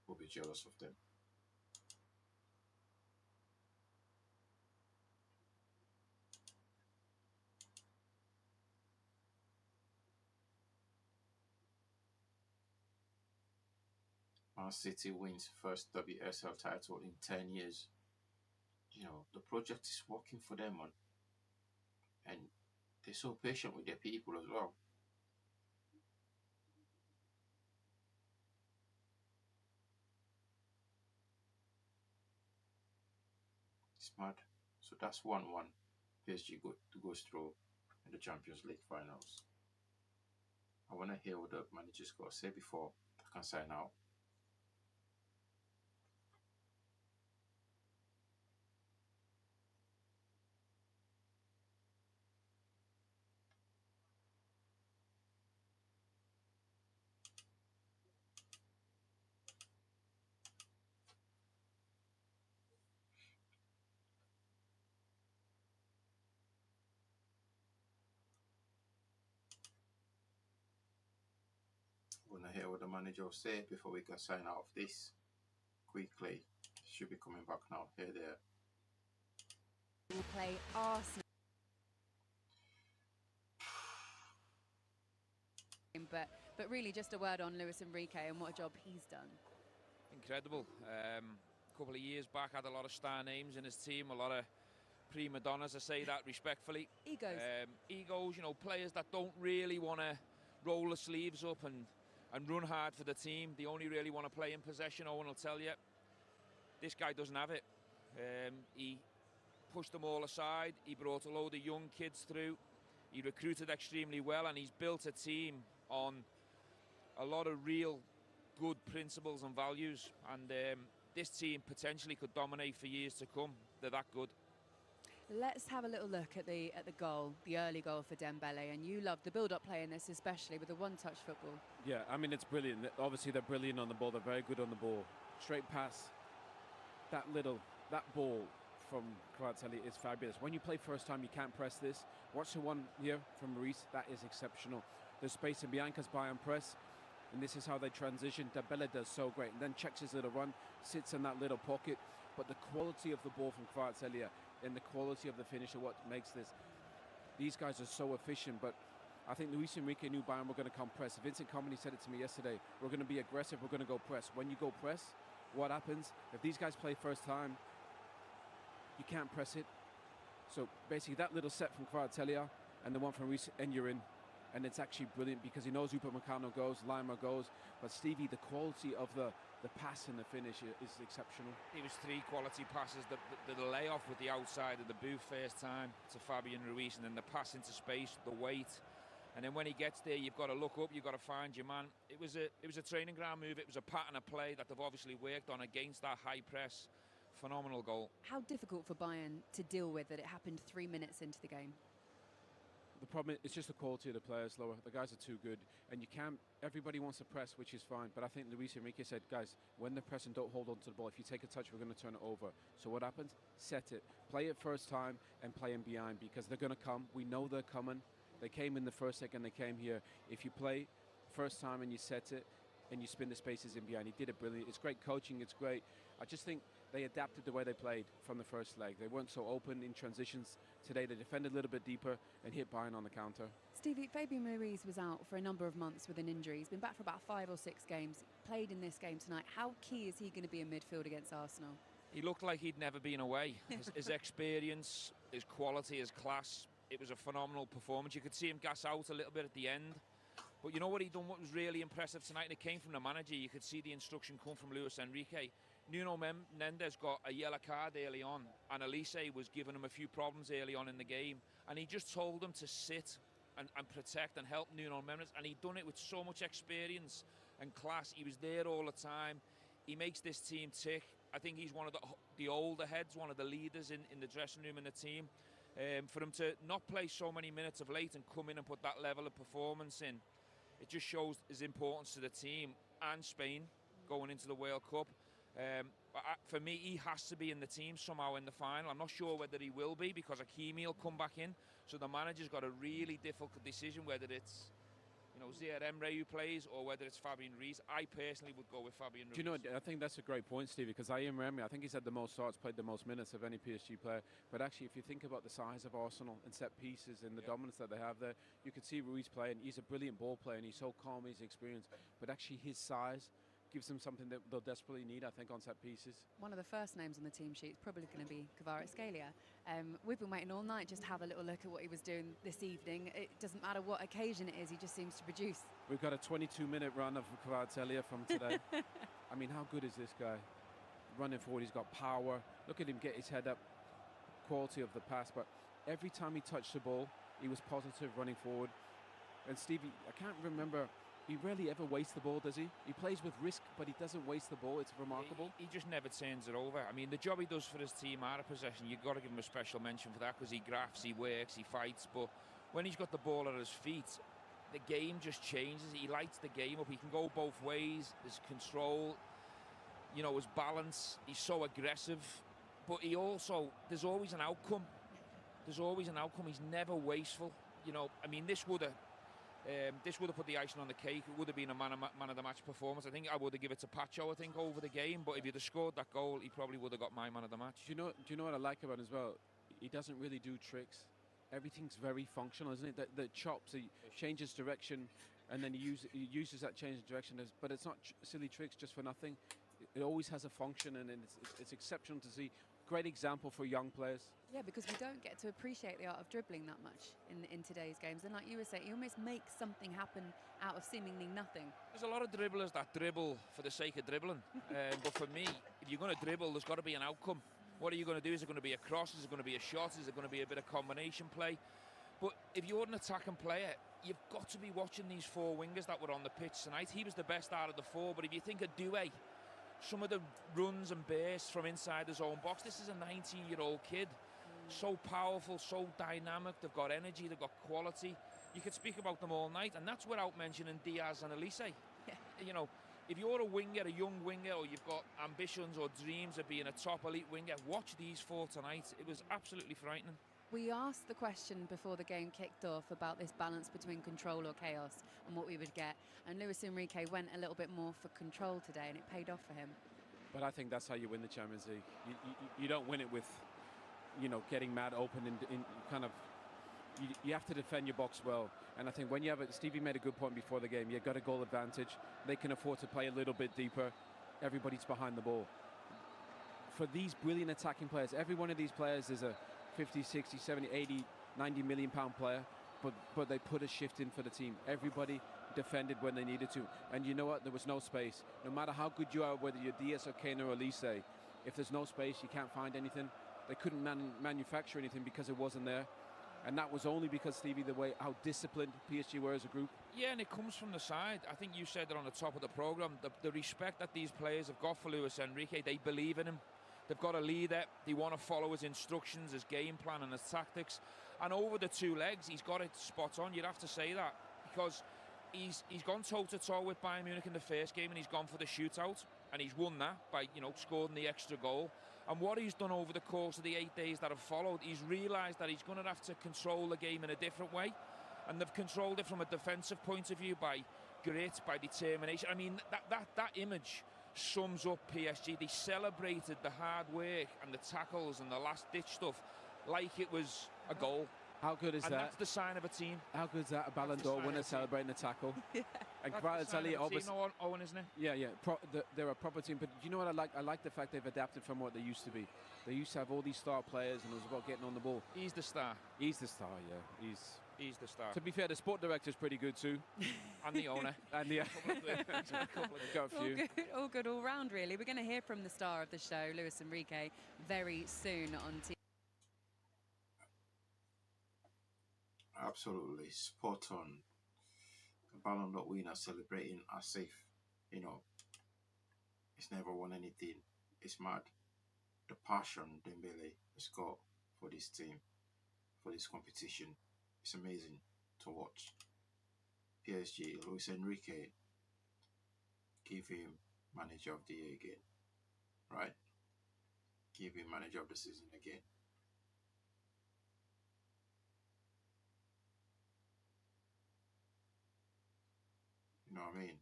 will be jealous of them. Man City wins first WSL title in 10 years. You know, the project is working for them, man. And they're so patient with their people as well. It's mad. So that's 1-1. PSG goes through in the Champions League finals. I want to hear what the managers got to say before I can sign out. hear what the manager will say before we can sign out of this quickly. Should be coming back now. Here they are. Will play Arsenal. But really just a word on Luis Enrique and what a job he's done. Incredible. A couple of years back, had a lot of star names in his team, a lot of prima donnas, I say that respectfully. Egos. Egos, you know, players that don't really want to roll the sleeves up and run hard for the team. They only really want to play in possession. Owen will tell you, this guy doesn't have it. He pushed them all aside. He brought a load of young kids through. He recruited extremely well, and he's built a team on a lot of real good principles and values. And this team potentially could dominate for years to come. They're that good. Let's have a little look at the goal, the early goal for Dembele, and you love the build-up play in this, especially with the one-touch football. Yeah, I mean, it's brilliant. Obviously, they're brilliant on the ball. They're very good on the ball. Straight pass. That ball from Kvaratskhelia is fabulous. When you play first time, you can't press this. Watch the one here from Maurice. That is exceptional. There's space in Bianca's Bayern press, and this is how they transition. Dembele does so great, and then checks his little run, sits in that little pocket. But the quality of the ball from Kvaratskhelia and the quality of the finish are what makes this. These guys are so efficient, but I think Luis Enrique knew Bayern were going to come press. Vincent Kompany said it to me yesterday. We're going to be aggressive. We're going to go press. When you go press, what happens? If these guys play first time, you can't press it. So basically that little set from Kvaratskhelia and the one from Reece, and you're in. And it's actually brilliant because he knows Upamecano goes, Lima goes. But Stevie, the quality of the pass and the finish is exceptional. It was 3 quality passes. The layoff with the outside of the boot first time to Fabian Ruiz, and then the pass into space, the weight. And then when he gets there, you've got to look up, you've got to find your man. It was a training ground move. It was a pattern of play that they've obviously worked on against that high press. Phenomenal goal. How difficult for Bayern to deal with that it happened 3 minutes into the game? The problem is just the quality of the players lower. The guys are too good, and you can't. Everybody wants to press, which is fine. But I think Luis Enrique said, guys, when they're pressing, don't hold on to the ball. If you take a touch, we're going to turn it over. So what happens? Set it, play it first time, and play them behind because they're going to come. We know they're coming. They came in the first second. They came here. If you play first time and you set it, and you spin the spaces in behind, he did it brilliant. It's great coaching. It's great. I just think they adapted the way they played from the first leg. They weren't so open in transitions today. They defended a little bit deeper and hit Bayern on the counter. Stevie, Fabian Ruiz was out for a number of months with an injury. He's been back for about 5 or 6 games. Played in this game tonight. How key is he going to be in midfield against Arsenal? He looked like he'd never been away. His experience, his quality, his class. It was a phenomenal performance. You could see him gas out a little bit at the end. But you know what he done? What was really impressive tonight, and it came from the manager. You could see the instruction come from Luis Enrique. Nuno Mendes got a yellow card early on, and Elise was giving him a few problems early on in the game, and he just told him to sit and protect and help Nuno Mendes, and he'd done it with so much experience and class. He was there all the time. He makes this team tick. I think he's one of the older heads, one of the leaders in the dressing room and the team. For him to not play so many minutes of late and come in and put that level of performance in, it just shows his importance to the team and Spain going into the World Cup. For me, he has to be in the team somehow in the final. I'm not sure whether he will be because Hakimi will come back in. So the manager's got a really difficult decision whether it's, you know, Zaire Emre who plays or whether it's Fabian Ruiz. I personally would go with Fabian Ruiz. Do you know, I think that's a great point, Stevie, because Zaire Emre, I think he's had the most starts, played the most minutes of any PSG player. But actually, if you think about the size of Arsenal and set pieces and the dominance that they have there, you could see Ruiz playing. He's a brilliant ball player and he's so calm, he's experienced. But actually, his size gives them something that they'll desperately need, I think, on set pieces. One of the first names on the team sheet is probably going to be Kvaratskhelia. We've been waiting all night just to have a little look at what he was doing this evening. It doesn't matter what occasion it is, he just seems to produce. We've got a 22-minute run of Kvaratskhelia from today. I mean, how good is this guy? Running forward, he's got power. Look at him get his head up. Quality of the pass, but every time he touched the ball, he was positive running forward. And Stevie, I can't remember, he rarely ever wastes the ball, does he? He plays with risk, but he doesn't waste the ball. It's remarkable. He just never turns it over. I mean, the job he does for his team out of possession, you've got to give him a special mention for that because he grafts, he works, he fights. But when he's got the ball at his feet, the game just changes. He lights the game up. He can go both ways. His control, you know, his balance. He's so aggressive. But he also, there's always an outcome. There's always an outcome. He's never wasteful. You know, I mean, this would have This would have put the icing on the cake. It would have been a man of the match performance. I think I would have given it to Pacho, I think, over the game. But if he'd have scored that goal, he probably would have got my man of the match. Do you know what I like about him as well? He doesn't really do tricks. Everything's very functional, isn't it? The chops, he changes direction, and then he uses that change of direction. But it's not silly tricks just for nothing. It always has a function, and it's exceptional to see. Great example for young players. Yeah, because we don't get to appreciate the art of dribbling that much in today's games. And like you were saying, you almost make something happen out of seemingly nothing. There's a lot of dribblers that dribble for the sake of dribbling. But for me, if you're going to dribble, there's got to be an outcome. What are you going to do? Is it going to be a cross? Is it going to be a shot? Is it going to be a bit of combination play? But if you're an attacking player, you've got to be watching these four wingers that were on the pitch tonight. He was the best out of the four. But if you think of Doué, some of the runs and bursts from inside his own box, this is a 19-year-old kid. So powerful, so dynamic. They've got energy, they've got quality. You could speak about them all night, and that's without mentioning Diaz and Elise. Yeah. You know, if you're a winger, a young winger, or you've got ambitions or dreams of being a top elite winger, watch these four tonight. It was absolutely frightening. We asked the question before the game kicked off about this balance between control or chaos and what we would get. And Luis Enrique went a little bit more for control today, and it paid off for him. But I think that's how you win the Champions League. You don't win it with, you know, getting mad open in kind of. You have to defend your box well. And I think when you have it, Stevie made a good point before the game. You've got a goal advantage. They can afford to play a little bit deeper. Everybody's behind the ball. For these brilliant attacking players, every one of these players is a 50, 60, 70, 80, 90 million pound player, but they put a shift in for the team. Everybody defended when they needed to. And you know what? There was no space. No matter how good you are, whether you're Diaz or Kane or Elise, if there's no space, you can't find anything. They couldn't manufacture anything because it wasn't there. And that was only because, Stevie, how disciplined PSG were as a group. Yeah, and it comes from the side. I think you said it on the top of the programme. The respect that these players have got for Luis Enrique, they believe in him. They've got a leader. They want to follow his instructions, his game plan and his tactics. And over the two legs, he's got it spot on. You'd have to say that. Because he's gone toe-to-toe with Bayern Munich in the first game, and he's gone for the shootout. And he's won that by, scoring the extra goal. And what he's done over the course of the 8 days that have followed, he's realised that he's going to have to control the game in a different way. And they've controlled it from a defensive point of view by grit, by determination. I mean, that image sums up PSG. They celebrated the hard work and the tackles and the last-ditch stuff like it was a goal. How good is that? And that's the sign of a team. How good is that? A Ballon d'Or winner celebrating a tackle. Yeah. And that's the sign of a team, Owen, isn't it? Yeah. They're a proper team. But you know what I like? I like the fact they've adapted from what they used to be. They used to have all these star players, and it was about getting on the ball. He's the star. He's the star, yeah. He's the star. To be fair, the sport director's pretty good too. And the owner. And the got a few. All good all round, really. We're going to hear from the star of the show, Luis Enrique, very soon on TV. Absolutely spot on. The Ballon d'Or winner celebrating as if, it's never won anything. It's mad. The passion Dembele has got for this team, for this competition, it's amazing to watch. PSG, Luis Enrique, give him manager of the year again, right? Give him manager of the season again. You know what I mean?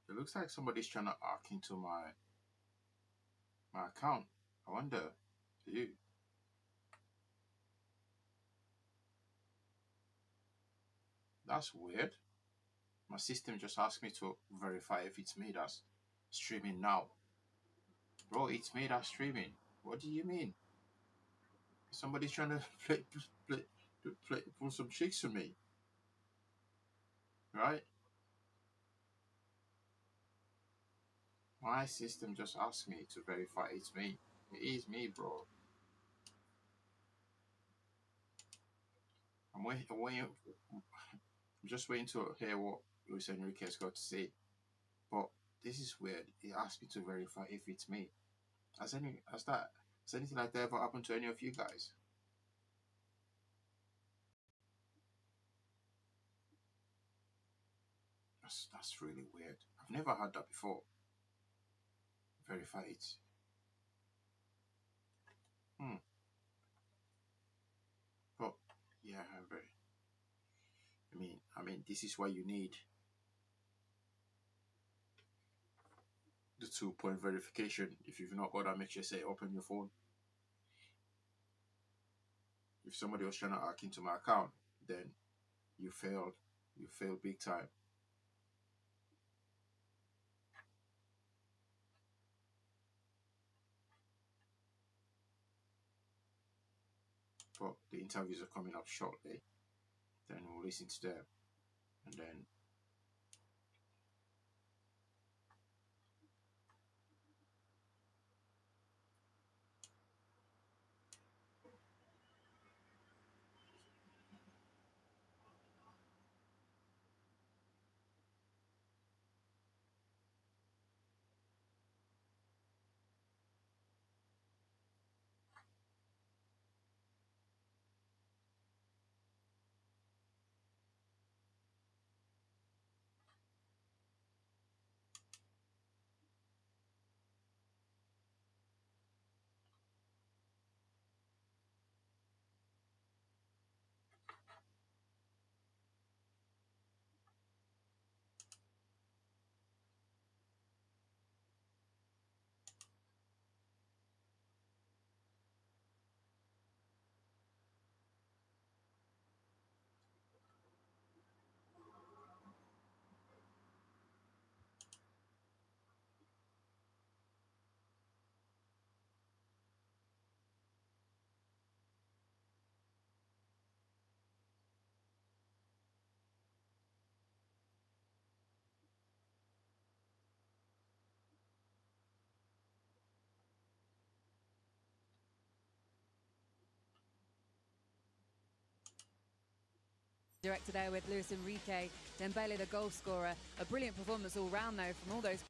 It looks like somebody's trying to hack into my account. I wonder, who? That's weird. My system just asked me to verify if it's me that's streaming now. Bro, it's me that's streaming. What do you mean? Somebody's trying to pull some tricks on me. Right? My system just asked me to verify it's me. It is me, bro. I'm just waiting to hear what Luis Enrique's got to say. But this is weird. He asked me to verify if it's me. Has anything like that ever happened to any of you guys? That's really weird. I've never had that before. Verify it. But yeah, I mean, this is why you need the 2-point verification. If you've not got that, make sure you say open your phone. If somebody was trying to hack into my account, then you failed. You failed big time. But the interviews are coming up shortly. Then we'll listen to them. And then Director there with Luis Enrique, Dembele the goal scorer. A brilliant performance all round though from all those.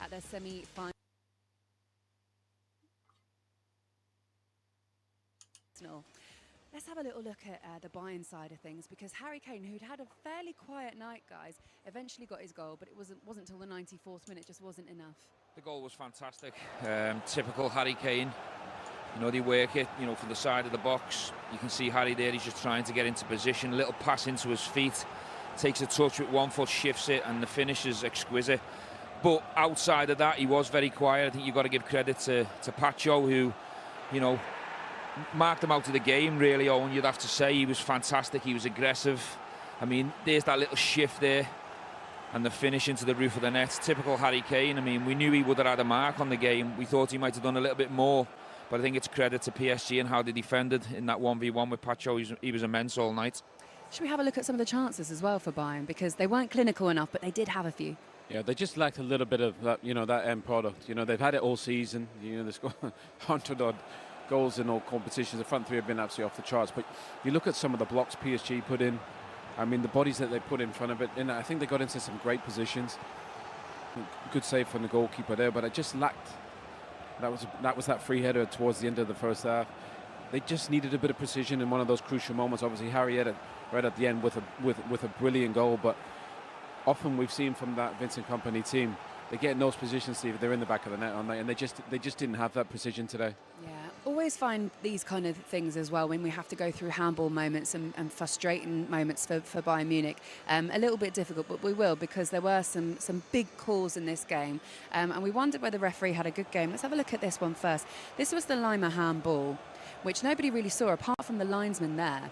At their semi-final. Let's have a little look at the Bayern side of things, because Harry Kane, who'd had a fairly quiet night, guys, eventually got his goal, but it wasn't until the 94th minute, just wasn't enough. The goal was fantastic. Typical Harry Kane. You know, they work it, you know, from the side of the box. You can see Harry there, he's just trying to get into position. A little pass into his feet. Takes a touch with one foot, shifts it, and the finish is exquisite. But outside of that, he was very quiet. I think you've got to give credit to Pacho, who, you know, marked him out of the game, really, Owen, you'd have to say. He was fantastic, he was aggressive. I mean, there's that little shift there and the finish into the roof of the net. Typical Harry Kane. I mean, we knew he would have had a mark on the game. We thought he might have done a little bit more, but I think it's credit to PSG and how they defended in that 1v1 with Pacho. He was immense all night. Should we have a look at some of the chances as well for Bayern, because they weren't clinical enough, but they did have a few. Yeah, they just lacked a little bit of that, you know, that end product. You know, they've had it all season. You know, they scored 100-odd goals in all competitions. The front three have been absolutely off the charts. But you look at some of the blocks PSG put in. I mean, the bodies that they put in front of it. And I think they got into some great positions. Good save from the goalkeeper there, but it just lacked. That was that free header towards the end of the first half. They just needed a bit of precision in one of those crucial moments. Obviously, Harry had it right at the end with a brilliant goal. But often we've seen from that Vincent Kompany team, they get in those positions, Steve, they're in the back of the net, aren't they? And they just didn't have that precision today. Yeah, always find these kind of things as well when we have to go through handball moments and frustrating moments for Bayern Munich. A little bit difficult, but we will, because there were some big calls in this game. And we wondered whether the referee had a good game. Let's have a look at this one first. This was the Lima handball, which nobody really saw apart from the linesman there.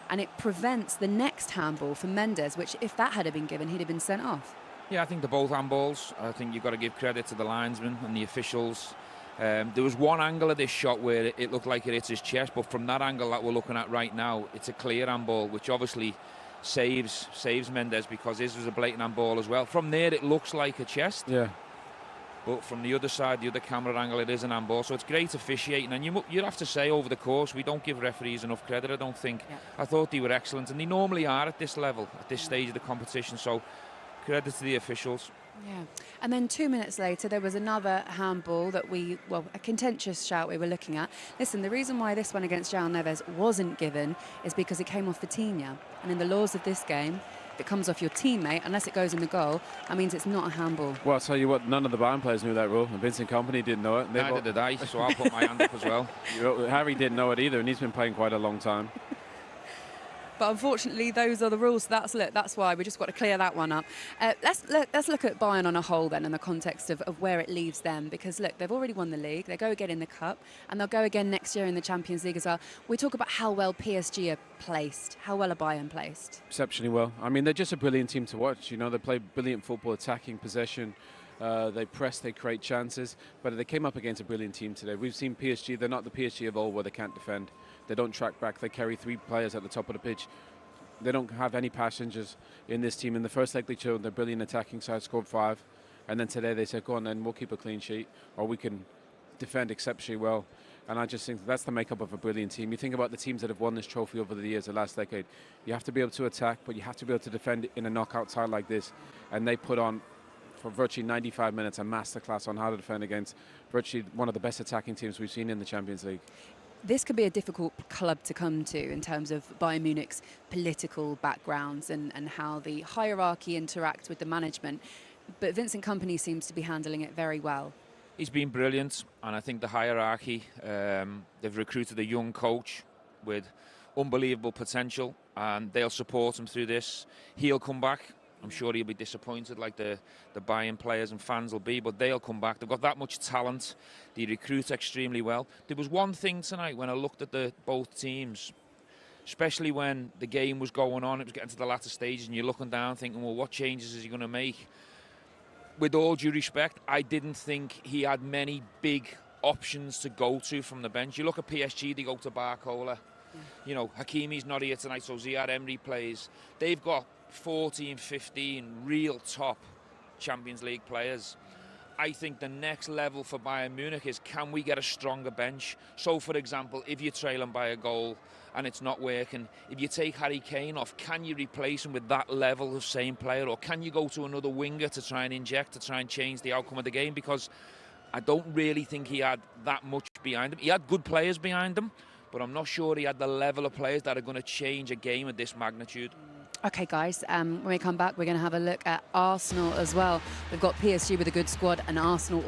And it prevents the next handball for Mendes, which if that had been given, he'd have been sent off. Yeah, I think they're both handballs. I think you've got to give credit to the linesman and the officials. There was one angle of this shot where it looked like it hits his chest, but from that angle that we're looking at right now, it's a clear handball, which obviously saves Mendes, because his was a blatant handball as well. From there, it looks like a chest. Yeah. But from the other side, the other camera angle, it is an handball. So it's great officiating. And you'd have to say, over the course, we don't give referees enough credit, I don't think. Yeah. I thought they were excellent, and they normally are at this level, at this stage of the competition. So credit to the officials. Yeah. And then 2 minutes later, there was another handball that a contentious shout we were looking at. Listen, the reason why this one against João Neves wasn't given is because it came off Vitinha. And in the laws of this game, if it comes off your teammate, unless it goes in the goal, that means it's not a handball. Well, I'll tell you what, none of the Bayern players knew that rule. And Vincent Kompany didn't know it. Neither did I, so I'll put my hand up as well. Harry didn't know it either, and he's been playing quite a long time. But unfortunately, those are the rules. So that's why we just got to clear that one up. Let's look at Bayern on a whole then, in the context of where it leaves them. Because look, they've already won the league. They go again in the cup, and they'll go again next year in the Champions League as well. We talk about how well PSG are placed. How well are Bayern placed? Exceptionally well. I mean, they're just a brilliant team to watch. You know, they play brilliant football, attacking possession. They press, they create chances. But they came up against a brilliant team today. We've seen PSG. They're not the PSG of old where they can't defend. They don't track back. They carry 3 players at the top of the pitch. They don't have any passengers in this team. In the first leg, they showed their brilliant attacking side, scored 5. And then today they said, go on then, we'll keep a clean sheet, or we can defend exceptionally well. And I just think that's the makeup of a brilliant team. You think about the teams that have won this trophy over the years, the last decade. You have to be able to attack, but you have to be able to defend in a knockout tie like this. And they put on, for virtually 95 minutes, a masterclass on how to defend against virtually one of the best attacking teams we've seen in the Champions League. This could be a difficult club to come to in terms of Bayern Munich's political backgrounds and how the hierarchy interacts with the management. But Vincent Kompany seems to be handling it very well. He's been brilliant, and I think the hierarchy, they've recruited a young coach with unbelievable potential, and they'll support him through this. He'll come back. I'm sure he'll be disappointed like the Bayern players and fans will be, but they'll come back. They've got that much talent. They recruit extremely well. There was one thing tonight when I looked at both teams, especially when the game was going on, it was getting to the latter stages, and you're looking down thinking, well, what changes is he going to make? With all due respect, I didn't think he had many big options to go to from the bench. You look at PSG, they go to Barcola. You know, Hakimi's not here tonight, so Ziad Emery plays. They've got 14, 15 real top Champions League players. I think the next level for Bayern Munich is, can we get a stronger bench? So, for example, if you're trailing by a goal and it's not working, if you take Harry Kane off, can you replace him with that level of same player? Or can you go to another winger to try and inject, to try and change the outcome of the game? Because I don't really think he had that much behind him. He had good players behind him, but I'm not sure he had the level of players that are going to change a game of this magnitude. Okay, guys, when we come back, we're going to have a look at Arsenal as well. We've got PSG with a good squad, and Arsenal